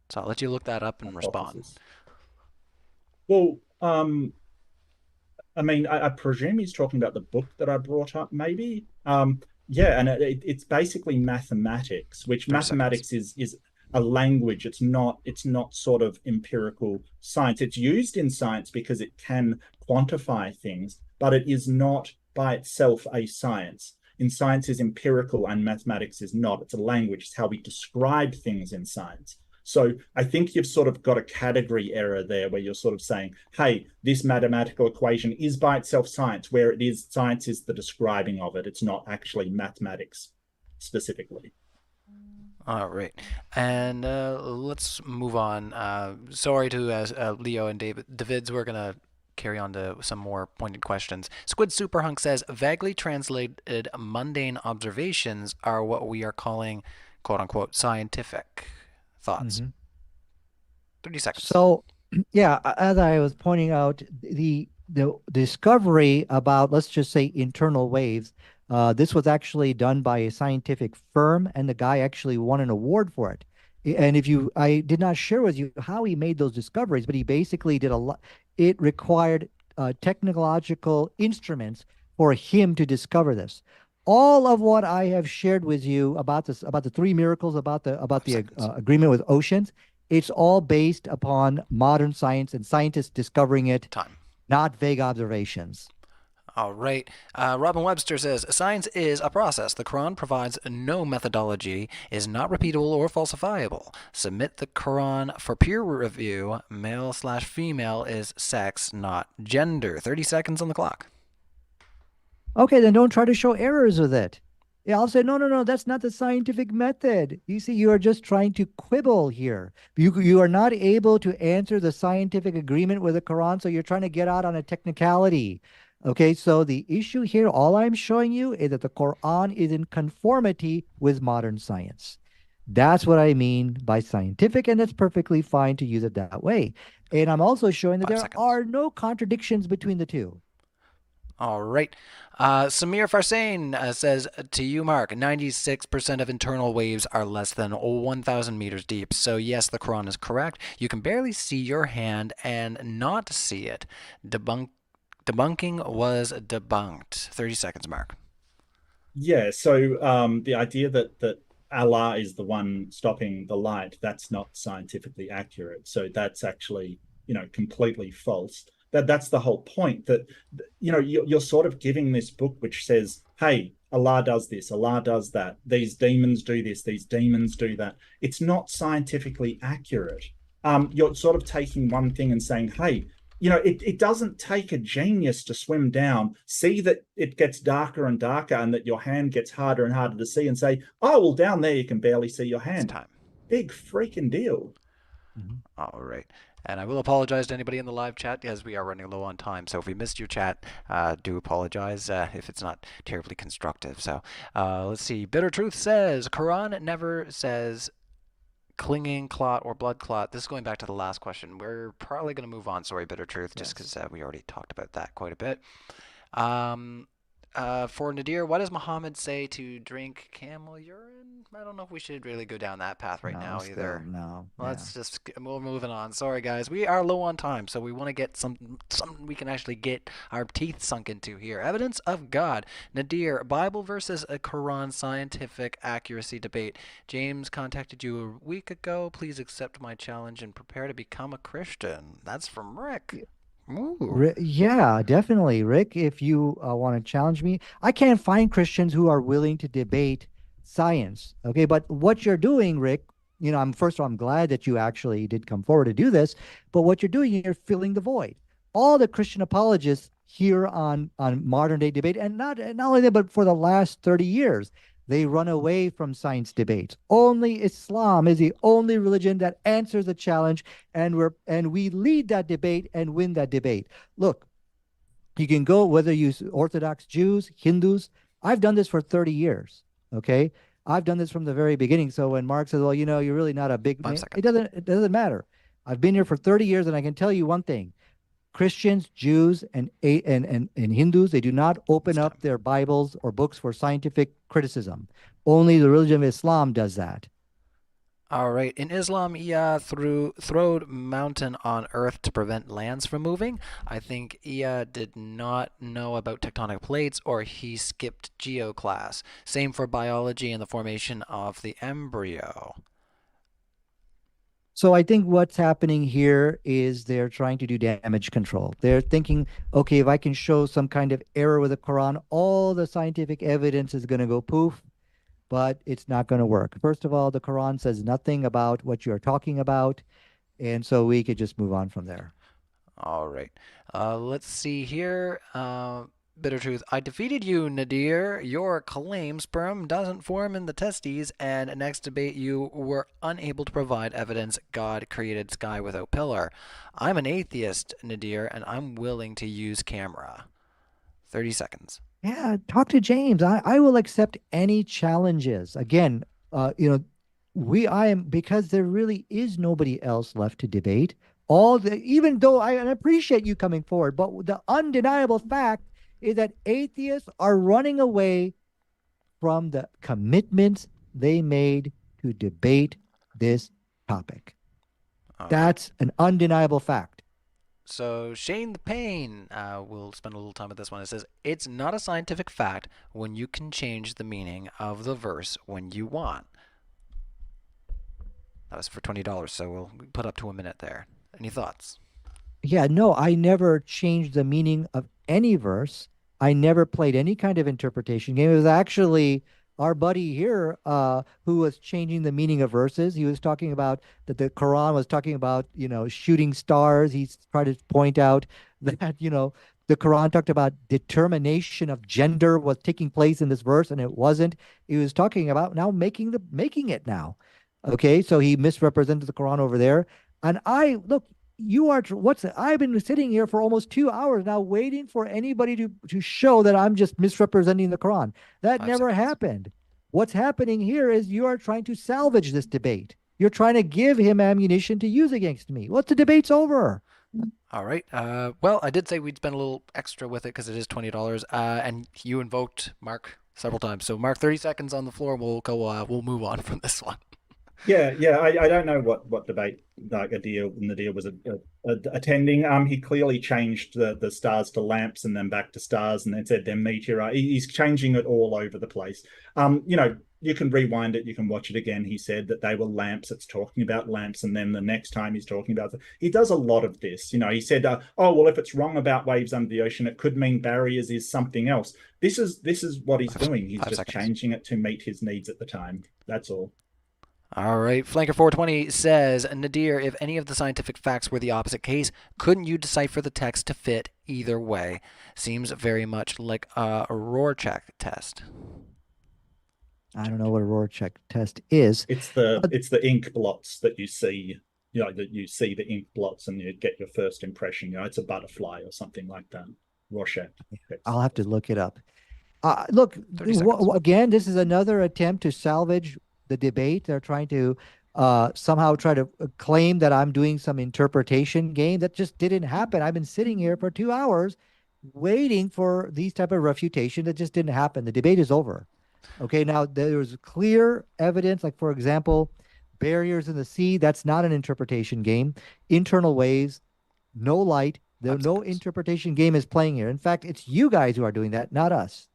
So I'll let you look that up and respond. Hypothesis. Well, I mean, I presume he's talking about the book that I brought up, maybe. Yeah, and it's basically mathematics, which 30 mathematics seconds. is a language. It's not sort of empirical science. It's used in science because it can quantify things, but it is not by itself a science. In science is empirical and mathematics is not. It's a language. It's how we describe things in science. So I think you've sort of got a category error there where you're sort of saying, hey, this mathematical equation is by itself science, where it is science is the describing of it. It's not actually mathematics specifically. All right, and let's move on. Sorry to Leo and David's. We're gonna carry on to some more pointed questions. Squid Superhunk says vaguely translated mundane observations are what we are calling "quote unquote" scientific. Thoughts? 30 seconds. So, yeah, as I was pointing out, the discovery about, let's just say, internal waves, this was actually done by a scientific firm, and the guy actually won an award for it. And I did not share with you how he made those discoveries, but he basically did a lot. It required technological instruments for him to discover this. All of what I have shared with you about this, about the three miracles, about the agreement with oceans, it's all based upon modern science and scientists discovering it, Time. not vague observations. All right. Robin Webster says science is a process. The Quran provides no methodology, is not repeatable or falsifiable. Submit the Quran for peer review. Male/female is sex, not gender. 30 seconds on the clock. Okay, then don't try to show errors with it. Yeah, I'll say, no, no, no, that's not the scientific method. You see, you are just trying to quibble here. You are not able to answer the scientific agreement with the Quran, so you're trying to get out on a technicality. Okay, so the issue here, all I'm showing you is that the Quran is in conformity with modern science. That's what I mean by scientific, and it's perfectly fine to use it that way. And I'm also showing that 5 there seconds. are no contradictions between the two. All right. Samir Farsain says to you, Mark, 96% of internal waves are less than 1,000 meters deep. So, yes, the Quran is correct. You can barely see your hand and not see it. Debunking was debunked. 30 seconds, Mark. Yeah, so the idea that Allah is the one stopping the light, that's not scientifically accurate. So that's actually, completely false. That's the whole point. That you're sort of giving this book which says, hey, Allah does this, Allah does that. These demons do this, these demons do that. It's not scientifically accurate. You're sort of taking one thing and saying, hey, it doesn't take a genius to swim down, see that it gets darker and darker and that your hand gets harder and harder to see and say, oh, well, down there you can barely see your It's hand. time. Big freaking deal. All right. And I will apologize to anybody in the live chat as we are running low on time. So if we missed your chat, do apologize if it's not terribly constructive. So let's see. Bitter Truth says Quran never says clinging clot or blood clot. This is going back to the last question. We're probably going to move on. Sorry, Bitter Truth, just because we already talked about that quite a bit. For Nadir, what does Muhammad say to drink camel urine? I don't know if we should really go down that path right now either. No. We're moving on. Sorry, guys. We are low on time, so we want to get something we can actually get our teeth sunk into here. Evidence of God. Nadir, Bible versus a Quran scientific accuracy debate. James contacted you a week ago. Please accept my challenge and prepare to become a Christian. That's from Rick. Ooh. Yeah, definitely, Rick. If you want to challenge me, I can't find Christians who are willing to debate science. Okay, but what you're doing, Rick, I'm first of all, I'm glad that you actually did come forward to do this. But what you're doing, you're filling the void. All the Christian apologists here on modern day debate, and not only that, but for the last 30 years, they run away from science debates. Only Islam is the only religion that answers the challenge, and we lead that debate and win that debate. Look, you can go whether you Orthodox Jews, Hindus. I've done this for 30 years. Okay, I've done this from the very beginning. So when Mark says, "Well, you're really not a big," 5 seconds. It doesn't matter. I've been here for 30 years, and I can tell you one thing: Christians, Jews, and Hindus, they do not open up their Bibles or books for scientific criticism. Only the religion of Islam does that. All right. In Islam, Ea throwed mountain on earth to prevent lands from moving. I think Ea did not know about tectonic plates, or he skipped geo class. Same for biology and the formation of the embryo. So I think what's happening here is they're trying to do damage control. They're thinking, okay, if I can show some kind of error with the Quran, all the scientific evidence is going to go poof, but it's not going to work. First of all, the Quran says nothing about what you're talking about, and so we could just move on from there. All right. Let's see here. Bitter Truth. I defeated you, Nadir. Your claim sperm doesn't form in the testes, and next debate you were unable to provide evidence God created sky without pillar. I'm an atheist, Nadir, and I'm willing to use camera. 30 seconds. Yeah, talk to James. I will accept any challenges. Again, I am, because there really is nobody else left to debate. Even though I appreciate you coming forward, but the undeniable fact is that atheists are running away from the commitments they made to debate this topic. That's an undeniable fact. So Shane the Pain will spend a little time with this one. It says, it's not a scientific fact when you can change the meaning of the verse when you want. That was for $20, so we'll put up to a minute there. Any thoughts? Yeah, no, I never changed the meaning of any verse. I never played any kind of interpretation game. It was actually our buddy here who was changing the meaning of verses. He was talking about that the Quran was talking about, shooting stars. He's tried to point out that, the Quran talked about determination of gender was taking place in this verse, and it wasn't. He was talking about now making it now. Okay, so he misrepresented the Quran over there. And I look, I've been sitting here for almost 2 hours now waiting for anybody to show that I'm just misrepresenting the Quran. That 5 seconds. never happened. What's happening here is you are trying to salvage this debate. You're trying to give him ammunition to use against me. What's the debate's over? All right. Well, I did say we'd spend a little extra with it because it is $20. And you invoked Mark several times. So Mark, 30 seconds on the floor. We'll go. We'll move on from this one. Yeah. I don't know what debate like Nadir was attending. He clearly changed the stars to lamps and then back to stars and then said they're meteorite. He's changing it all over the place. You can rewind it, you can watch it again. He said that they were lamps. It's talking about lamps, and then the next time he's talking about. He does a lot of this. He said, "Oh well, if it's wrong about waves under the ocean, it could mean barriers is something else." This is what he's doing. He's 5 just seconds. changing it to meet his needs at the time. That's all. All right. Flanker 420 says, Nadir, if any of the scientific facts were the opposite case, couldn't you decipher the text to fit either way? Seems very much like a Rorschach test. I don't know what a Rorschach test is. It's the ink blots that you see. That you see the ink blots and you get your first impression. It's a butterfly or something like that. Rorschach. I'll have to look it up. Look, 30 seconds. again, this is another attempt to salvage the debate. They're trying to somehow try to claim that I'm doing some interpretation game. That just didn't happen. I've been sitting here for 2 hours waiting for these type of refutation. That just didn't happen. The debate is over. Okay, now there's clear evidence, like for example, barriers in the sea. That's not an interpretation game. Internal waves, no light. No 5 seconds. interpretation game is playing here. In fact, it's you guys who are doing that, not us.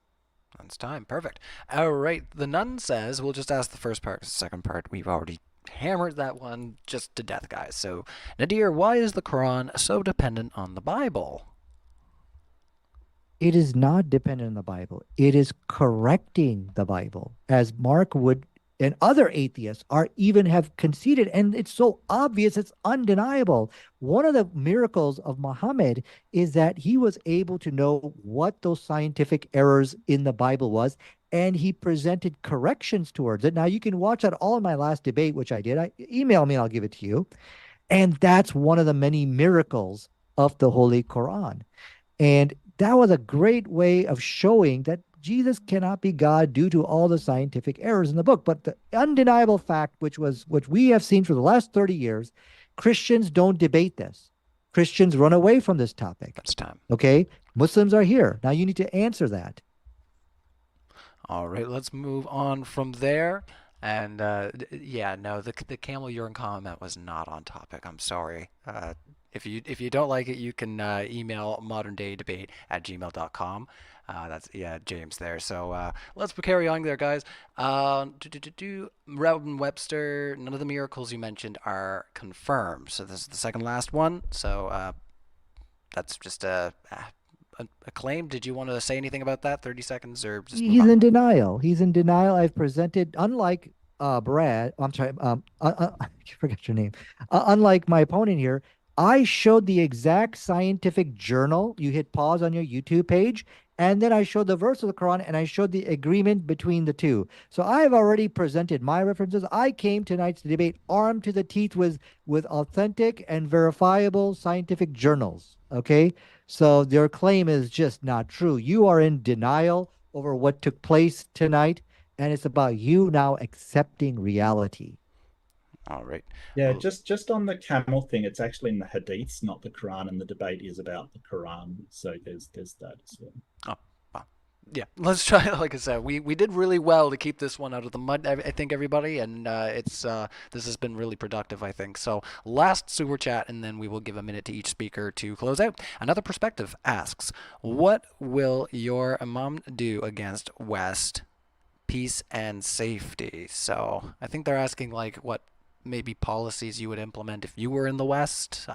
That's time. Perfect. All right. The nun says, we'll just ask the first part. The second part, we've already hammered that one just to death, guys. So, Nadir, why is the Quran so dependent on the Bible? It is not dependent on the Bible. It is correcting the Bible, as Mark would and other atheists are even have conceded. And it's so obvious, it's undeniable. One of the miracles of Muhammad is that he was able to know what those scientific errors in the Bible was, and he presented corrections towards it. Now you can watch that all in my last debate, which I did. Email me and I'll give it to you. And that's one of the many miracles of the Holy Quran. And that was a great way of showing that Jesus cannot be God due to all the scientific errors in the book. But the undeniable fact, which we have seen for the last 30 years, Christians don't debate this. Christians run away from this topic. That's time. Okay? Muslims are here. Now you need to answer that. All right, let's move on from there. And yeah, no, the camel urine comment was not on topic. I'm sorry. If you don't like it, you can email moderndaydebate@gmail.com. That's James there. So let's carry on there, guys. Robin Webster. None of the miracles you mentioned are confirmed. So this is the second last one. So that's just a claim. Did you want to say anything about that? 30 seconds or just move He's on? in denial. He's in denial. I've presented, unlike Brad, I'm sorry, I forgot your name. Unlike my opponent here, I showed the exact scientific journal. You hit pause on your YouTube page, and then I showed the verse of the Quran, and I showed the agreement between the two. So I have already presented my references. I came tonight's debate armed to the teeth with authentic and verifiable scientific journals. Okay, so their claim is just not true. You are in denial over what took place tonight, and it's about you now accepting reality. All right. Yeah, Well, just on the camel thing, it's actually in the hadiths, not the Quran, and the debate is about the Quran. So there's that as well. oh, well, yeah. Let's try. Like I said, we did really well to keep this one out of the mud. I think everybody, and it's this has been really productive. I think so. Last super chat, and then we will give a minute to each speaker to close out. Another perspective asks, "What will your mom do against West peace and safety?" So I think they're asking like what maybe policies you would implement if you were in the West.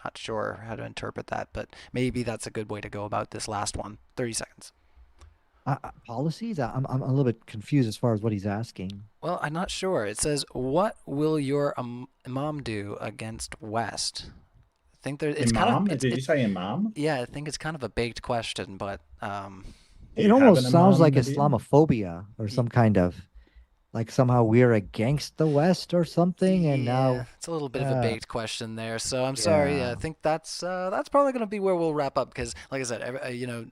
Not sure how to interpret that, but maybe that's a good way to go about this last one. 30 seconds. Policies? I'm a little bit confused as far as what he's asking. Well, I'm not sure. It says, "What will your imam do against West?" I think there. It's kind of. Imam? Did you say imam? Yeah, I think it's kind of a baked question, but Do It you have an almost sounds imam, like Nadir? Islamophobia or some kind of like somehow we're against the West or something, and yeah, now, it's a little bit of a uh, baked question there. So I'm sorry. I yeah. think that's probably going to be where we'll wrap up because, like I said,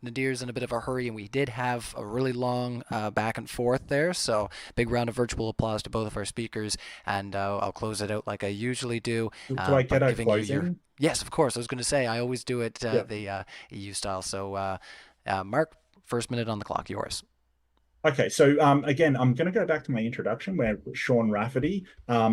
Nadir's in a bit of a hurry, and we did have a really long back and forth there. So big round of virtual applause to both of our speakers, and I'll close it out like I usually do Do I by get a giving you your. closing? Yes, of course. I was going to say I always do it Yeah. the EU style. So Mark, first minute on the clock, yours. Okay, so again, I'm going to go back to my introduction where Sean Rafferty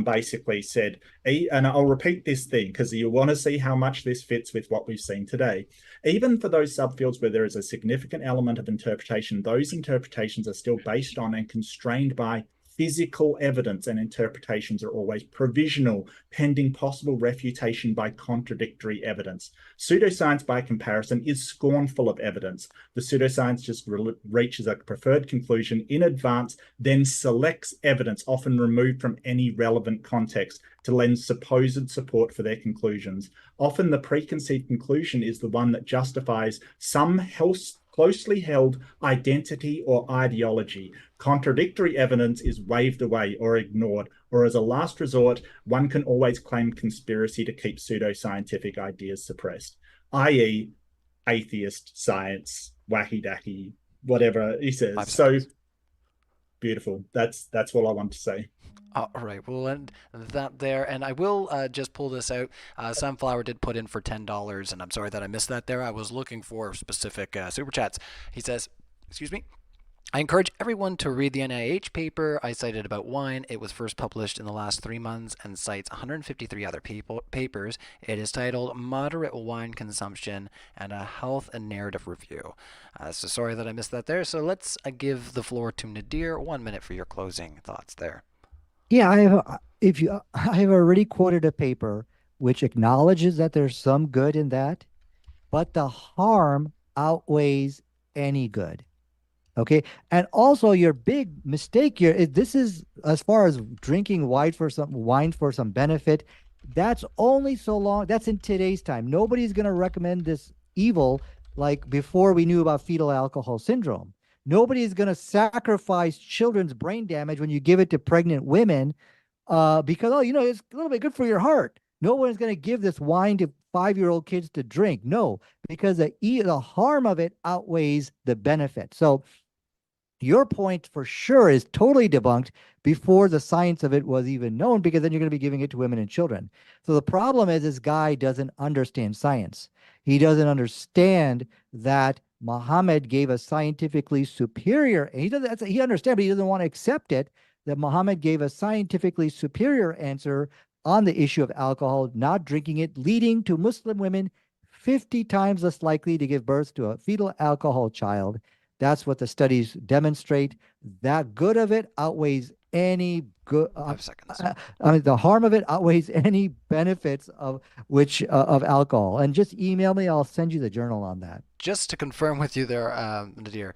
basically said, and I'll repeat this thing because you want to see how much this fits with what we've seen today. Even for those subfields where there is a significant element of interpretation, those interpretations are still based on and constrained by physical evidence, and interpretations are always provisional, pending possible refutation by contradictory evidence. Pseudoscience, by comparison, is scornful of evidence. The pseudoscience just reaches a preferred conclusion in advance, then selects evidence, often removed from any relevant context, to lend supposed support for their conclusions. Often the preconceived conclusion is the one that justifies some closely held identity or ideology. Contradictory evidence is waved away or ignored, or as a last resort, one can always claim conspiracy to keep pseudoscientific ideas suppressed, i.e., atheist science, wacky dacky, whatever he says. 5 seconds. Beautiful. That's all I want to say. All right, we'll end that there, and I will just pull this out. Sunflower did put in for $10, and I'm sorry that I missed that there. I was looking for specific super chats. He says, excuse me, I encourage everyone to read the NIH paper I cited about wine. It was first published in the last 3 months and cites 153 other papers. It is titled Moderate Wine Consumption and a Health and Narrative Review. So sorry that I missed that there. So let's give the floor to Nadir. 1 minute for your closing thoughts there. Yeah, I have, if you, I have already quoted a paper which acknowledges that there's some good in that, but the harm outweighs any good. Okay. And also your big mistake here is this is as far as drinking wine for some benefit. That's only so long. That's in today's time. Nobody's going to recommend this evil like before we knew about fetal alcohol syndrome. Nobody's going to sacrifice children's brain damage when you give it to pregnant women because, oh, it's a little bit good for your heart. No one's going to give this wine to 5-year-old kids to drink. No, because the harm of it outweighs the benefit. So your point for sure is totally debunked before the science of it was even known, because then you're going to be giving it to women and children. So the problem is this guy doesn't understand science. He doesn't understand that Muhammad gave a scientifically superior, and he understands, but he doesn't want to accept it, that Muhammad gave a scientifically superior answer on the issue of alcohol, not drinking it, leading to Muslim women 50 times less likely to give birth to a fetal alcohol child. That's what the studies demonstrate. That good of it outweighs any good. 5 seconds. I mean, the harm of it outweighs any benefits of alcohol. And just email me. I'll send you the journal on that. Just to confirm with you there, Nadir,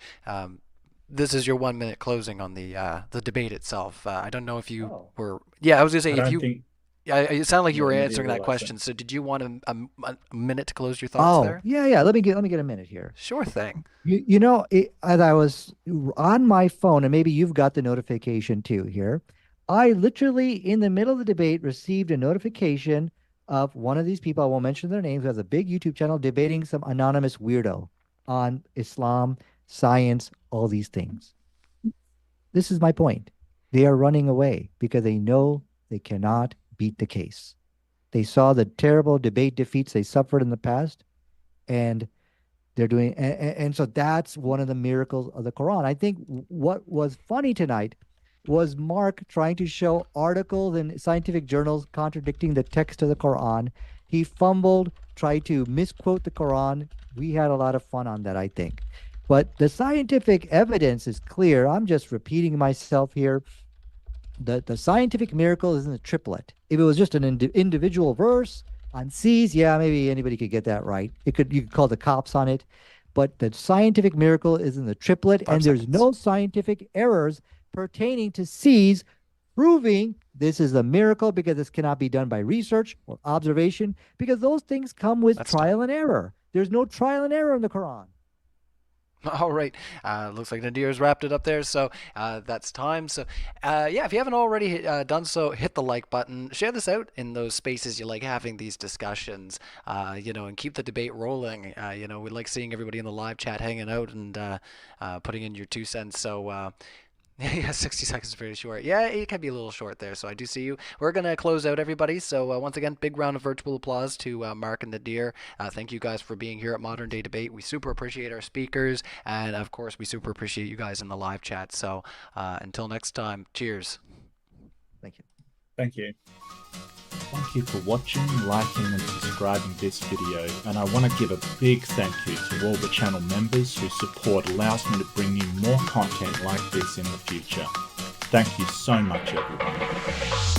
this is your 1 minute closing on the debate itself. I don't know if you were. Yeah, I was gonna say if you. Yeah, it sounded like you were answering that question. So did you want a minute to close your thoughts there? Yeah. Let me get a minute here. Sure thing. As I was on my phone, and maybe you've got the notification too here, I literally in the middle of the debate received a notification of one of these people, I won't mention their names, who has a big YouTube channel debating some anonymous weirdo on Islam, science, all these things. This is my point. They are running away because they know they cannot beat the case. They saw the terrible debate defeats they suffered in the past, and they're doing, and so that's one of the miracles of the Quran. I think what was funny tonight was Mark trying to show articles in scientific journals contradicting the text of the Quran. He fumbled, tried to misquote the Quran. We had a lot of fun on that, I think. But the scientific evidence is clear. I'm just repeating myself here. The scientific miracle is in the triplet. If it was just an individual verse, On C's, yeah, maybe anybody could get that right. You could call the cops on it, but the scientific miracle is in the triplet, 5 and there's seconds. no scientific errors pertaining to C's, proving this is a miracle because this cannot be done by research or observation, because those things come with That's trial and error. There's no trial and error in the Quran. All right. Looks like Nadir's wrapped it up there, so that's time. So, yeah, if you haven't already done so, hit the like button. Share this out in those spaces you like having these discussions, and keep the debate rolling. We like seeing everybody in the live chat hanging out and putting in your 2 cents. So, yeah, 60 seconds is pretty short. Yeah, it can be a little short there, so I do see you. We're going to close out, everybody. So, once again, big round of virtual applause to Mark and Nadir. Thank you guys for being here at Modern Day Debate. We super appreciate our speakers, and of course, we super appreciate you guys in the live chat. So, until next time, cheers. Thank you. Thank you. Thank you for watching, liking and subscribing this video, and I want to give a big thank you to all the channel members whose support allows me to bring you more content like this in the future. Thank you so much, everyone.